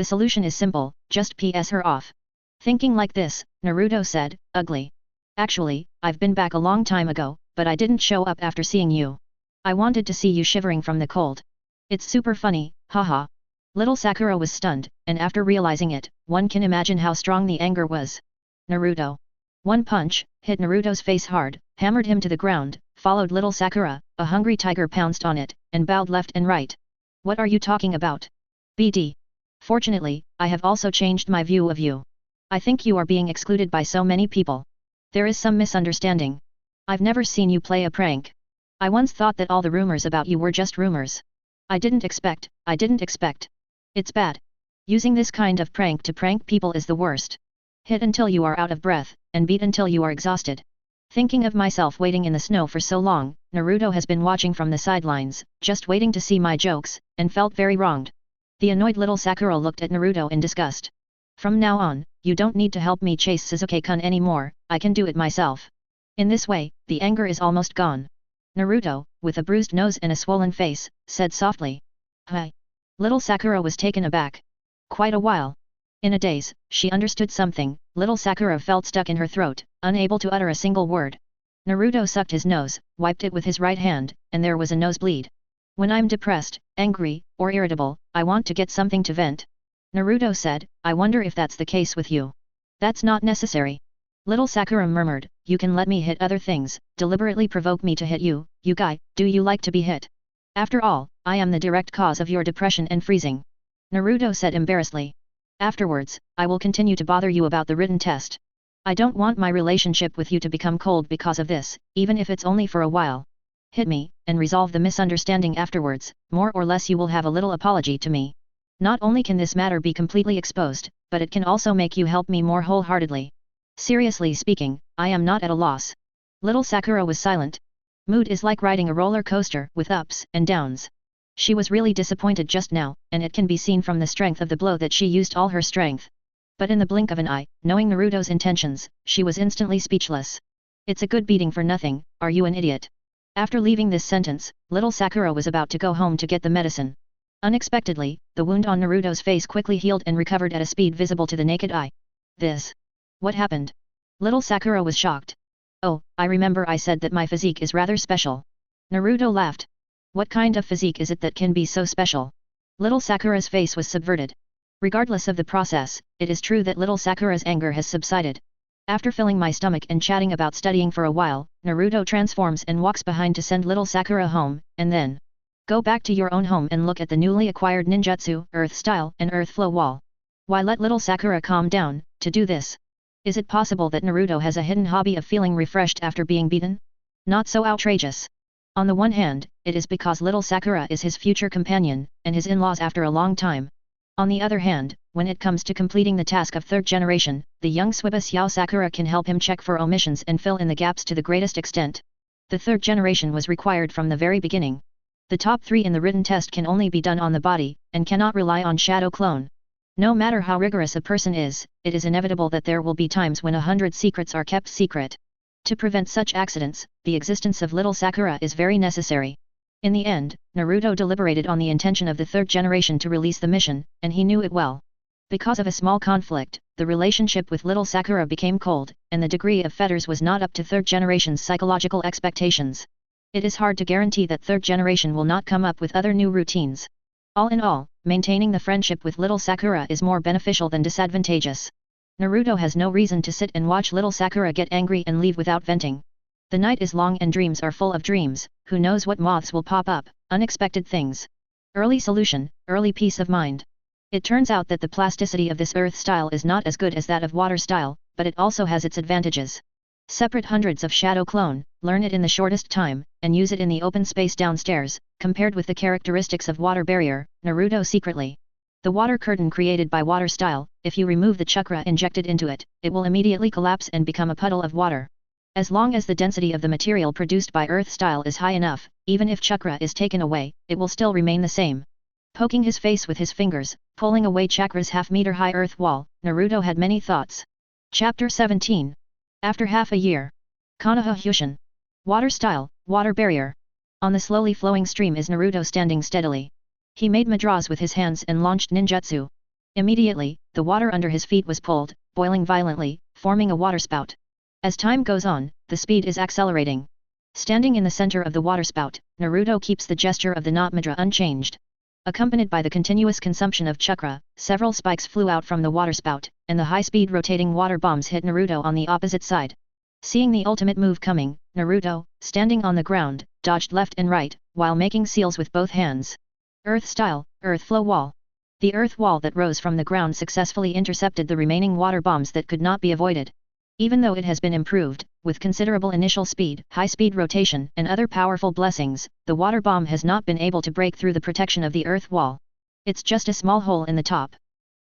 The solution is simple, just PS her off. Thinking like this, Naruto said, ugly. Actually, I've been back a long time ago, but I didn't show up after seeing you. I wanted to see you shivering from the cold. It's super funny, haha. Little Sakura was stunned, and after realizing it, one can imagine how strong the anger was. Naruto. One punch, hit Naruto's face hard, hammered him to the ground, followed little Sakura, a hungry tiger pounced on it, and bowed left and right. What are you talking about? BD. Fortunately, I have also changed my view of you. I think you are being excluded by so many people. There is some misunderstanding. I've never seen you play a prank. I once thought that all the rumors about you were just rumors. I didn't expect. It's bad. Using this kind of prank to prank people is the worst. Hit until you are out of breath, and beat until you are exhausted. Thinking of myself waiting in the snow for so long, Naruto has been watching from the sidelines, just waiting to see my jokes, and felt very wronged. The annoyed little Sakura looked at Naruto in disgust. From now on, you don't need to help me chase Sasuke-kun anymore, I can do it myself. In this way, the anger is almost gone. Naruto, with a bruised nose and a swollen face, said softly. Hi. Little Sakura was taken aback. Quite a while. In a daze, she understood something. Little Sakura felt stuck in her throat, unable to utter a single word. Naruto sucked his nose, wiped it with his right hand, and there was a nosebleed. When I'm depressed, angry, or irritable, I want to get something to vent. Naruto said, I wonder if that's the case with you. That's not necessary. Little Sakura murmured, you can let me hit other things, deliberately provoke me to hit you, you guy, do you like to be hit? After all, I am the direct cause of your depression and freezing. Naruto said embarrassedly. Afterwards, I will continue to bother you about the written test. I don't want my relationship with you to become cold because of this, even if it's only for a while. Hit me, and resolve the misunderstanding afterwards, more or less you will have a little apology to me. Not only can this matter be completely exposed, but it can also make you help me more wholeheartedly. Seriously speaking, I am not at a loss. Little Sakura was silent. Mood is like riding a roller coaster with ups and downs. She was really disappointed just now, and it can be seen from the strength of the blow that she used all her strength. But in the blink of an eye, knowing Naruto's intentions, she was instantly speechless. It's a good beating for nothing, are you an idiot? After leaving this sentence, little Sakura was about to go home to get the medicine. Unexpectedly, the wound on Naruto's face quickly healed and recovered at a speed visible to the naked eye. This. What happened? Little Sakura was shocked. Oh, I remember I said that my physique is rather special. Naruto laughed. What kind of physique is it that can be so special? Little Sakura's face was subverted. Regardless of the process, it is true that little Sakura's anger has subsided. After filling my stomach and chatting about studying for a while, Naruto transforms and walks behind to send little Sakura home, and then go back to your own home and look at the newly acquired ninjutsu, earth style and earth flow wall. Why let little Sakura calm down, to do this? Is it possible that Naruto has a hidden hobby of feeling refreshed after being beaten? Not so outrageous. On the one hand, it is because little Sakura is his future companion, and his in-laws after a long time. On the other hand, when it comes to completing the task of third generation, the young Suiba Xiao Sakura can help him check for omissions and fill in the gaps to the greatest extent. The third generation was required from the very beginning. The top 3 in the written test can only be done on the body, and cannot rely on shadow clone. No matter how rigorous a person is, it is inevitable that there will be times when 100 secrets are kept secret. To prevent such accidents, the existence of little Sakura is very necessary. In the end, Naruto deliberated on the intention of the third generation to release the mission, and he knew it well. Because of a small conflict, the relationship with little Sakura became cold, and the degree of fetters was not up to third generation's psychological expectations. It is hard to guarantee that third generation will not come up with other new routines. All in all, maintaining the friendship with little Sakura is more beneficial than disadvantageous. Naruto has no reason to sit and watch little Sakura get angry and leave without venting. The night is long and dreams are full of dreams, who knows what moths will pop up, unexpected things. Early solution, early peace of mind. It turns out that the plasticity of this earth style is not as good as that of water style, but it also has its advantages. Separate hundreds of shadow clone, learn it in the shortest time, and use it in the open space downstairs, compared with the characteristics of water barrier, Naruto secretly. The water curtain created by water style, if you remove the chakra injected into it, it will immediately collapse and become a puddle of water. As long as the density of the material produced by earth style is high enough, even if chakra is taken away, it will still remain the same. Poking his face with his fingers, pulling away Chakra's half-meter-high earth wall, Naruto had many thoughts. Chapter 17. After half a year. Konoha Hyushin. Water style, water barrier. On the slowly flowing stream is Naruto standing steadily. He made mudras with his hands and launched ninjutsu. Immediately, the water under his feet was pulled, boiling violently, forming a waterspout. As time goes on, the speed is accelerating. Standing in the center of the waterspout, Naruto keeps the gesture of the knot mudra unchanged. Accompanied by the continuous consumption of chakra, several spikes flew out from the waterspout, and the high-speed rotating water bombs hit Naruto on the opposite side. Seeing the ultimate move coming, Naruto, standing on the ground, dodged left and right, while making seals with both hands. Earth style, earth flow wall. The earth wall that rose from the ground successfully intercepted the remaining water bombs that could not be avoided. Even though it has been improved, with considerable initial speed, high-speed rotation, and other powerful blessings, the water bomb has not been able to break through the protection of the earth wall. It's just a small hole in the top.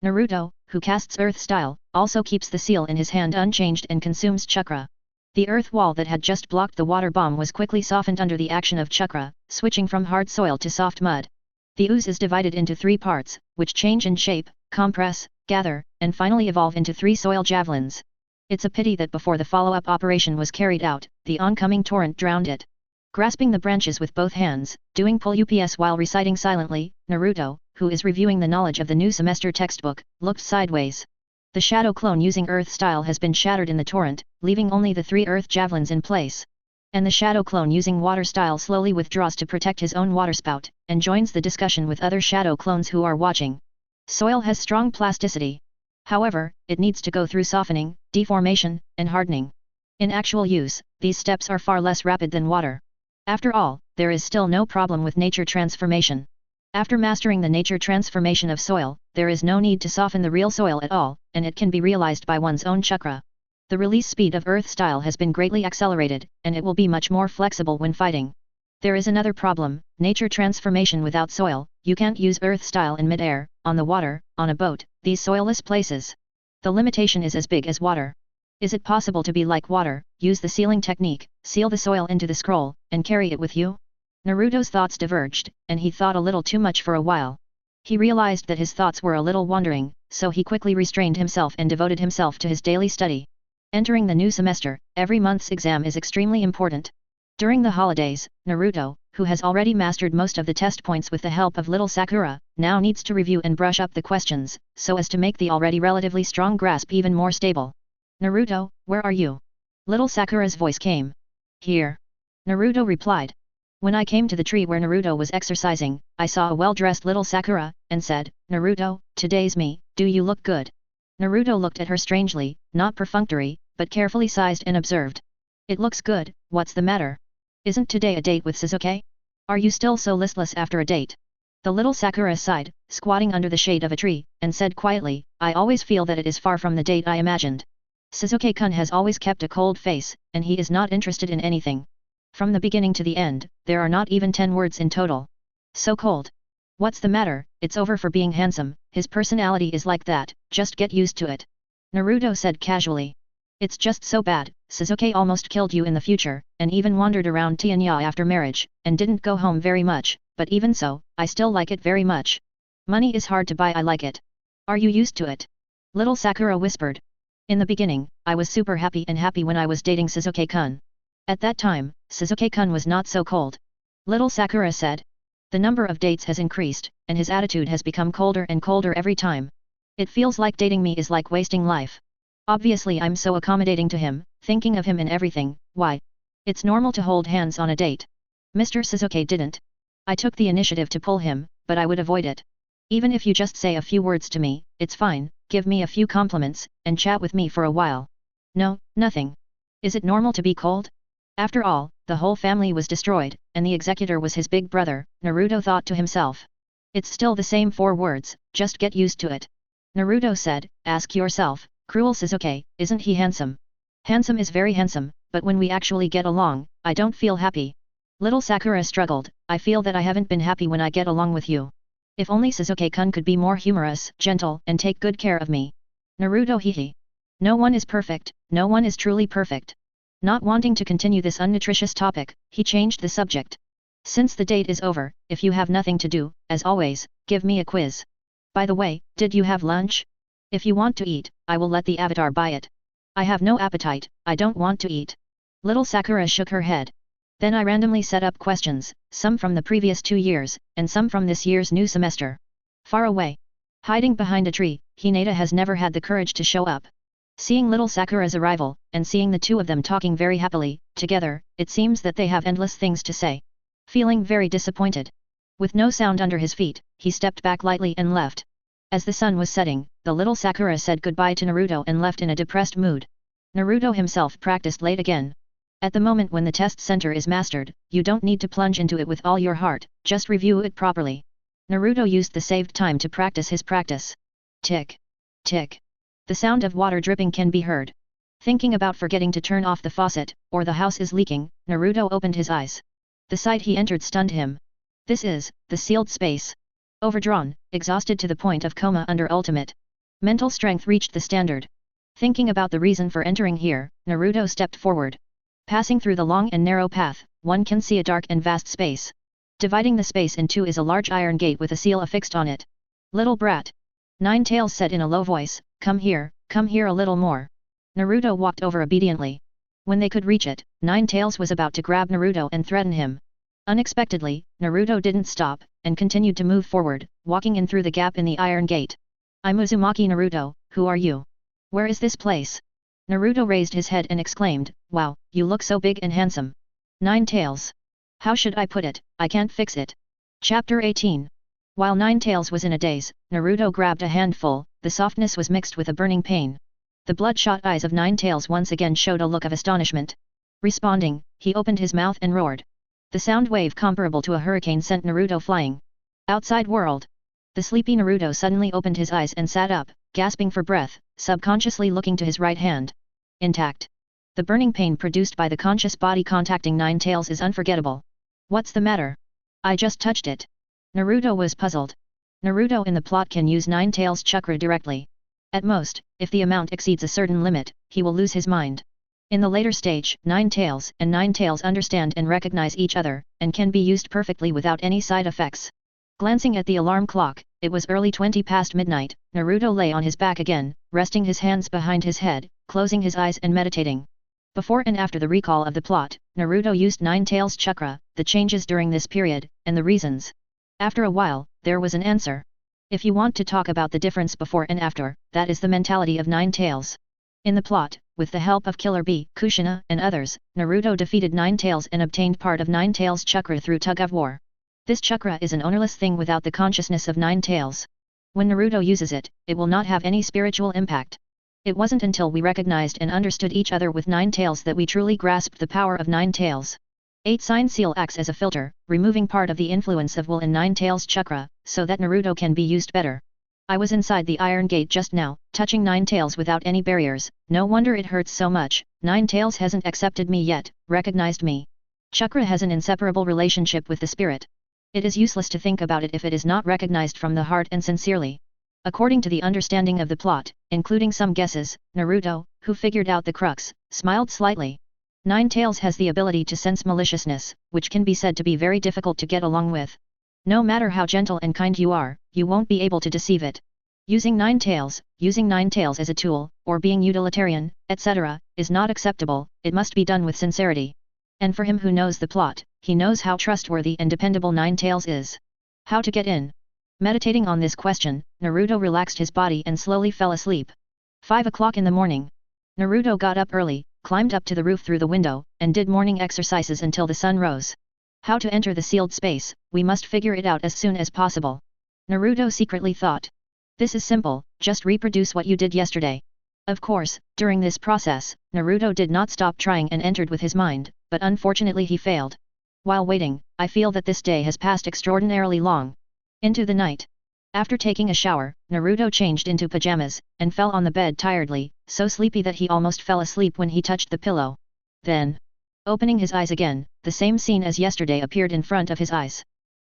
Naruto, who casts earth style, also keeps the seal in his hand unchanged and consumes chakra. The earth wall that had just blocked the water bomb was quickly softened under the action of chakra, switching from hard soil to soft mud. The ooze is divided into 3 parts, which change in shape, compress, gather, and finally evolve into 3 soil javelins. It's a pity that before the follow-up operation was carried out, the oncoming torrent drowned it. Grasping the branches with both hands, doing pull ups while reciting silently, Naruto, who is reviewing the knowledge of the new semester textbook, looked sideways. The shadow clone using earth style has been shattered in the torrent, leaving only the 3 earth javelins in place. And the shadow clone using water style slowly withdraws to protect his own waterspout, and joins the discussion with other shadow clones who are watching. Soil has strong plasticity. However, it needs to go through softening, deformation, and hardening. In actual use, these steps are far less rapid than water. After all, there is still no problem with nature transformation. After mastering the nature transformation of soil, there is no need to soften the real soil at all, and it can be realized by one's own chakra. The release speed of earth style has been greatly accelerated, and it will be much more flexible when fighting. There is another problem, nature transformation without soil. You can't use earth style in mid-air, on the water, on a boat, these soilless places. The limitation is as big as water. Is it possible to be like water, use the sealing technique, seal the soil into the scroll, and carry it with you? Naruto's thoughts diverged, and he thought a little too much for a while. He realized that his thoughts were a little wandering, so he quickly restrained himself and devoted himself to his daily study. Entering the new semester, every month's exam is extremely important. During the holidays, Naruto, who has already mastered most of the test points with the help of little Sakura, now needs to review and brush up the questions, so as to make the already relatively strong grasp even more stable. Naruto, where are you? Little Sakura's voice came. Here. Naruto replied. When I came to the tree where Naruto was exercising, I saw a well-dressed little Sakura, and said, Naruto, today's me, do you look good? Naruto looked at her strangely, not perfunctory, but carefully sized and observed. It looks good, what's the matter? Isn't today a date with Sasuke? Are you still so listless after a date? The little Sakura sighed, squatting under the shade of a tree, and said quietly, I always feel that it is far from the date I imagined. Sasuke-kun has always kept a cold face, and he is not interested in anything. From the beginning to the end, there are not even 10 words in total. So cold. What's the matter? It's over for being handsome, his personality is like that, just get used to it. Naruto said casually. It's just so bad, Sasuke almost killed you in the future, and even wandered around Tianya after marriage, and didn't go home very much, but even so, I still like it very much. Money is hard to buy, I like it. Are you used to it? Little Sakura whispered. In the beginning, I was super happy when I was dating Sasuke-kun. At that time, Sasuke-kun was not so cold. Little Sakura said. The number of dates has increased, and his attitude has become colder and colder every time. It feels like dating me is like wasting life. Obviously I'm so accommodating to him, thinking of him in everything, why? It's normal to hold hands on a date. Mr. Sasuke didn't. I took the initiative to pull him, but I would avoid it. Even if you just say a few words to me, it's fine, give me a few compliments, and chat with me for a while. No, nothing. Is it normal to be cold? After all, the whole family was destroyed, and the executor was his big brother, Naruto thought to himself. It's still the same 4 words, just get used to it. Naruto said, ask yourself, cruel Sasuke, isn't he handsome? Handsome is very handsome, but when we actually get along, I don't feel happy. Little Sakura struggled, I feel that I haven't been happy when I get along with you. If only Sasuke-kun could be more humorous, gentle, and take good care of me. Naruto hehe. No one is perfect, no one is truly perfect. Not wanting to continue this unnutritious topic, he changed the subject. Since the date is over, if you have nothing to do, as always, give me a quiz. By the way, did you have lunch? If you want to eat, I will let the avatar buy it. I have no appetite, I don't want to eat. Little Sakura shook her head. Then I randomly set up questions, some from the previous 2 years, and some from this year's new semester. Far away. Hiding behind a tree, Hinata has never had the courage to show up. Seeing little Sakura's arrival, and seeing the two of them talking very happily, together, it seems that they have endless things to say. Feeling very disappointed. With no sound under his feet, he stepped back lightly and left. As the sun was setting, the little Sakura said goodbye to Naruto and left in a depressed mood. Naruto himself practiced late again. At the moment when the test center is mastered, you don't need to plunge into it with all your heart, just review it properly. Naruto used the saved time to practice his practice. Tick. Tick. The sound of water dripping can be heard. Thinking about forgetting to turn off the faucet, or the house is leaking, Naruto opened his eyes. The sight he entered stunned him. This is the sealed space. Overdrawn, exhausted to the point of coma under ultimate mental strength reached the standard. Thinking about the reason for entering here, Naruto stepped forward. Passing through the long and narrow path, one can see a dark and vast space. Dividing the space in two is a large iron gate with a seal affixed on it. Little brat. Nine-Tails said in a low voice, come here a little more. Naruto walked over obediently. When they could reach it, Nine-Tails was about to grab Naruto and threaten him. Unexpectedly, Naruto didn't stop, and continued to move forward, walking in through the gap in the iron gate. I'm Uzumaki Naruto, who are you? Where is this place? Naruto raised his head and exclaimed, wow, you look so big and handsome. Nine-Tails. How should I put it, I can't fix it. Chapter 18. While Nine-Tails was in a daze, Naruto grabbed a handful, the softness was mixed with a burning pain. The bloodshot eyes of Nine-Tails once again showed a look of astonishment. Responding, he opened his mouth and roared. The sound wave comparable to a hurricane sent Naruto flying. Outside world. The sleepy Naruto suddenly opened his eyes and sat up, gasping for breath, subconsciously looking to his right hand. Intact. The burning pain produced by the conscious body contacting Nine-Tails is unforgettable. What's the matter? I just touched it. Naruto was puzzled. Naruto in the plot can use Nine-Tails chakra directly. At most, if the amount exceeds a certain limit, he will lose his mind. In the later stage, Nine-Tails and Nine-Tails understand and recognize each other, and can be used perfectly without any side effects. Glancing at the alarm clock, it was early 20 past midnight. Naruto lay on his back again, resting his hands behind his head, closing his eyes and meditating. Before and after the recall of the plot, Naruto used Nine-Tails chakra, the changes during this period, and the reasons. After a while, there was an answer. If you want to talk about the difference before and after, that is the mentality of Nine-Tails. In the plot, with the help of Killer Bee, Kushina, and others, Naruto defeated Nine-Tails and obtained part of Nine-Tails chakra through tug of war. This chakra is an ownerless thing without the consciousness of Nine-Tails. When Naruto uses it, it will not have any spiritual impact. It wasn't until we recognized and understood each other with Nine-Tails that we truly grasped the power of Nine-Tails. 8-sign seal acts as a filter, removing part of the influence of will in Nine-Tails chakra, so that Naruto can be used better. I was inside the iron gate just now, touching Nine-Tails without any barriers, no wonder it hurts so much. Nine-Tails hasn't accepted me yet, recognized me. Chakra has an inseparable relationship with the spirit. It is useless to think about it if it is not recognized from the heart and sincerely. According to the understanding of the plot, including some guesses, Naruto, who figured out the crux, smiled slightly. Nine-Tails has the ability to sense maliciousness, which can be said to be very difficult to get along with. No matter how gentle and kind you are, you won't be able to deceive it. Using Nine-Tails as a tool, or being utilitarian, etc., is not acceptable, it must be done with sincerity. And for him who knows the plot, he knows how trustworthy and dependable Nine-Tails is. How to get in? Meditating on this question, Naruto relaxed his body and slowly fell asleep. 5 o'clock in the morning. Naruto got up early, climbed up to the roof through the window, and did morning exercises until the sun rose. How to enter the sealed space, we must figure it out as soon as possible. Naruto secretly thought. This is simple, just reproduce what you did yesterday. Of course, during this process, Naruto did not stop trying and entered with his mind, but unfortunately he failed. While waiting, I feel that this day has passed extraordinarily long. Into the night. After taking a shower, Naruto changed into pajamas, and fell on the bed tiredly, so sleepy that he almost fell asleep when he touched the pillow. Then, opening his eyes again, the same scene as yesterday appeared in front of his eyes.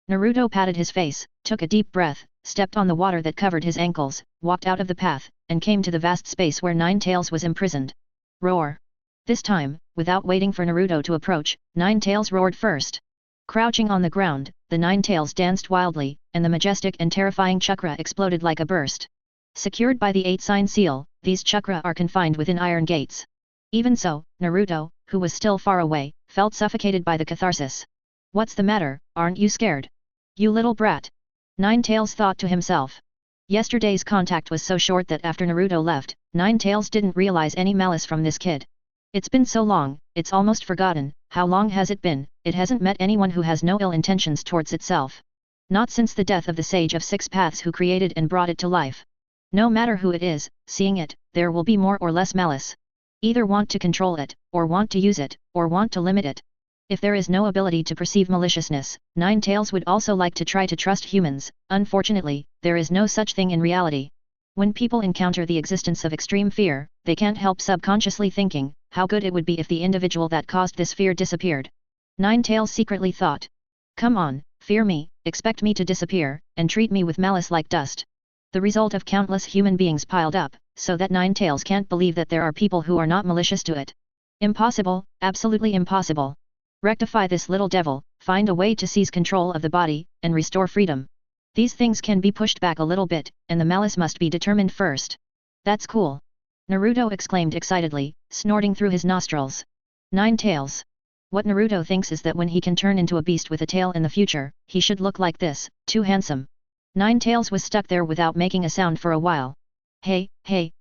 Naruto patted his face, took a deep breath, stepped on the water that covered his ankles, walked out of the path, and came to the vast space where Nine-Tails was imprisoned. Roar! This time, without waiting for Naruto to approach, Nine-Tails roared first. Crouching on the ground, the Nine-Tails danced wildly, and the majestic and terrifying chakra exploded like a burst. Secured by the 8-sign seal, these chakra are confined within iron gates. Even so, Naruto, who was still far away, felt suffocated by the catharsis. What's the matter, aren't you scared? You little brat! Nine-Tails thought to himself. Yesterday's contact was so short that after Naruto left, Nine-Tails didn't realize any malice from this kid. It's been so long, it's almost forgotten. How long has it been? It hasn't met anyone who has no ill intentions towards itself. Not since the death of the Sage of Six Paths who created and brought it to life. No matter who it is, seeing it, there will be more or less malice. Either want to control it, or want to use it, or want to limit it. If there is no ability to perceive maliciousness, Nine-Tails would also like to try to trust humans. Unfortunately, there is no such thing in reality. When people encounter the existence of extreme fear, they can't help subconsciously thinking, how good it would be if the individual that caused this fear disappeared. Nine-Tails secretly thought. Come on, fear me, expect me to disappear, and treat me with malice like dust. The result of countless human beings piled up, so that Nine-Tails can't believe that there are people who are not malicious to it. Impossible, absolutely impossible. Rectify this little devil, find a way to seize control of the body, and restore freedom. These things can be pushed back a little bit, and the malice must be determined first. That's cool. Naruto exclaimed excitedly, snorting through his nostrils. Nine-Tails. What Naruto thinks is that when he can turn into a beast with a tail in the future, he should look like this, too handsome. Nine-Tails was stuck there without making a sound for a while. Hey,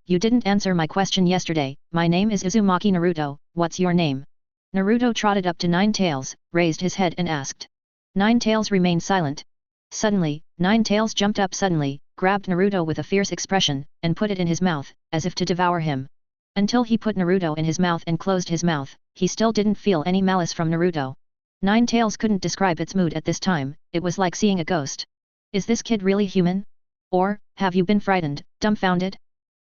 you didn't answer my question yesterday. My name is Uzumaki Naruto, what's your name? Naruto trotted up to Nine-Tails, raised his head and asked. Nine-Tails remained silent. Suddenly, Nine-Tails jumped up suddenly, grabbed Naruto with a fierce expression, and put it in his mouth, as if to devour him. Until he put Naruto in his mouth and closed his mouth, he still didn't feel any malice from Naruto. Nine-Tails couldn't describe its mood at this time, it was like seeing a ghost. Is this kid really human? Or, have you been frightened, dumbfounded?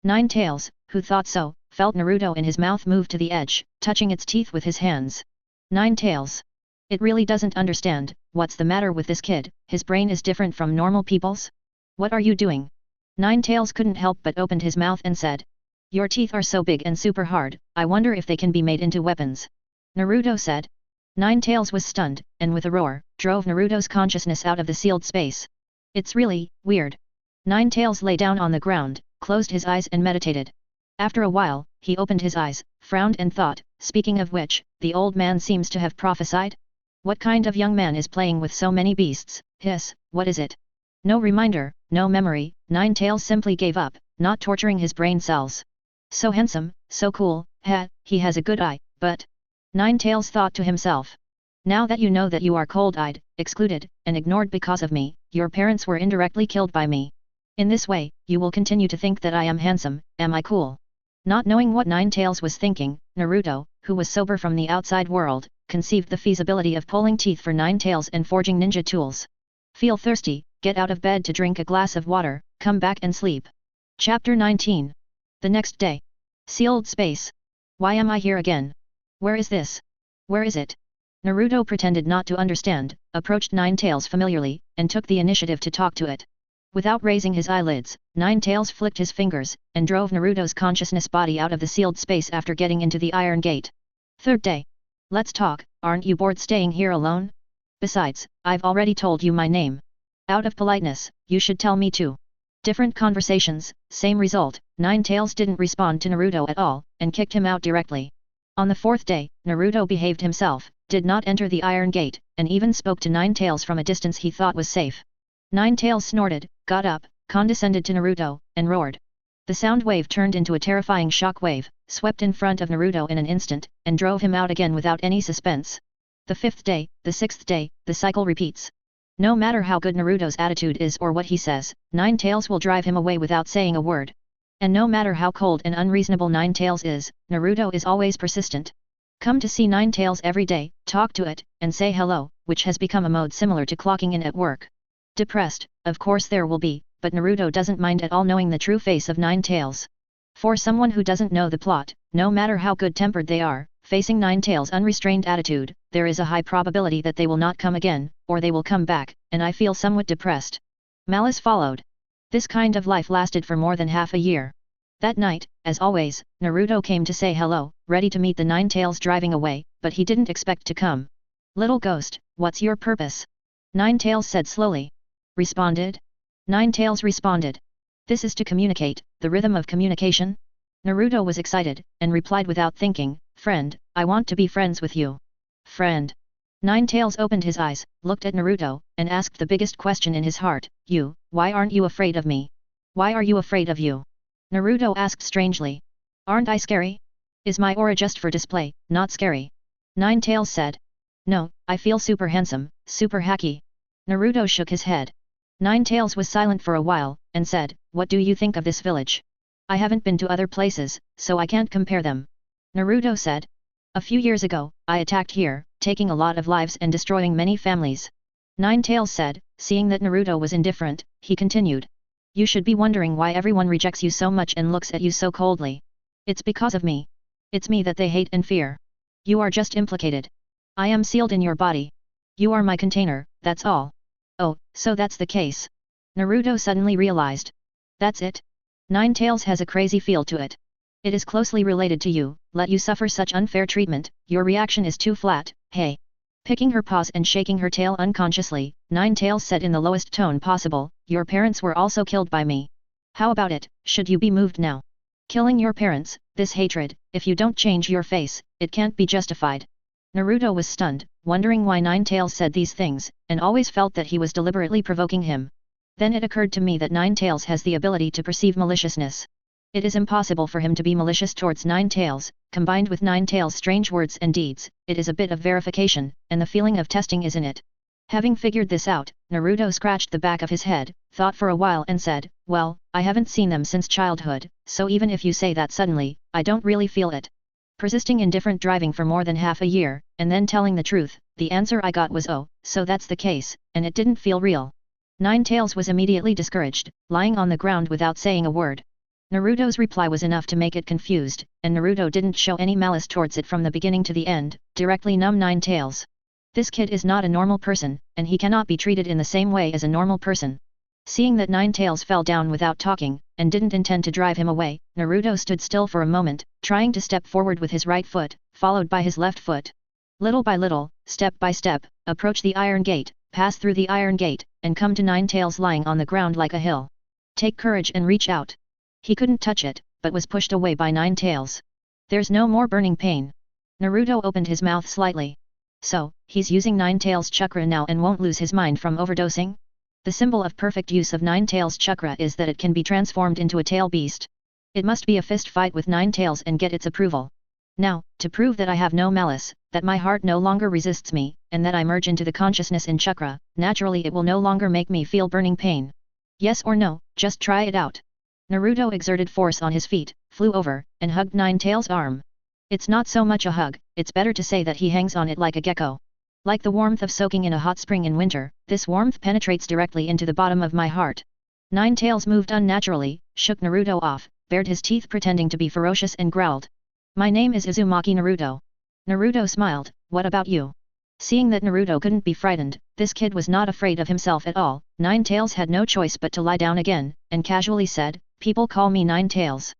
Nine-Tails, who thought so, felt Naruto in his mouth move to the edge, touching its teeth with his hands. Nine-Tails. It really doesn't understand, what's the matter with this kid, his brain is different from normal people's? What are you doing? Nine-Tails couldn't help but opened his mouth and said. Your teeth are so big and super hard, I wonder if they can be made into weapons. Naruto said. Nine-Tails was stunned, and with a roar, drove Naruto's consciousness out of the sealed space. It's really weird. Nine-Tails lay down on the ground, closed his eyes and meditated. After a while, he opened his eyes, frowned and thought, speaking of which, the old man seems to have prophesied? What kind of young man is playing with so many beasts? Hiss, what is it? No reminder, no memory, Nine-Tails simply gave up, not torturing his brain cells. So handsome, so cool, he has a good eye, but... Nine-Tails thought to himself. Now that you know that you are cold-eyed, excluded, and ignored because of me, your parents were indirectly killed by me. In this way, you will continue to think that I am handsome, am I cool? Not knowing what Nine-Tails was thinking, Naruto, who was sober from the outside world, conceived the feasibility of pulling teeth for Nine-Tails and forging ninja tools. Feel thirsty, get out of bed to drink a glass of water, come back and sleep. Chapter 19. The next day. Sealed space. Why am I here again? Where is this? Where is it? Naruto pretended not to understand, approached Nine-Tails familiarly, and took the initiative to talk to it. Without raising his eyelids, Nine-Tails flicked his fingers, and drove Naruto's consciousness body out of the sealed space after getting into the iron gate. Third day. Let's talk, aren't you bored staying here alone? Besides, I've already told you my name. Out of politeness, you should tell me too. Different conversations, same result, Nine-Tails didn't respond to Naruto at all, and kicked him out directly. On the fourth day, Naruto behaved himself, did not enter the iron gate, and even spoke to Nine-Tails from a distance he thought was safe. Nine-Tails snorted, got up, condescended to Naruto, and roared. The sound wave turned into a terrifying shock wave, swept in front of Naruto in an instant, and drove him out again without any suspense. The fifth day, the sixth day, the cycle repeats. No matter how good Naruto's attitude is or what he says, Nine-Tails will drive him away without saying a word. And no matter how cold and unreasonable Nine-Tails is, Naruto is always persistent. Come to see Nine-Tails every day, talk to it, and say hello, which has become a mode similar to clocking in at work. Depressed, of course there will be, but Naruto doesn't mind at all knowing the true face of Nine-Tails. For someone who doesn't know the plot, no matter how good-tempered they are, facing Nine-Tails' unrestrained attitude, there is a high probability that they will not come again, or they will come back, and I feel somewhat depressed. Malice followed. This kind of life lasted for more than half a year. That night, as always, Naruto came to say hello, ready to meet the Nine-Tails driving away, but he didn't expect to come. Little ghost, what's your purpose? Nine-Tails said slowly. Responded? Nine-Tails responded. This is to communicate, the rhythm of communication? Naruto was excited, and replied without thinking, friend, I want to be friends with you. Friend. Nine-Tails opened his eyes, looked at Naruto, and asked the biggest question in his heart, why aren't you afraid of me? Why are you afraid of you? Naruto asked strangely. Aren't I scary? Is my aura just for display, not scary? Nine-Tails said. No, I feel super handsome, super hacky. Naruto shook his head. Nine-Tails was silent for a while, and said, what do you think of this village? I haven't been to other places, so I can't compare them. Naruto said. A few years ago, I attacked here, taking a lot of lives and destroying many families. Nine-Tails said, seeing that Naruto was indifferent, he continued. You should be wondering why everyone rejects you so much and looks at you so coldly. It's because of me. It's me that they hate and fear. You are just implicated. I am sealed in your body. You are my container, that's all. Oh, so that's the case. Naruto suddenly realized. That's it. Nine-Tails has a crazy feel to it. It is closely related to you, let you suffer such unfair treatment, your reaction is too flat, hey. Picking her paws and shaking her tail unconsciously, Nine-Tails said in the lowest tone possible, your parents were also killed by me. How about it, should you be moved now? Killing your parents, this hatred, if you don't change your face, it can't be justified. Naruto was stunned, wondering why Nine-Tails said these things, and always felt that he was deliberately provoking him. Then it occurred to me that Nine-Tails has the ability to perceive maliciousness. It is impossible for him to be malicious towards Nine-Tails, combined with Nine-Tails' strange words and deeds, it is a bit of verification, and the feeling of testing is in it. Having figured this out, Naruto scratched the back of his head, thought for a while and said, well, I haven't seen them since childhood, so even if you say that suddenly, I don't really feel it. Persisting in different driving for more than half a year, and then telling the truth, the answer I got was oh, so that's the case, and it didn't feel real. Nine-Tails was immediately discouraged, lying on the ground without saying a word. Naruto's reply was enough to make it confused, and Naruto didn't show any malice towards it from the beginning to the end, directly numb Nine-Tails. This kid is not a normal person, and he cannot be treated in the same way as a normal person. Seeing that Nine-Tails fell down without talking, and didn't intend to drive him away, Naruto stood still for a moment, trying to step forward with his right foot, followed by his left foot. Little by little, step by step, approach the iron gate, pass through the iron gate, and come to Nine-Tails lying on the ground like a hill. Take courage and reach out. He couldn't touch it, but was pushed away by Nine-Tails. There's no more burning pain. Naruto opened his mouth slightly. So, he's using Nine-Tails' chakra now and won't lose his mind from overdosing? The symbol of perfect use of Nine-Tails' chakra is that it can be transformed into a tail beast. It must be a fist fight with Nine-Tails and get its approval. Now, to prove that I have no malice, that my heart no longer resists me, and that I merge into the consciousness in chakra, naturally it will no longer make me feel burning pain. Yes or no, just try it out. Naruto exerted force on his feet, flew over, and hugged Nine-Tails' arm. It's not so much a hug, it's better to say that he hangs on it like a gecko. Like the warmth of soaking in a hot spring in winter, this warmth penetrates directly into the bottom of my heart. Nine-Tails moved unnaturally, shook Naruto off, bared his teeth pretending to be ferocious and growled. My name is Uzumaki Naruto. Naruto smiled, what about you? Seeing that Naruto couldn't be frightened, this kid was not afraid of himself at all, Nine-Tails had no choice but to lie down again, and casually said, people call me Nine-Tails.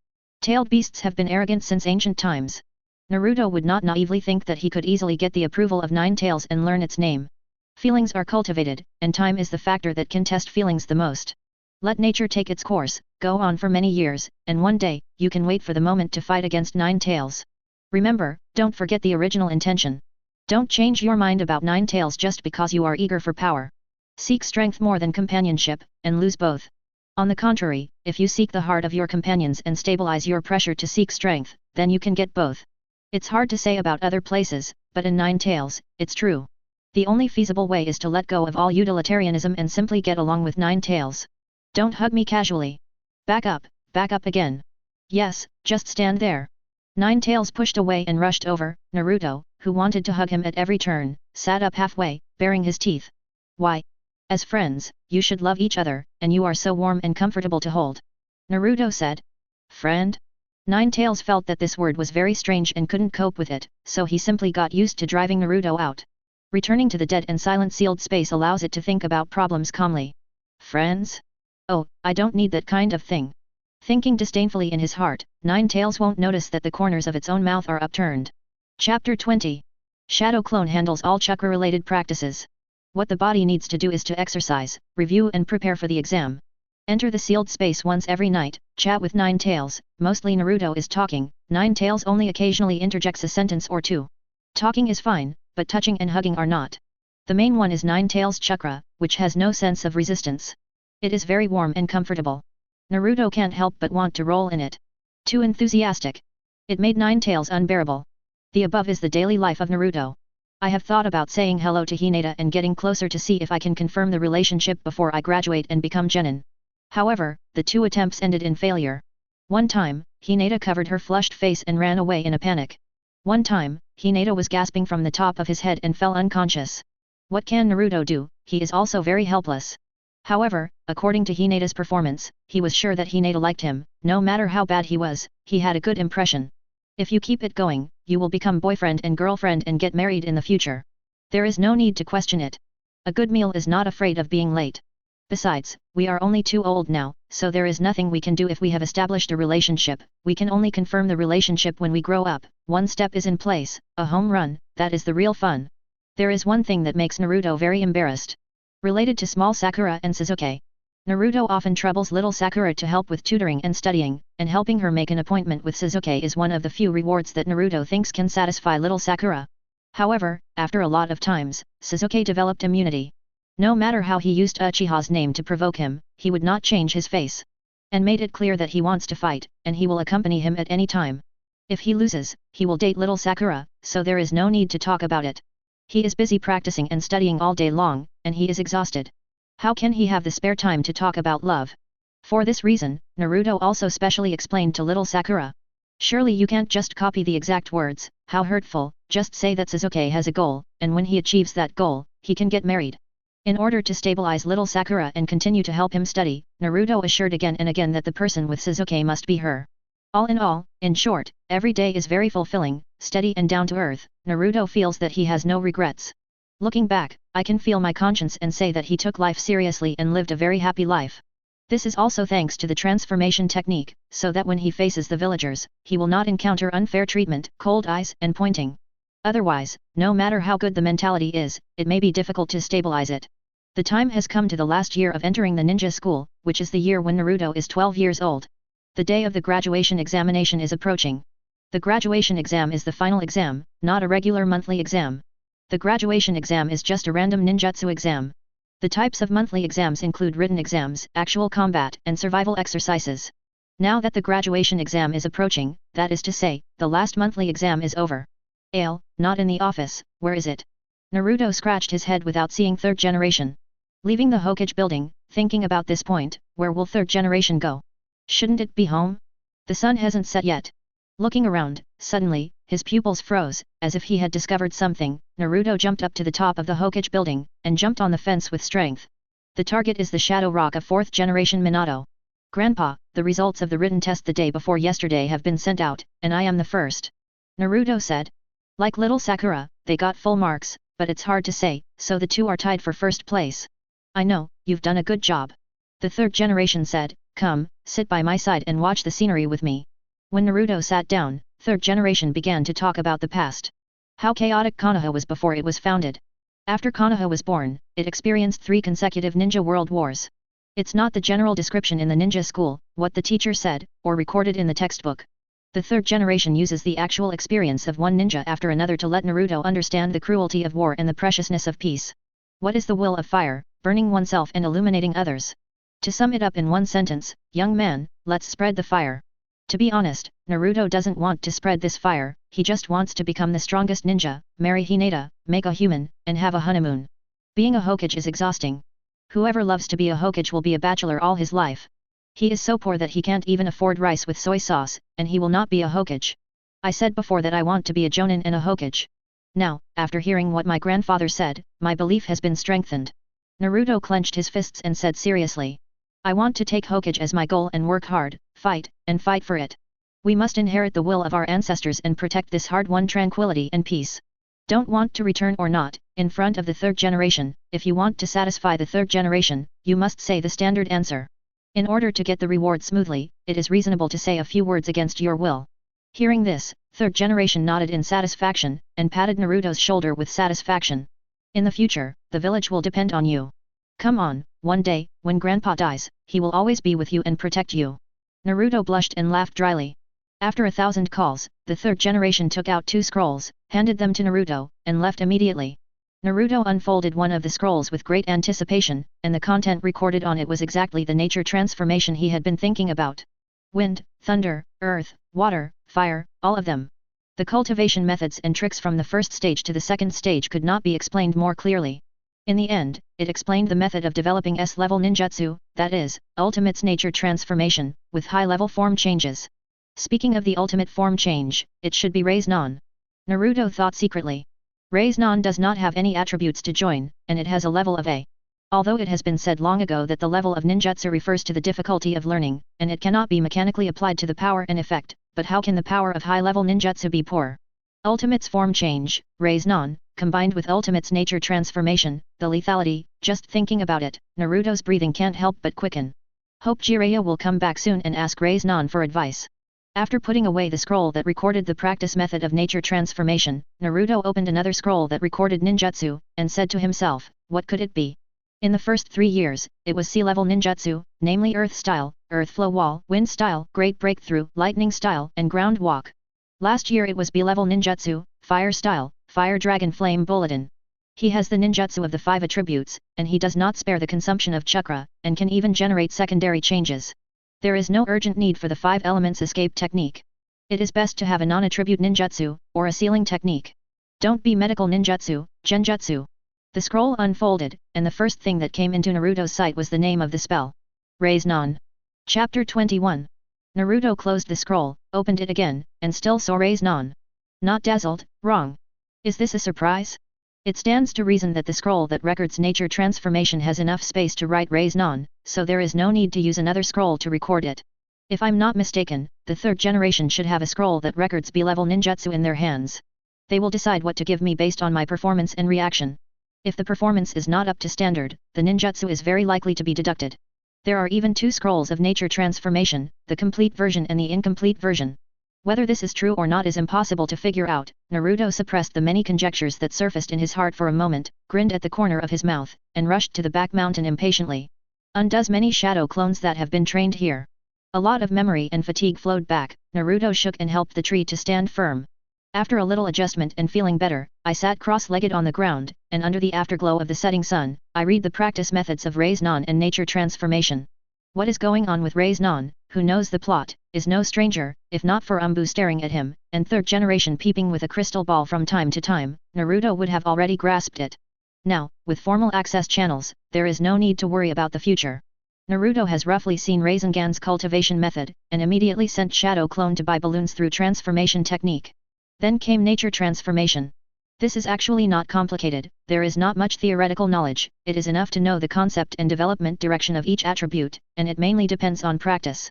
Tailed beasts have been arrogant since ancient times. Naruto would not naively think that he could easily get the approval of Nine-Tails and learn its name. Feelings are cultivated, and time is the factor that can test feelings the most. Let nature take its course, go on for many years, and one day, you can wait for the moment to fight against Nine-Tails. Remember, don't forget the original intention. Don't change your mind about Nine-Tails just because you are eager for power. Seek strength more than companionship, and lose both. On the contrary, if you seek the heart of your companions and stabilize your pressure to seek strength, then you can get both. It's hard to say about other places, but in Nine-Tails, it's true. The only feasible way is to let go of all utilitarianism and simply get along with Nine-Tails. Don't hug me casually. Back up again. Yes, just stand there. Nine-Tails pushed away and rushed over. Naruto, who wanted to hug him at every turn, sat up halfway, baring his teeth. Why? As friends, you should love each other, and you are so warm and comfortable to hold. Naruto said. Friend? Nine-Tails felt that this word was very strange and couldn't cope with it, so he simply got used to driving Naruto out. Returning to the dead and silent sealed space allows it to think about problems calmly. Friends? Oh, I don't need that kind of thing. Thinking disdainfully in his heart, Nine-Tails won't notice that the corners of its own mouth are upturned. Chapter 20. Shadow Clone handles all chakra-related practices. What the body needs to do is to exercise, review and prepare for the exam. Enter the sealed space once every night, chat with Nine-Tails, mostly Naruto is talking, Nine-Tails only occasionally interjects a sentence or two. Talking is fine, but touching and hugging are not. The main one is Nine-Tails' chakra, which has no sense of resistance. It is very warm and comfortable. Naruto can't help but want to roll in it. Too enthusiastic. It made Nine-Tails unbearable. The above is the daily life of Naruto. I have thought about saying hello to Hinata and getting closer to see if I can confirm the relationship before I graduate and become genin. However, the two attempts ended in failure. One time, Hinata covered her flushed face and ran away in a panic. One time, Hinata was gasping from the top of his head and fell unconscious. What can Naruto do? He is also very helpless. However, according to Hinata's performance, he was sure that Hinata liked him. No matter how bad he was, he had a good impression. If you keep it going, you will become boyfriend and girlfriend and get married in the future. There is no need to question it. A good meal is not afraid of being late. Besides, we are only too old now, so there is nothing we can do if we have established a relationship. We can only confirm the relationship when we grow up. One step is in place, a home run, that is the real fun. There is one thing that makes Naruto very embarrassed. Related to small Sakura and Sasuke. Naruto often troubles little Sakura to help with tutoring and studying, and helping her make an appointment with Sasuke is one of the few rewards that Naruto thinks can satisfy little Sakura. However, after a lot of times, Sasuke developed immunity. No matter how he used Uchiha's name to provoke him, he would not change his face. And made it clear that he wants to fight, and he will accompany him at any time. If he loses, he will date little Sakura, so there is no need to talk about it. He is busy practicing and studying all day long, and he is exhausted. How can he have the spare time to talk about love? For this reason, Naruto also specially explained to little Sakura. Surely you can't just copy the exact words, how hurtful, just say that Sasuke has a goal, and when he achieves that goal, he can get married. In order to stabilize little Sakura and continue to help him study, Naruto assured again and again that the person with Sasuke must be her. All, in short, every day is very fulfilling, steady and down to earth. Naruto feels that he has no regrets. Looking back, I can feel my conscience and say that he took life seriously and lived a very happy life. This is also thanks to the transformation technique, so that when he faces the villagers, he will not encounter unfair treatment, cold eyes and pointing. Otherwise, no matter how good the mentality is, it may be difficult to stabilize it. The time has come to the last year of entering the ninja school, which is the year when Naruto is 12 years old. The day of the graduation examination is approaching. The graduation exam is the final exam, not a regular monthly exam. The graduation exam is just a random ninjutsu exam. The types of monthly exams include written exams, actual combat, and survival exercises. Now that the graduation exam is approaching, that is to say, the last monthly exam is over. Not in the office, where is it? Naruto scratched his head without seeing third generation. Leaving the Hokage building, thinking about this point, where will third generation go? Shouldn't it be home? The sun hasn't set yet. Looking around, suddenly, his pupils froze, as if he had discovered something. Naruto jumped up to the top of the Hokage building, and jumped on the fence with strength. The target is the Shadow Rock of 4th generation Minato. Grandpa, the results of the written test the day before yesterday have been sent out, and I am the first. Naruto said. Like little Sakura, they got full marks, but it's hard to say, so the two are tied for first place. I know, you've done a good job. The third generation said, come, sit by my side and watch the scenery with me. When Naruto sat down, third generation began to talk about the past. How chaotic Konoha was before it was founded. After Konoha was born, it experienced 3 consecutive ninja world wars. It's not the general description in the ninja school, what the teacher said, or recorded in the textbook. The third generation uses the actual experience of one ninja after another to let Naruto understand the cruelty of war and the preciousness of peace. What is the will of fire, burning oneself and illuminating others? To sum it up in one sentence, young man, let's spread the fire. To be honest, Naruto doesn't want to spread this fire, he just wants to become the strongest ninja, marry Hinata, make a human, and have a honeymoon. Being a Hokage is exhausting. Whoever loves to be a Hokage will be a bachelor all his life. He is so poor that he can't even afford rice with soy sauce, and he will not be a Hokage. I said before that I want to be a Jonin and a Hokage. Now, after hearing what my grandfather said, my belief has been strengthened. Naruto clenched his fists and said seriously. I want to take Hokage as my goal and work hard, fight, and fight for it. We must inherit the will of our ancestors and protect this hard-won tranquility and peace. Don't want to return or not, in front of the third generation, if you want to satisfy the third generation, you must say the standard answer. In order to get the reward smoothly, it is reasonable to say a few words against your will. Hearing this, third generation nodded in satisfaction, and patted Naruto's shoulder with satisfaction. In the future, the village will depend on you. Come on, one day, when Grandpa dies, he will always be with you and protect you. Naruto blushed and laughed dryly. After 1,000 calls, the third generation took out 2 scrolls, handed them to Naruto, and left immediately. Naruto unfolded one of the scrolls with great anticipation, and the content recorded on it was exactly the nature transformation he had been thinking about. Wind, thunder, earth, water, fire, all of them. The cultivation methods and tricks from the first stage to the second stage could not be explained more clearly. In the end, it explained the method of developing S-level ninjutsu, that is, Ultimate's nature transformation, with high-level form changes. Speaking of the ultimate form change, it should be Raise-non. Naruto thought secretly. Raise-non does not have any attributes to join, and it has a level of A. Although it has been said long ago that the level of ninjutsu refers to the difficulty of learning, and it cannot be mechanically applied to the power and effect, but how can the power of high-level ninjutsu be poor? Ultimate's form change, Raise-non, combined with Ultimate's nature transformation, the lethality, just thinking about it, Naruto's breathing can't help but quicken. Hope Jiraiya will come back soon and ask Raise-non for advice. After putting away the scroll that recorded the practice method of nature transformation, Naruto opened another scroll that recorded ninjutsu, and said to himself, what could it be? In the first 3 years, it was sea-level ninjutsu, namely Earth Style, Earth Flow Wall, Wind Style, Great Breakthrough, Lightning Style, and Ground Walk. Last year it was B-level ninjutsu, Fire Style, Fire Dragon Flame Bulletin. He has the ninjutsu of the 5 attributes, and he does not spare the consumption of chakra, and can even generate secondary changes. There is no urgent need for the 5 elements escape technique. It is best to have a non-attribute ninjutsu, or a sealing technique. Don't be medical ninjutsu, genjutsu. The scroll unfolded, and the first thing that came into Naruto's sight was the name of the spell. Raise-non. Chapter 21. Naruto closed the scroll, opened it again, and still saw Raise-non. Not dazzled, wrong. Is this a surprise? It stands to reason that the scroll that records nature transformation has enough space to write Raise-non, so there is no need to use another scroll to record it. If I'm not mistaken, the 3rd generation should have a scroll that records B-level ninjutsu in their hands. They will decide what to give me based on my performance and reaction. If the performance is not up to standard, the ninjutsu is very likely to be deducted. There are even 2 scrolls of nature transformation, the complete version and the incomplete version. Whether this is true or not is impossible to figure out. Naruto suppressed the many conjectures that surfaced in his heart for a moment, grinned at the corner of his mouth, and rushed to the back mountain impatiently. Undoes many shadow clones that have been trained here. A lot of memory and fatigue flowed back. Naruto shook and helped the tree to stand firm. After a little adjustment and feeling better, I sat cross-legged on the ground, and under the afterglow of the setting sun, I read the practice methods of Raise-non and nature transformation. What is going on with Raise-non, who knows the plot, is no stranger, if not for Umbu staring at him, and 3rd generation peeping with a crystal ball from time to time, Naruto would have already grasped it. Now, with formal access channels, there is no need to worry about the future. Naruto has roughly seen Rasengan's cultivation method, and immediately sent Shadow Clone to buy balloons through transformation technique. Then came nature transformation. This is actually not complicated, there is not much theoretical knowledge, it is enough to know the concept and development direction of each attribute, and it mainly depends on practice.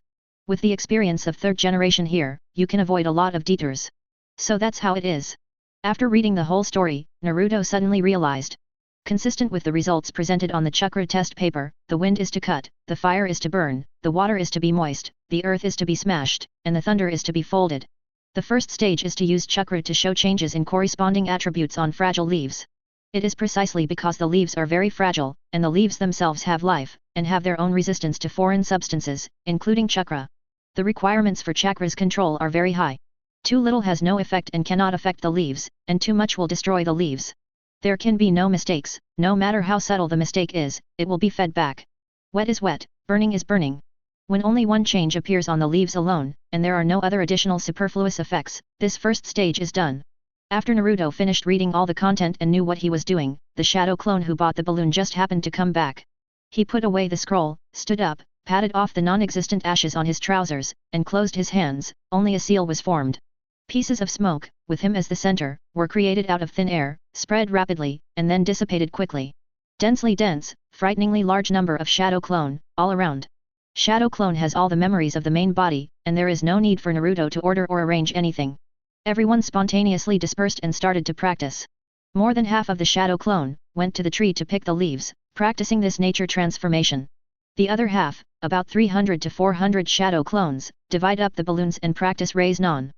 With the experience of 3rd generation here, you can avoid a lot of detours. So that's how it is. After reading the whole story, Naruto suddenly realized. Consistent with the results presented on the Chakra test paper, the wind is to cut, the fire is to burn, the water is to be moist, the earth is to be smashed, and the thunder is to be folded. The first stage is to use Chakra to show changes in corresponding attributes on fragile leaves. It is precisely because the leaves are very fragile, and the leaves themselves have life, and have their own resistance to foreign substances, including Chakra. The requirements for Chakra's control are very high. Too little has no effect and cannot affect the leaves, and too much will destroy the leaves. There can be no mistakes, no matter how subtle the mistake is, it will be fed back. Wet is wet, burning is burning. When only one change appears on the leaves alone, and there are no other additional superfluous effects, this first stage is done. After Naruto finished reading all the content and knew what he was doing, the shadow clone who bought the balloon just happened to come back. He put away the scroll, stood up, patted off the non-existent ashes on his trousers, and closed his hands. Only a seal was formed. Pieces of smoke, with him as the center, were created out of thin air, spread rapidly, and then dissipated quickly. Densely dense, frighteningly large number of shadow clone, all around. Shadow Clone has all the memories of the main body, and there is no need for Naruto to order or arrange anything. Everyone spontaneously dispersed and started to practice. More than half of the Shadow Clone went to the tree to pick the leaves, practicing this nature transformation. The other half, about 300 to 400 Shadow Clones, divide up the balloons and practice Raise-non.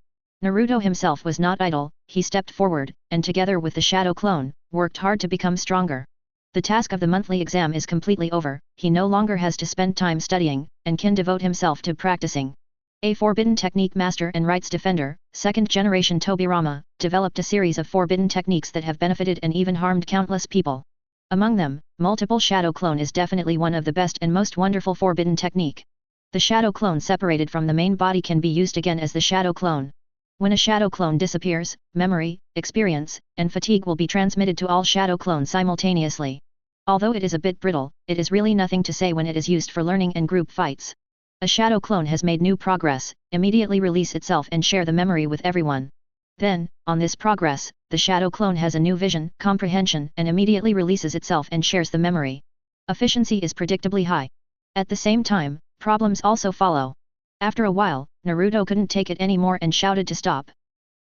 Naruto himself was not idle, he stepped forward, and together with the Shadow Clone, worked hard to become stronger. The task of the monthly exam is completely over, he no longer has to spend time studying, and can devote himself to practicing. A forbidden technique master and rights defender, second generation Tobirama, developed a series of forbidden techniques that have benefited and even harmed countless people. Among them, multiple shadow clone is definitely one of the best and most wonderful forbidden technique. The shadow clone separated from the main body can be used again as the shadow clone. When a shadow clone disappears, memory, experience, and fatigue will be transmitted to all shadow clones simultaneously. Although it is a bit brittle, it is really nothing to say when it is used for learning and group fights. A shadow clone has made new progress, immediately release itself and share the memory with everyone. Then, on this progress, the shadow clone has a new vision, comprehension, and immediately releases itself and shares the memory. Efficiency is predictably high. At the same time, problems also follow. After a while, Naruto couldn't take it anymore and shouted to stop.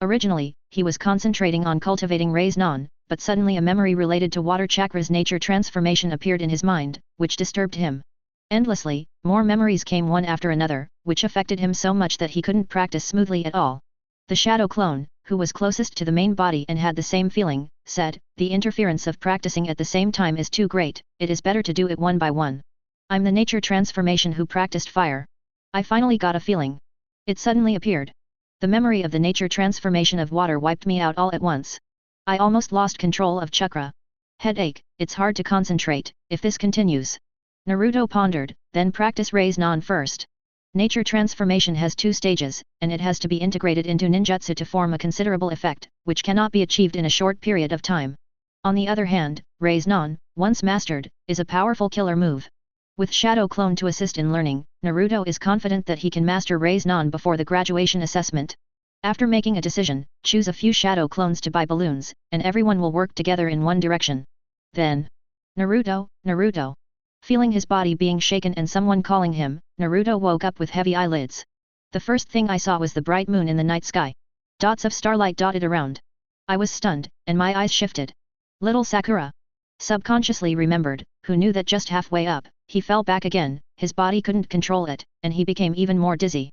Originally, he was concentrating on cultivating Rei's non, but suddenly a memory related to water chakra's nature transformation appeared in his mind, which disturbed him. Endlessly, more memories came one after another, which affected him so much that he couldn't practice smoothly at all. The shadow clone, who was closest to the main body and had the same feeling, said, "The interference of practicing at the same time is too great, it is better to do it one by one. I'm the nature transformation who practiced fire. I finally got a feeling. It suddenly appeared. The memory of the nature transformation of water wiped me out all at once. I almost lost control of chakra. Headache, it's hard to concentrate, if this continues." Naruto pondered, then practice Rei's non first. Nature transformation has 2 stages, and it has to be integrated into ninjutsu to form a considerable effect, which cannot be achieved in a short period of time. On the other hand, Rei's non, once mastered, is a powerful killer move. With shadow clone to assist in learning, Naruto is confident that he can master Rei's non before the graduation assessment. After making a decision, choose a few shadow clones to buy balloons, and everyone will work together in one direction. Then, Naruto, Naruto. Feeling his body being shaken and someone calling him, Naruto woke up with heavy eyelids. The first thing I saw was the bright moon in the night sky. Dots of starlight dotted around. I was stunned, and my eyes shifted. Little Sakura. Subconsciously remembered, who knew that just halfway up, he fell back again, his body couldn't control it, and he became even more dizzy.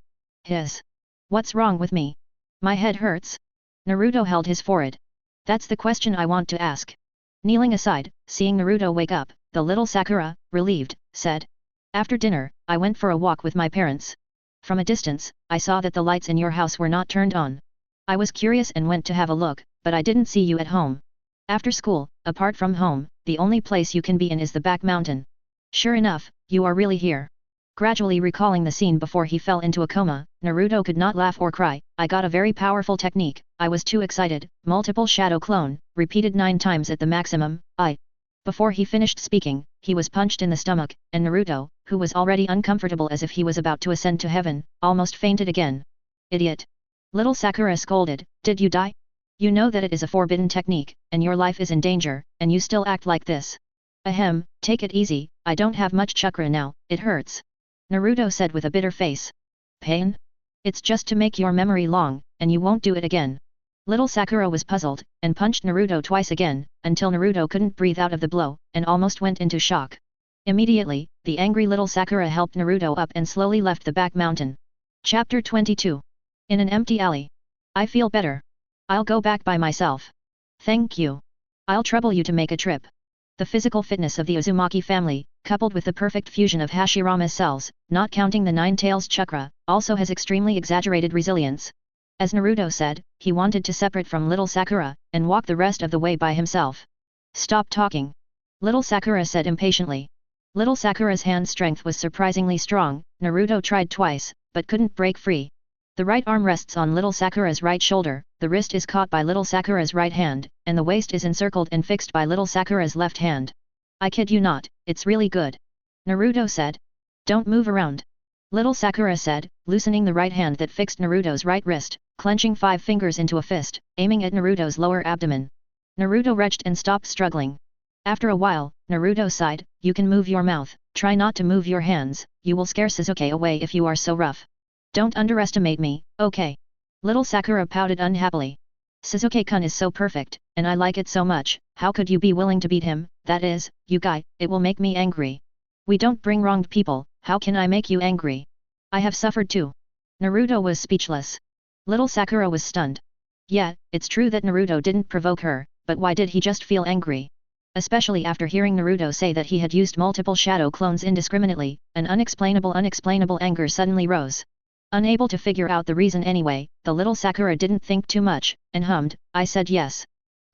What's wrong with me? My head hurts? Naruto held his forehead. That's the question I want to ask. Kneeling aside, seeing Naruto wake up, the little Sakura, relieved, said. After dinner, I went for a walk with my parents. From a distance, I saw that the lights in your house were not turned on. I was curious and went to have a look, but I didn't see you at home. After school, apart from home, the only place you can be in is the back mountain. Sure enough, you are really here. Gradually recalling the scene before he fell into a coma, Naruto could not laugh or cry. I got a very powerful technique, I was too excited, multiple shadow clone, repeated 9 times at the maximum, Before he finished speaking, he was punched in the stomach, and Naruto, who was already uncomfortable as if he was about to ascend to heaven, almost fainted again. Idiot! Little Sakura scolded, did you die? You know that it is a forbidden technique, and your life is in danger, and you still act like this. Ahem, take it easy, I don't have much chakra now, it hurts. Naruto said with a bitter face. Pain? It's just to make your memory long, and you won't do it again. Little Sakura was puzzled, and punched Naruto twice again, until Naruto couldn't breathe out of the blow, and almost went into shock. Immediately, the angry little Sakura helped Naruto up and slowly left the back mountain. Chapter 22. In an empty alley. I feel better. I'll go back by myself. Thank you. I'll trouble you to make a trip. The physical fitness of the Uzumaki family, coupled with the perfect fusion of Hashirama's cells, not counting the Nine-Tails chakra, also has extremely exaggerated resilience. As Naruto said, he wanted to separate from little Sakura, and walk the rest of the way by himself. Stop talking. Little Sakura said impatiently. Little Sakura's hand strength was surprisingly strong. Naruto tried twice, but couldn't break free. The right arm rests on little Sakura's right shoulder, the wrist is caught by little Sakura's right hand, and the waist is encircled and fixed by little Sakura's left hand. I kid you not, it's really good. Naruto said. Don't move around. Little Sakura said, loosening the right hand that fixed Naruto's right wrist, clenching 5 fingers into a fist, aiming at Naruto's lower abdomen. Naruto retched and stopped struggling. After a while, Naruto sighed, you can move your mouth, try not to move your hands, you will scare Sasuke away if you are so rough. Don't underestimate me, okay? Little Sakura pouted unhappily. Sasuke-kun is so perfect, and I like it so much, how could you be willing to beat him, that is, you guy, it will make me angry. We don't bring wronged people, how can I make you angry? I have suffered too. Naruto was speechless. Little Sakura was stunned. Yeah, it's true that Naruto didn't provoke her, but why did he just feel angry? Especially after hearing Naruto say that he had used multiple shadow clones indiscriminately, an unexplainable anger suddenly rose. Unable to figure out the reason anyway, the little Sakura didn't think too much, and hummed, I said yes.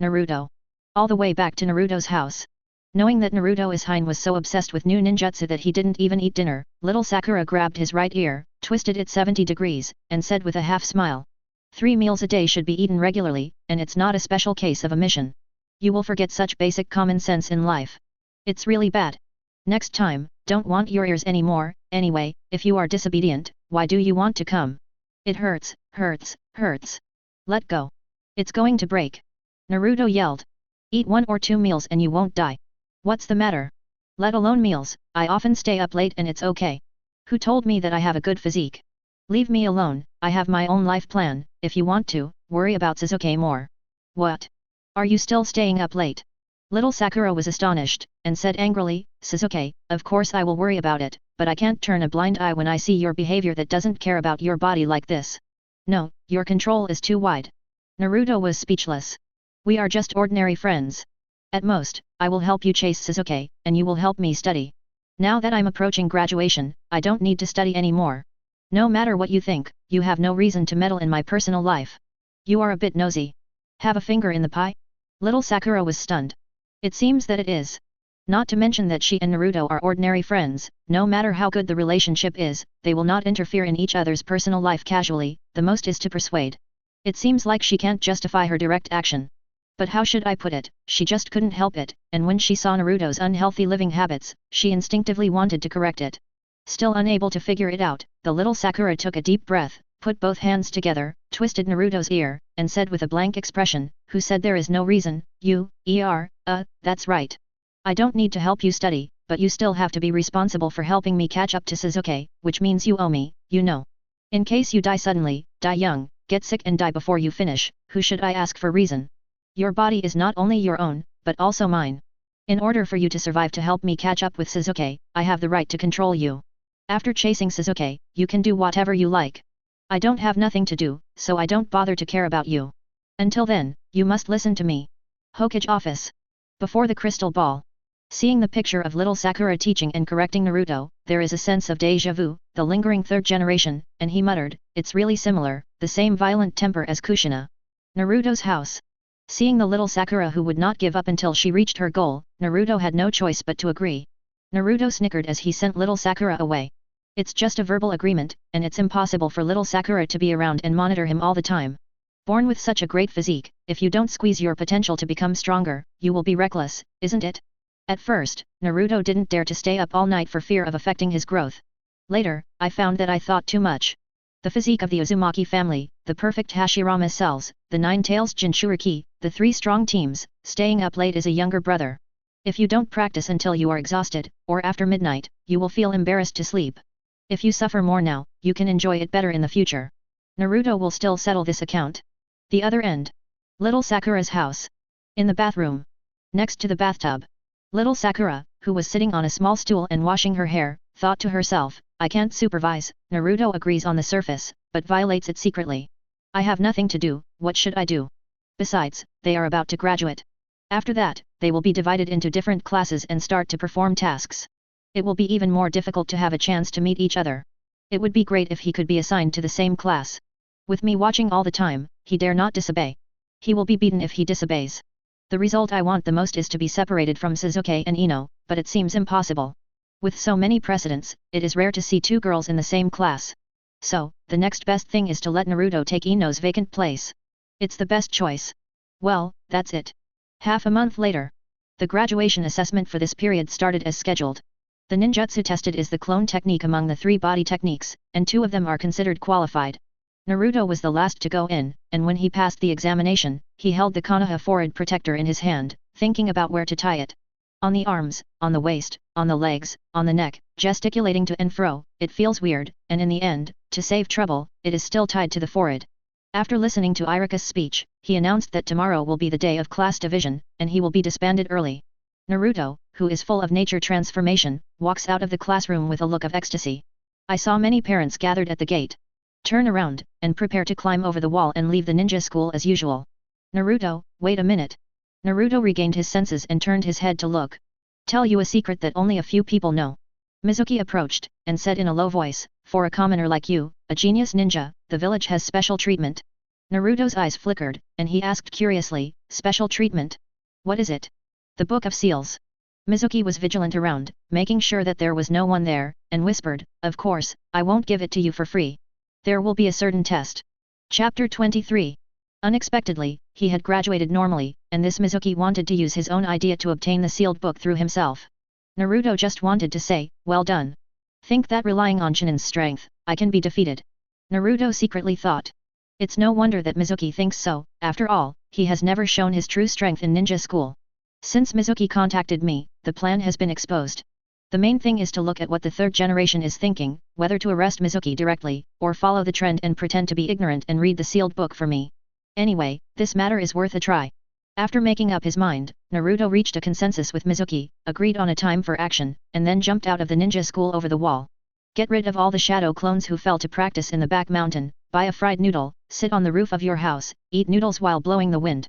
Naruto. All the way back to Naruto's house. Knowing that Naruto Ishine was so obsessed with new ninjutsu that he didn't even eat dinner, little Sakura grabbed his right ear, twisted it 70 degrees, and said with a half smile. 3 meals a day should be eaten regularly, and it's not a special case of omission. You will forget such basic common sense in life. It's really bad. Next time, don't want your ears anymore. Anyway, if you are disobedient, why do you want to come? It hurts, hurts, hurts. Let go. It's going to break. Naruto yelled. Eat 1 or 2 meals and you won't die. What's the matter? Let alone meals, I often stay up late and it's okay. Who told me that I have a good physique? Leave me alone, I have my own life plan. If you want to, worry about Sasuke more. What? Are you still staying up late? Little Sakura was astonished, and said angrily, Sasuke, of course I will worry about it, but I can't turn a blind eye when I see your behavior that doesn't care about your body like this. No, your control is too wide. Naruto was speechless. We are just ordinary friends. At most, I will help you chase Sasuke, and you will help me study. Now that I'm approaching graduation, I don't need to study anymore. No matter what you think, you have no reason to meddle in my personal life. You are a bit nosy. Have a finger in the pie? Little Sakura was stunned. It seems that it is. Not to mention that she and Naruto are ordinary friends, no matter how good the relationship is, they will not interfere in each other's personal life casually, the most is to persuade. It seems like she can't justify her direct action. But how should I put it, she just couldn't help it, and when she saw Naruto's unhealthy living habits, she instinctively wanted to correct it. Still unable to figure it out, the little Sakura took a deep breath, put both hands together, twisted Naruto's ear, and said with a blank expression, who said there is no reason, that's right. I don't need to help you study, but you still have to be responsible for helping me catch up to Sasuke, which means you owe me, you know. In case you die suddenly, die young, get sick and die before you finish, who should I ask for reason? Your body is not only your own, but also mine. In order for you to survive to help me catch up with Sasuke, I have the right to control you. After chasing Sasuke, you can do whatever you like. I don't have nothing to do, so I don't bother to care about you. Until then, you must listen to me. Hokage office. Before the crystal ball. Seeing the picture of little Sakura teaching and correcting Naruto, there is a sense of déjà vu, the lingering third generation, and he muttered, it's really similar, the same violent temper as Kushina. Naruto's house. Seeing the little Sakura who would not give up until she reached her goal, Naruto had no choice but to agree. Naruto snickered as he sent little Sakura away. It's just a verbal agreement, and it's impossible for little Sakura to be around and monitor him all the time. Born with such a great physique, if you don't squeeze your potential to become stronger, you will be reckless, isn't it? At first, Naruto didn't dare to stay up all night for fear of affecting his growth. Later, I found that I thought too much. The physique of the Uzumaki family, the perfect Hashirama cells, the Nine-Tails Jinchuriki, the 3 strong teams, staying up late is a younger brother. If you don't practice until you are exhausted, or after midnight, you will feel embarrassed to sleep. If you suffer more now, you can enjoy it better in the future. Naruto will still settle this account. The other end. Little Sakura's house. In the bathroom. Next to the bathtub. Little Sakura, who was sitting on a small stool and washing her hair, thought to herself, I can't supervise, Naruto agrees on the surface, but violates it secretly. I have nothing to do, what should I do? Besides, they are about to graduate. After that, they will be divided into different classes and start to perform tasks. It will be even more difficult to have a chance to meet each other. It would be great if he could be assigned to the same class. With me watching all the time, he dare not disobey. He will be beaten if he disobeys. The result I want the most is to be separated from Sasuke and Ino, but it seems impossible. With so many precedents, it is rare to see 2 girls in the same class. So, the next best thing is to let Naruto take Ino's vacant place. It's the best choice. Well, that's it. Half a month later. The graduation assessment for this period started as scheduled. The ninjutsu tested is the clone technique among the 3 body techniques, and 2 of them are considered qualified. Naruto was the last to go in, and when he passed the examination, he held the Konoha forehead protector in his hand, thinking about where to tie it. On the arms, on the waist, on the legs, on the neck, gesticulating to and fro, it feels weird, and in the end, to save trouble, it is still tied to the forehead. After listening to Irika's speech, he announced that tomorrow will be the day of class division, and he will be disbanded early. Naruto, who is full of nature transformation, walks out of the classroom with a look of ecstasy. I saw many parents gathered at the gate. Turn around, and prepare to climb over the wall and leave the ninja school as usual. Naruto, wait a minute. Naruto regained his senses and turned his head to look. Tell you a secret that only a few people know. Mizuki approached, and said in a low voice, for a commoner like you, a genius ninja, the village has special treatment. Naruto's eyes flickered, and he asked curiously, special treatment? What is it? The Book of Seals. Mizuki was vigilant around, making sure that there was no one there, and whispered, of course, I won't give it to you for free. There will be a certain test. Chapter 23. Unexpectedly, he had graduated normally, and this Mizuki wanted to use his own idea to obtain the sealed book through himself. Naruto just wanted to say, well done. Think that relying on Chunin's strength, I can be defeated. Naruto secretly thought. It's no wonder that Mizuki thinks so, after all, he has never shown his true strength in ninja school. Since Mizuki contacted me, the plan has been exposed. The main thing is to look at what the third generation is thinking, whether to arrest Mizuki directly, or follow the trend and pretend to be ignorant and read the sealed book for me. Anyway, this matter is worth a try. After making up his mind, Naruto reached a consensus with Mizuki, agreed on a time for action, and then jumped out of the ninja school over the wall. Get rid of all the shadow clones who fell to practice in the back mountain, buy a fried noodle, sit on the roof of your house, eat noodles while blowing the wind.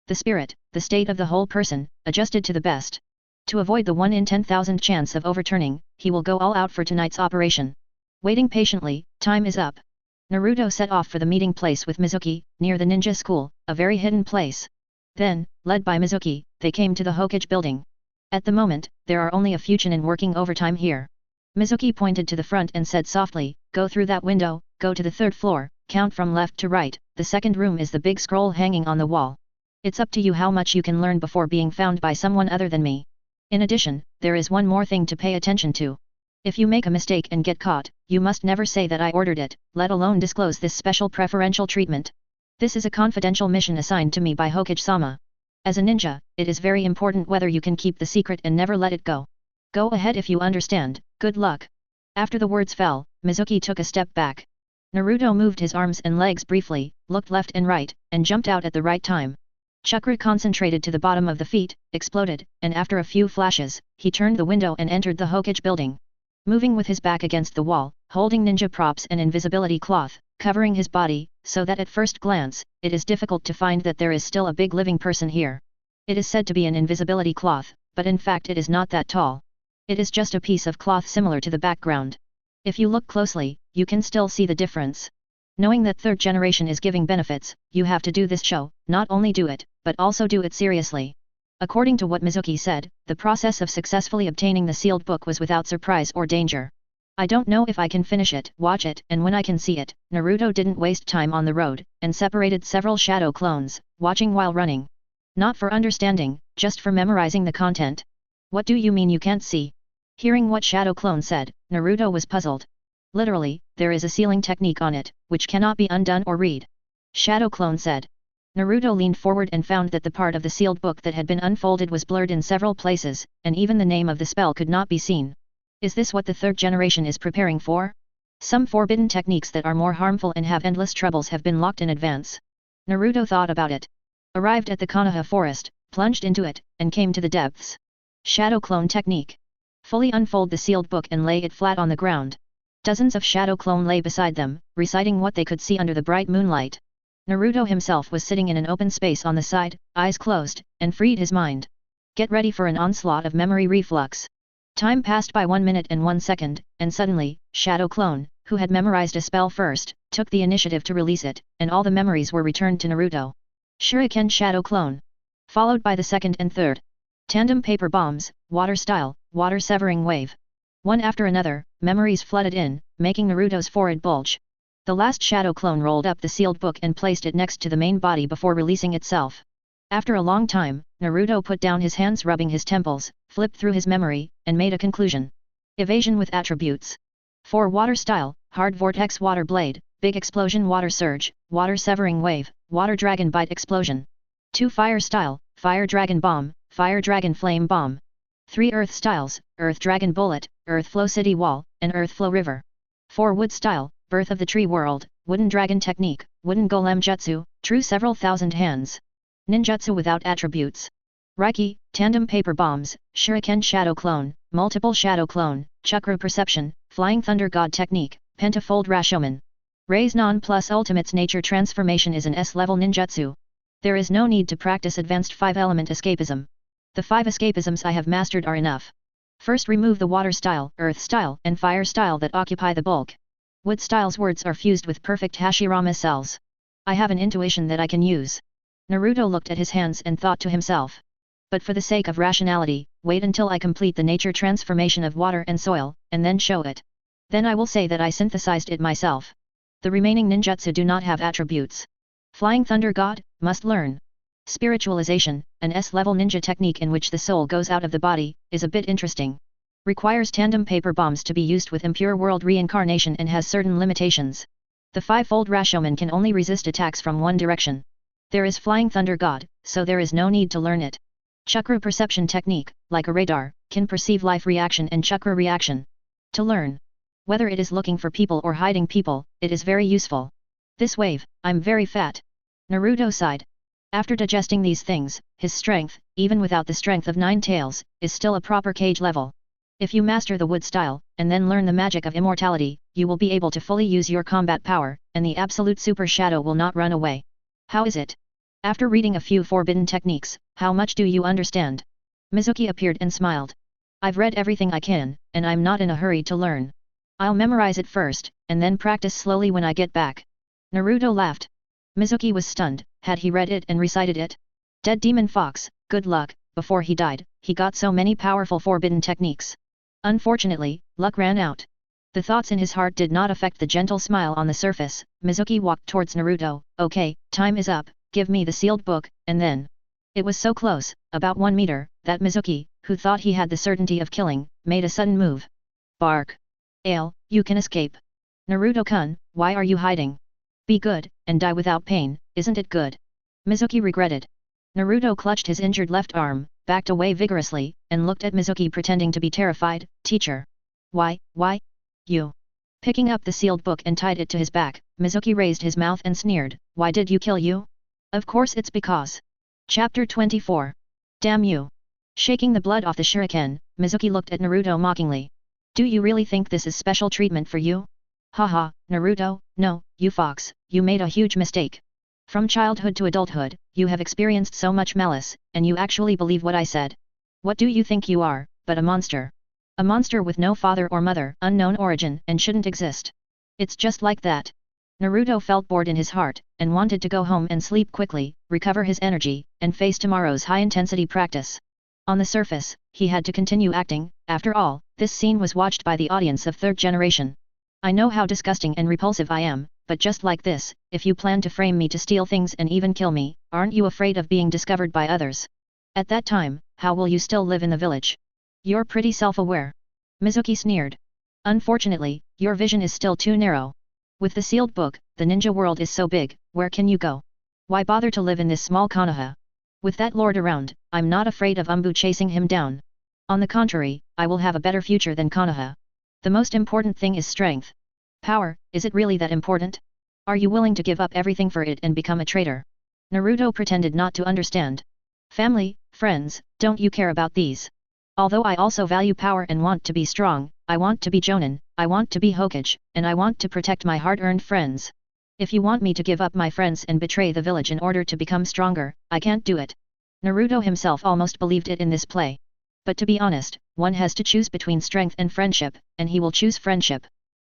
The spirit, the state of the whole person, adjusted to the best. To avoid the 1 in 10,000 chance of overturning, he will go all out for tonight's operation. Waiting patiently, time is up. Naruto set off for the meeting place with Mizuki, near the ninja school, a very hidden place. Then, led by Mizuki, they came to the Hokage building. At the moment, there are only a few Chunin working overtime here. Mizuki pointed to the front and said softly, go through that window, go to the 3rd floor, count from left to right, the second room is the big scroll hanging on the wall. It's up to you how much you can learn before being found by someone other than me. In addition, there is one more thing to pay attention to. If you make a mistake and get caught, you must never say that I ordered it, let alone disclose this special preferential treatment. This is a confidential mission assigned to me by Hokage-sama. As a ninja, it is very important whether you can keep the secret and never let it go. Go ahead if you understand, good luck. After the words fell, Mizuki took a step back. Naruto moved his arms and legs briefly, looked left and right, and jumped out at the right time. Chakra concentrated to the bottom of the feet, exploded, and after a few flashes, he turned the window and entered the Hokage building. Moving with his back against the wall, holding ninja props and invisibility cloth, covering his body, so that at first glance, it is difficult to find that there is still a big living person here. It is said to be an invisibility cloth, but in fact it is not that tall. It is just a piece of cloth similar to the background. If you look closely, you can still see the difference. Knowing that 3rd generation is giving benefits, you have to do this show, not only do it, but also do it seriously. According to what Mizuki said, the process of successfully obtaining the sealed book was without surprise or danger. I don't know if I can finish it, watch it, and when I can see it. Naruto didn't waste time on the road, and separated several shadow clones, watching while running. Not for understanding, just for memorizing the content. What do you mean you can't see? Hearing what shadow clone said, Naruto was puzzled. Literally, there is a sealing technique on it, which cannot be undone or read. Shadow clone said. Naruto leaned forward and found that the part of the sealed book that had been unfolded was blurred in several places, and even the name of the spell could not be seen. Is this what the 3rd generation is preparing for? Some forbidden techniques that are more harmful and have endless troubles have been locked in advance. Naruto thought about it. Arrived at the Konoha forest, plunged into it, and came to the depths. Shadow clone technique. Fully unfold the sealed book and lay it flat on the ground. Dozens of shadow clone lay beside them, reciting what they could see under the bright moonlight. Naruto himself was sitting in an open space on the side, eyes closed, and freed his mind. Get ready for an onslaught of memory reflux. Time passed by 1 minute and 1 second, and suddenly, Shadow Clone, who had memorized a spell first, took the initiative to release it, and all the memories were returned to Naruto. Shuriken Shadow Clone. Followed by the second and third. Tandem paper bombs, water style, water severing wave. One after another, memories flooded in, making Naruto's forehead bulge. The last shadow clone rolled up the sealed book and placed it next to the main body before releasing itself. After a long time, Naruto put down his hands rubbing his temples, flipped through his memory, and made a conclusion. Evasion with attributes. 4 water style, hard vortex water blade, big explosion water surge, water severing wave, water dragon bite explosion. 2 fire style, fire dragon bomb, fire dragon flame bomb. 3 earth styles, earth dragon bullet, earth flow city wall, and earth flow river. 4 wood style, birth of the tree world, wooden dragon technique, wooden golem jutsu, true several thousand hands. Ninjutsu without attributes. Reiki, tandem paper bombs, shuriken shadow clone, multiple shadow clone, chakra perception, flying thunder god technique, pentafold Rashomon. Raise non plus ultimate's nature transformation is an S-level ninjutsu. There is no need to practice advanced 5-element escapism. The 5 escapisms I have mastered are enough. First remove the water style, earth style, and fire style that occupy the bulk. Wood-style's words are fused with perfect Hashirama cells. I have an intuition that I can use. Naruto looked at his hands and thought to himself. But for the sake of rationality, wait until I complete the nature transformation of water and soil, and then show it. Then I will say that I synthesized it myself. The remaining ninjutsu do not have attributes. Flying Thunder God, must learn. Spiritualization, an S-level ninja technique in which the soul goes out of the body, is a bit interesting. Requires tandem paper bombs to be used with impure world reincarnation and has certain limitations. The five-fold Rashomon can only resist attacks from one direction. There is Flying Thunder God, so there is no need to learn it. Chakra perception technique, like a radar, can perceive life reaction and chakra reaction. To learn. Whether it is looking for people or hiding people, it is very useful. This wave, I'm very fat. Naruto sighed. After digesting these things, his strength, even without the strength of Nine-Tails, is still a proper cage level. If you master the wood style, and then learn the magic of immortality, you will be able to fully use your combat power, and the absolute super shadow will not run away. How is it? After reading a few forbidden techniques, how much do you understand? Mizuki appeared and smiled. I've read everything I can, and I'm not in a hurry to learn. I'll memorize it first, and then practice slowly when I get back. Naruto laughed. Mizuki was stunned. Had he read it and recited it? Dead Demon Fox, good luck. Before he died, he got so many powerful forbidden techniques. Unfortunately, luck ran out. The thoughts in his heart did not affect the gentle smile on the surface. Mizuki walked towards Naruto. Okay, time is up, give me the sealed book, and then. It was so close, about 1 meter, that Mizuki, who thought he had the certainty of killing, made a sudden move. Bark. Ale, you can escape. Naruto-kun, why are you hiding? Be good, and die without pain, isn't it good? Mizuki regretted. Naruto clutched his injured left arm, backed away vigorously, and looked at Mizuki pretending to be terrified. Teacher. Why? You. Picking up the sealed book and tied it to his back, Mizuki raised his mouth and sneered. Why did you kill you? Of course it's because. Chapter 24. Damn you. Shaking the blood off the shuriken, Mizuki looked at Naruto mockingly. Do you really think this is special treatment for you? Haha, Naruto, no, you fox, you made a huge mistake. From childhood to adulthood, you have experienced so much malice, and you actually believe what I said. What do you think you are, but a monster? A monster with no father or mother, unknown origin, and shouldn't exist. It's just like that. Naruto felt bored in his heart, and wanted to go home and sleep quickly, recover his energy, and face tomorrow's high-intensity practice. On the surface, he had to continue acting. After all, this scene was watched by the audience of third generation. I know how disgusting and repulsive I am, but just like this, if you plan to frame me to steal things and even kill me, aren't you afraid of being discovered by others? At that time, how will you still live in the village? You're pretty self-aware. Mizuki sneered. Unfortunately, your vision is still too narrow. With the sealed book, the ninja world is so big, where can you go? Why bother to live in this small Konoha? With that lord around, I'm not afraid of Umbu chasing him down. On the contrary, I will have a better future than Konoha. The most important thing is strength. Power, is it really that important? Are you willing to give up everything for it and become a traitor? Naruto pretended not to understand. Family, friends, don't you care about these? Although I also value power and want to be strong, I want to be Jonin, I want to be Hokage, and I want to protect my hard-earned friends. If you want me to give up my friends and betray the village in order to become stronger, I can't do it. Naruto himself almost believed it in this play. But to be honest, one has to choose between strength and friendship, and he will choose friendship.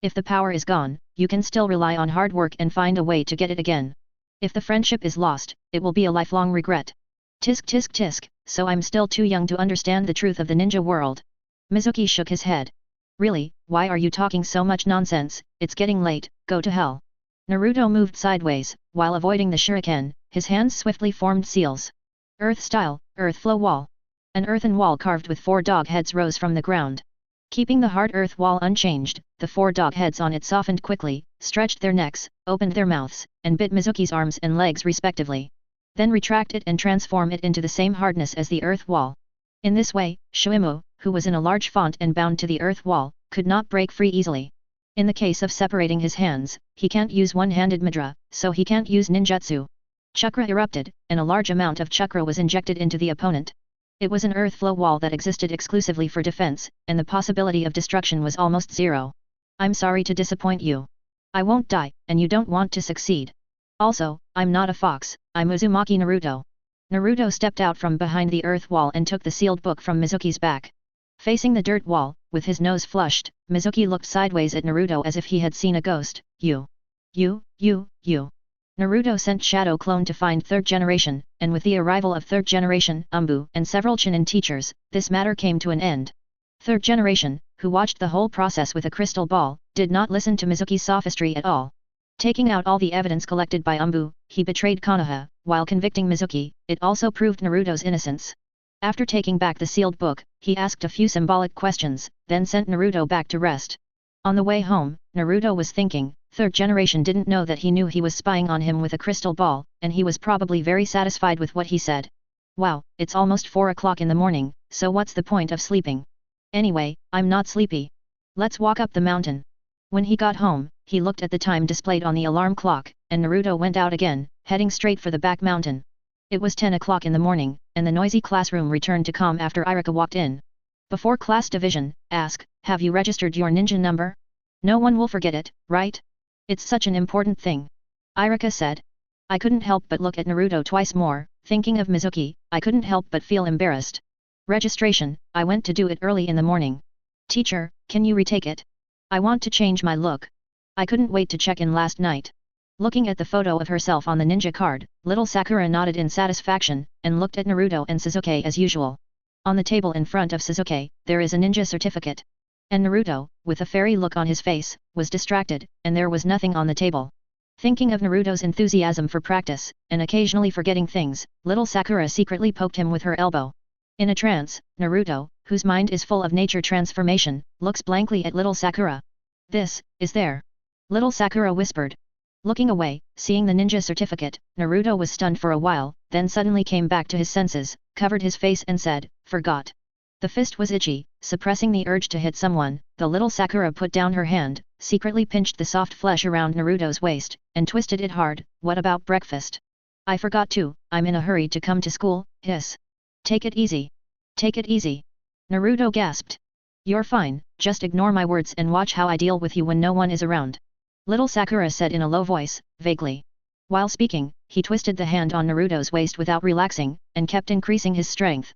If the power is gone, you can still rely on hard work and find a way to get it again. If the friendship is lost, it will be a lifelong regret. Tisk tisk tisk, so I'm still too young to understand the truth of the ninja world. Mizuki shook his head. Really, why are you talking so much nonsense? It's getting late, go to hell. Naruto moved sideways, while avoiding the shuriken, his hands swiftly formed seals. Earth style, earth flow wall. An earthen wall carved with 4 dog heads rose from the ground. Keeping the hard earth wall unchanged, the 4 dog heads on it softened quickly, stretched their necks, opened their mouths, and bit Mizuki's arms and legs respectively. Then retract it and transform it into the same hardness as the earth wall. In this way, Shuimu, who was in a large font and bound to the earth wall, could not break free easily. In the case of separating his hands, he can't use one-handed mudra, so he can't use ninjutsu. Chakra erupted, and a large amount of chakra was injected into the opponent. It was an earth flow wall that existed exclusively for defense, and the possibility of destruction was almost zero. I'm sorry to disappoint you. I won't die, and you don't want to succeed. Also, I'm not a fox, I'm Uzumaki Naruto. Naruto stepped out from behind the earth wall and took the sealed book from Mizuki's back. Facing the dirt wall, with his nose flushed, Mizuki looked sideways at Naruto as if he had seen a ghost. You. Naruto sent Shadow Clone to find third generation, and with the arrival of third generation, Umbu, and several Chunin teachers, this matter came to an end. Third generation, who watched the whole process with a crystal ball, did not listen to Mizuki's sophistry at all. Taking out all the evidence collected by Umbu, he betrayed Konoha, while convicting Mizuki. It also proved Naruto's innocence. After taking back the sealed book, he asked a few symbolic questions, then sent Naruto back to rest. On the way home, Naruto was thinking, third generation didn't know that he knew he was spying on him with a crystal ball, and he was probably very satisfied with what he said. Wow, it's almost 4 o'clock in the morning, so what's the point of sleeping? Anyway, I'm not sleepy. Let's walk up the mountain. When he got home, he looked at the time displayed on the alarm clock, and Naruto went out again, heading straight for the back mountain. It was 10 o'clock in the morning, and the noisy classroom returned to calm after Irika walked in. Before class division, ask, have you registered your ninja number? No one will forget it, right? It's such an important thing. Irika said. I couldn't help but look at Naruto twice more, thinking of Mizuki. I couldn't help but feel embarrassed. Registration, I went to do it early in the morning. Teacher, can you retake it? I want to change my look. I couldn't wait to check in last night. Looking at the photo of herself on the ninja card, little Sakura nodded in satisfaction, and looked at Naruto and Sasuke as usual. On the table in front of Sasuke, there is a ninja certificate. And Naruto, with a fairy look on his face, was distracted, and there was nothing on the table. Thinking of Naruto's enthusiasm for practice, and occasionally forgetting things, little Sakura secretly poked him with her elbow. In a trance, Naruto, whose mind is full of nature transformation, looks blankly at little Sakura. This, is there? Little Sakura whispered. Looking away, seeing the ninja certificate, Naruto was stunned for a while, then suddenly came back to his senses, covered his face and said, forgot. The fist was itchy, suppressing the urge to hit someone. The little Sakura put down her hand, secretly pinched the soft flesh around Naruto's waist, and twisted it hard. What about breakfast? I forgot too, I'm in a hurry to come to school, hiss. Take it easy. Take it easy. Naruto gasped. You're fine, just ignore my words and watch how I deal with you when no one is around. Little Sakura said in a low voice, vaguely. While speaking, he twisted the hand on Naruto's waist without relaxing, and kept increasing his strength.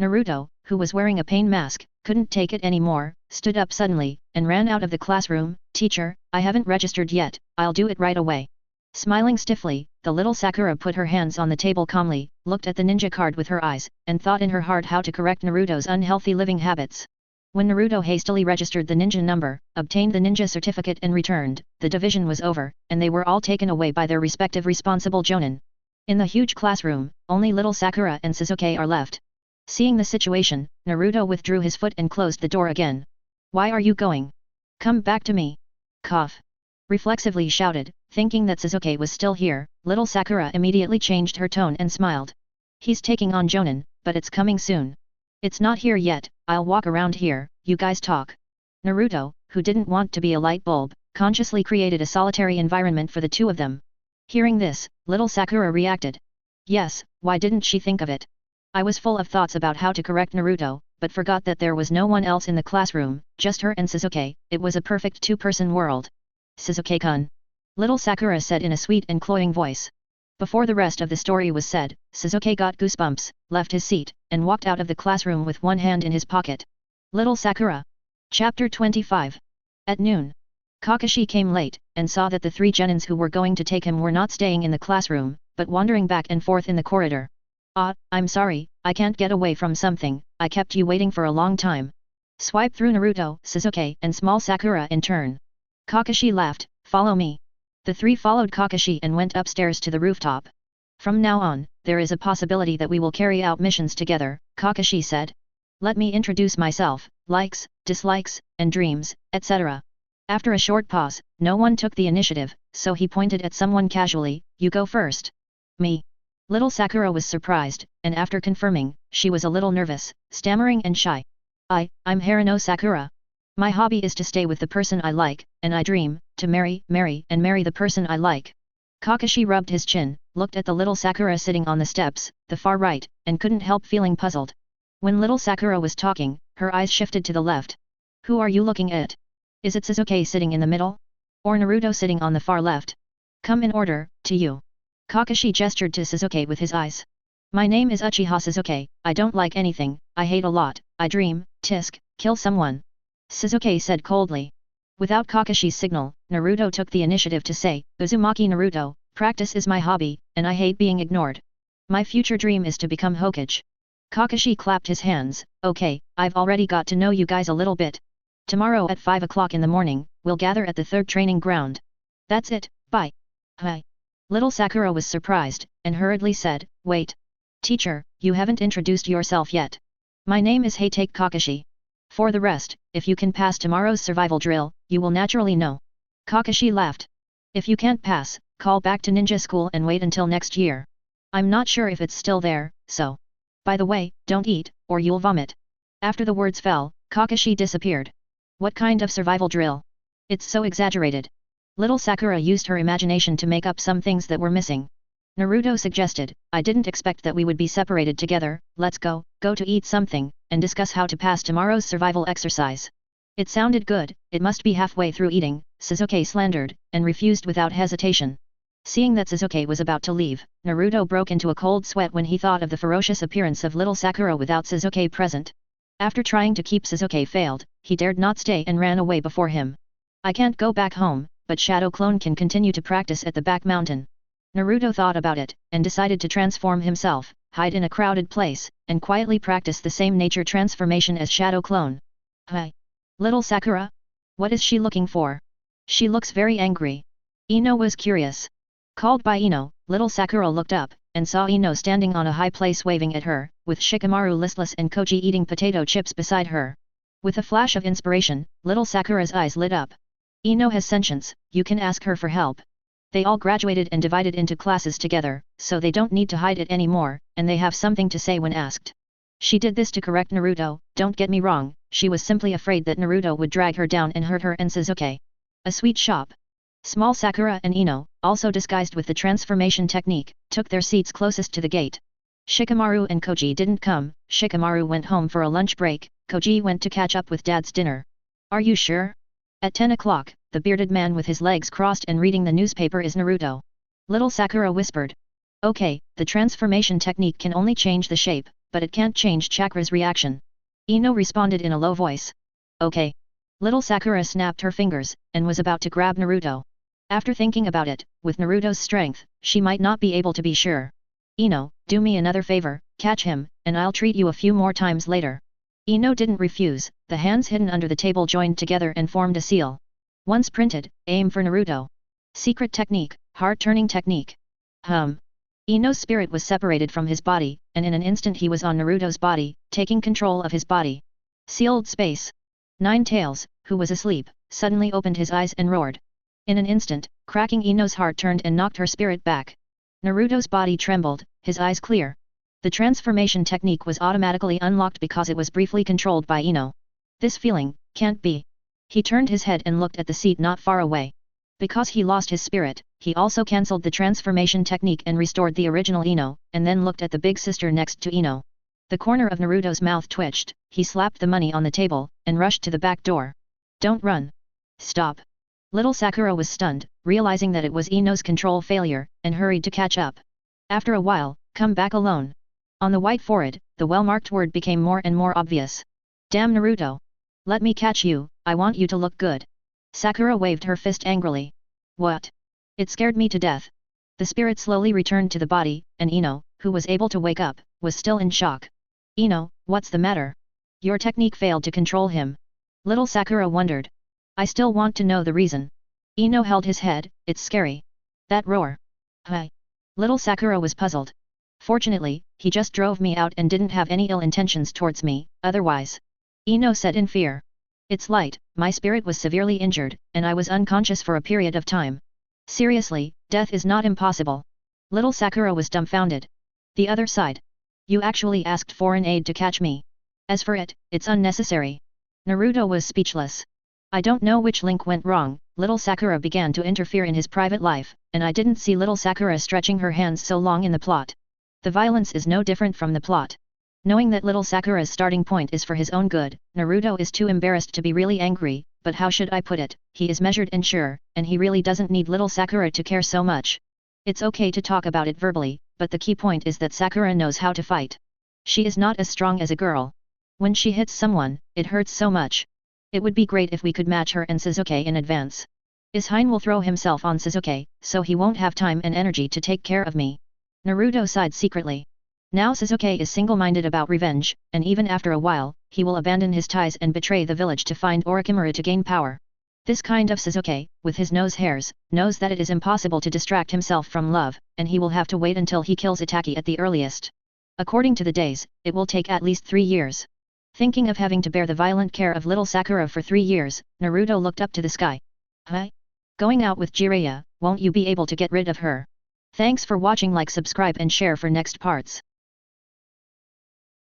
Naruto, who was wearing a pain mask, couldn't take it anymore, stood up suddenly, and ran out of the classroom. Teacher, I haven't registered yet, I'll do it right away. Smiling stiffly, the little Sakura put her hands on the table calmly, looked at the ninja card with her eyes, and thought in her heart how to correct Naruto's unhealthy living habits. When Naruto hastily registered the ninja number, obtained the ninja certificate and returned, the division was over, and they were all taken away by their respective responsible jonin. In the huge classroom, only little Sakura and Sasuke are left. Seeing the situation, Naruto withdrew his foot and closed the door again. Why are you going? Come back to me. Cough. Reflexively shouted, thinking that Sasuke was still here. Little Sakura immediately changed her tone and smiled. He's taking on jonin, but it's coming soon. It's not here yet, I'll walk around here, you guys talk. Naruto, who didn't want to be a light bulb, consciously created a solitary environment for the two of them. Hearing this, little Sakura reacted. Yes, why didn't she think of it? I was full of thoughts about how to correct Naruto, but forgot that there was no one else in the classroom, just her and Sasuke. It was a perfect two-person world. Sasuke-kun. Little Sakura said in a sweet and cloying voice. Before the rest of the story was said, Sasuke got goosebumps, left his seat, and walked out of the classroom with one hand in his pocket. Little Sakura. Chapter 25. At noon. Kakashi came late, and saw that the three genins who were going to take him were not staying in the classroom, but wandering back and forth in the corridor. Ah, I'm sorry, I can't get away from something, I kept you waiting for a long time. Swipe through Naruto, Sasuke, and small Sakura in turn. Kakashi laughed, follow me. The three followed Kakashi and went upstairs to the rooftop. From now on, there is a possibility that we will carry out missions together, Kakashi said. Let me introduce myself, likes, dislikes, and dreams, etc. After a short pause, no one took the initiative, so he pointed at someone casually, you go first. Me. Little Sakura was surprised, and after confirming, she was a little nervous, stammering and shy. I'm Harino Sakura. My hobby is to stay with the person I like, and I dream, to marry the person I like. Kakashi rubbed his chin, looked at the little Sakura sitting on the steps, the far right, and couldn't help feeling puzzled. When little Sakura was talking, her eyes shifted to the left. Who are you looking at? Is it Sasuke sitting in the middle? Or Naruto sitting on the far left? Come in order, to you. Kakashi gestured to Sasuke with his eyes. My name is Uchiha Sasuke, I don't like anything, I hate a lot, I dream, tisk, kill someone. Sasuke said coldly. Without Kakashi's signal, Naruto took the initiative to say, Uzumaki Naruto, practice is my hobby, and I hate being ignored. My future dream is to become Hokage. Kakashi clapped his hands, okay, I've already got to know you guys a little bit. Tomorrow at 5 o'clock in the morning, we'll gather at the third training ground. That's it, bye. Hi. Little Sakura was surprised, and hurriedly said, wait. Teacher, you haven't introduced yourself yet. My name is Hatake Kakashi. For the rest, if you can pass tomorrow's survival drill, you will naturally know. Kakashi laughed. If you can't pass, call back to ninja school and wait until next year. I'm not sure if it's still there, so. By the way, don't eat, or you'll vomit. After the words fell, Kakashi disappeared. What kind of survival drill? It's so exaggerated. Little Sakura used her imagination to make up some things that were missing. Naruto suggested, I didn't expect that we would be separated together, let's go to eat something, and discuss how to pass tomorrow's survival exercise. It sounded good, it must be halfway through eating, Sasuke slandered, and refused without hesitation. Seeing that Sasuke was about to leave, Naruto broke into a cold sweat when he thought of the ferocious appearance of little Sakura without Sasuke present. After trying to keep Sasuke failed, he dared not stay and ran away before him. I can't go back home, but Shadow Clone can continue to practice at the back mountain. Naruto thought about it, and decided to transform himself, hide in a crowded place, and quietly practice the same nature transformation as Shadow Clone. Hi. Little Sakura? What is she looking for? She looks very angry. Ino was curious. Called by Ino, little Sakura looked up, and saw Ino standing on a high place waving at her, with Shikamaru listless and Koji eating potato chips beside her. With a flash of inspiration, little Sakura's eyes lit up. Ino has sentience, you can ask her for help. They all graduated and divided into classes together, so they don't need to hide it anymore, and they have something to say when asked. She did this to correct Naruto, don't get me wrong, she was simply afraid that Naruto would drag her down and hurt her and Sasuke. A sweet shop. Small Sakura and Ino, also disguised with the transformation technique, took their seats closest to the gate. Shikamaru and Koji didn't come, Shikamaru went home for a lunch break, Koji went to catch up with dad's dinner. Are you sure? At 10 o'clock, the bearded man with his legs crossed and reading the newspaper is Naruto. Little Sakura whispered. Okay, the transformation technique can only change the shape, but it can't change Chakra's reaction. Ino responded in a low voice. Okay. Little Sakura snapped her fingers, and was about to grab Naruto. After thinking about it, with Naruto's strength, she might not be able to be sure. Ino, do me another favor, catch him, and I'll treat you a few more times later. Ino didn't refuse, the hands hidden under the table joined together and formed a seal. Once printed, aim for Naruto. Secret technique, heart-turning technique. Ino's spirit was separated from his body, and in an instant he was on Naruto's body, taking control of his body. Sealed space. Nine-Tails, who was asleep, suddenly opened his eyes and roared. In an instant, cracking Ino's heart turned and knocked her spirit back. Naruto's body trembled, his eyes clear. The transformation technique was automatically unlocked because it was briefly controlled by Ino. This feeling, can't be. He turned his head and looked at the seat not far away. Because he lost his spirit, he also cancelled the transformation technique and restored the original Ino, and then looked at the big sister next to Ino. The corner of Naruto's mouth twitched, he slapped the money on the table, and rushed to the back door. Don't run. Stop. Little Sakura was stunned, realizing that it was Ino's control failure, and hurried to catch up. After a while, come back alone. On the white forehead, the well-marked word became more and more obvious. Damn Naruto. Let me catch you, I want you to look good. Sakura waved her fist angrily. What? It scared me to death. The spirit slowly returned to the body, and Ino, who was able to wake up, was still in shock. Ino, what's the matter? Your technique failed to control him. Little Sakura wondered. I still want to know the reason. Ino held his head, it's scary. That roar. Hi. Little Sakura was puzzled. Fortunately, he just drove me out and didn't have any ill intentions towards me, otherwise. Ino said in fear. It's light, my spirit was severely injured, and I was unconscious for a period of time. Seriously, death is not impossible. Little Sakura was dumbfounded. The other side. You actually asked for an aide to catch me. As for it, it's unnecessary. Naruto was speechless. I don't know which link went wrong, little Sakura began to interfere in his private life, and I didn't see little Sakura stretching her hands so long in the plot. The violence is no different from the plot. Knowing that little Sakura's starting point is for his own good, Naruto is too embarrassed to be really angry, but how should I put it, he is measured and sure, and he really doesn't need little Sakura to care so much. It's okay to talk about it verbally, but the key point is that Sakura knows how to fight. She is not as strong as a girl. When she hits someone, it hurts so much. It would be great if we could match her and Sasuke in advance. Ishine will throw himself on Sasuke, so he won't have time and energy to take care of me. Naruto sighed secretly. Now Sasuke is single-minded about revenge, and even after a while, he will abandon his ties and betray the village to find Orochimaru to gain power. This kind of Sasuke, with his nose hairs, knows that it is impossible to distract himself from love, and he will have to wait until he kills Itachi at the earliest. According to the days, it will take at least 3 years. Thinking of having to bear the violent care of little Sakura for 3 years, Naruto looked up to the sky. Huh? Going out with Jiraiya, won't you be able to get rid of her? Thanks for watching. Like, subscribe and share for next parts.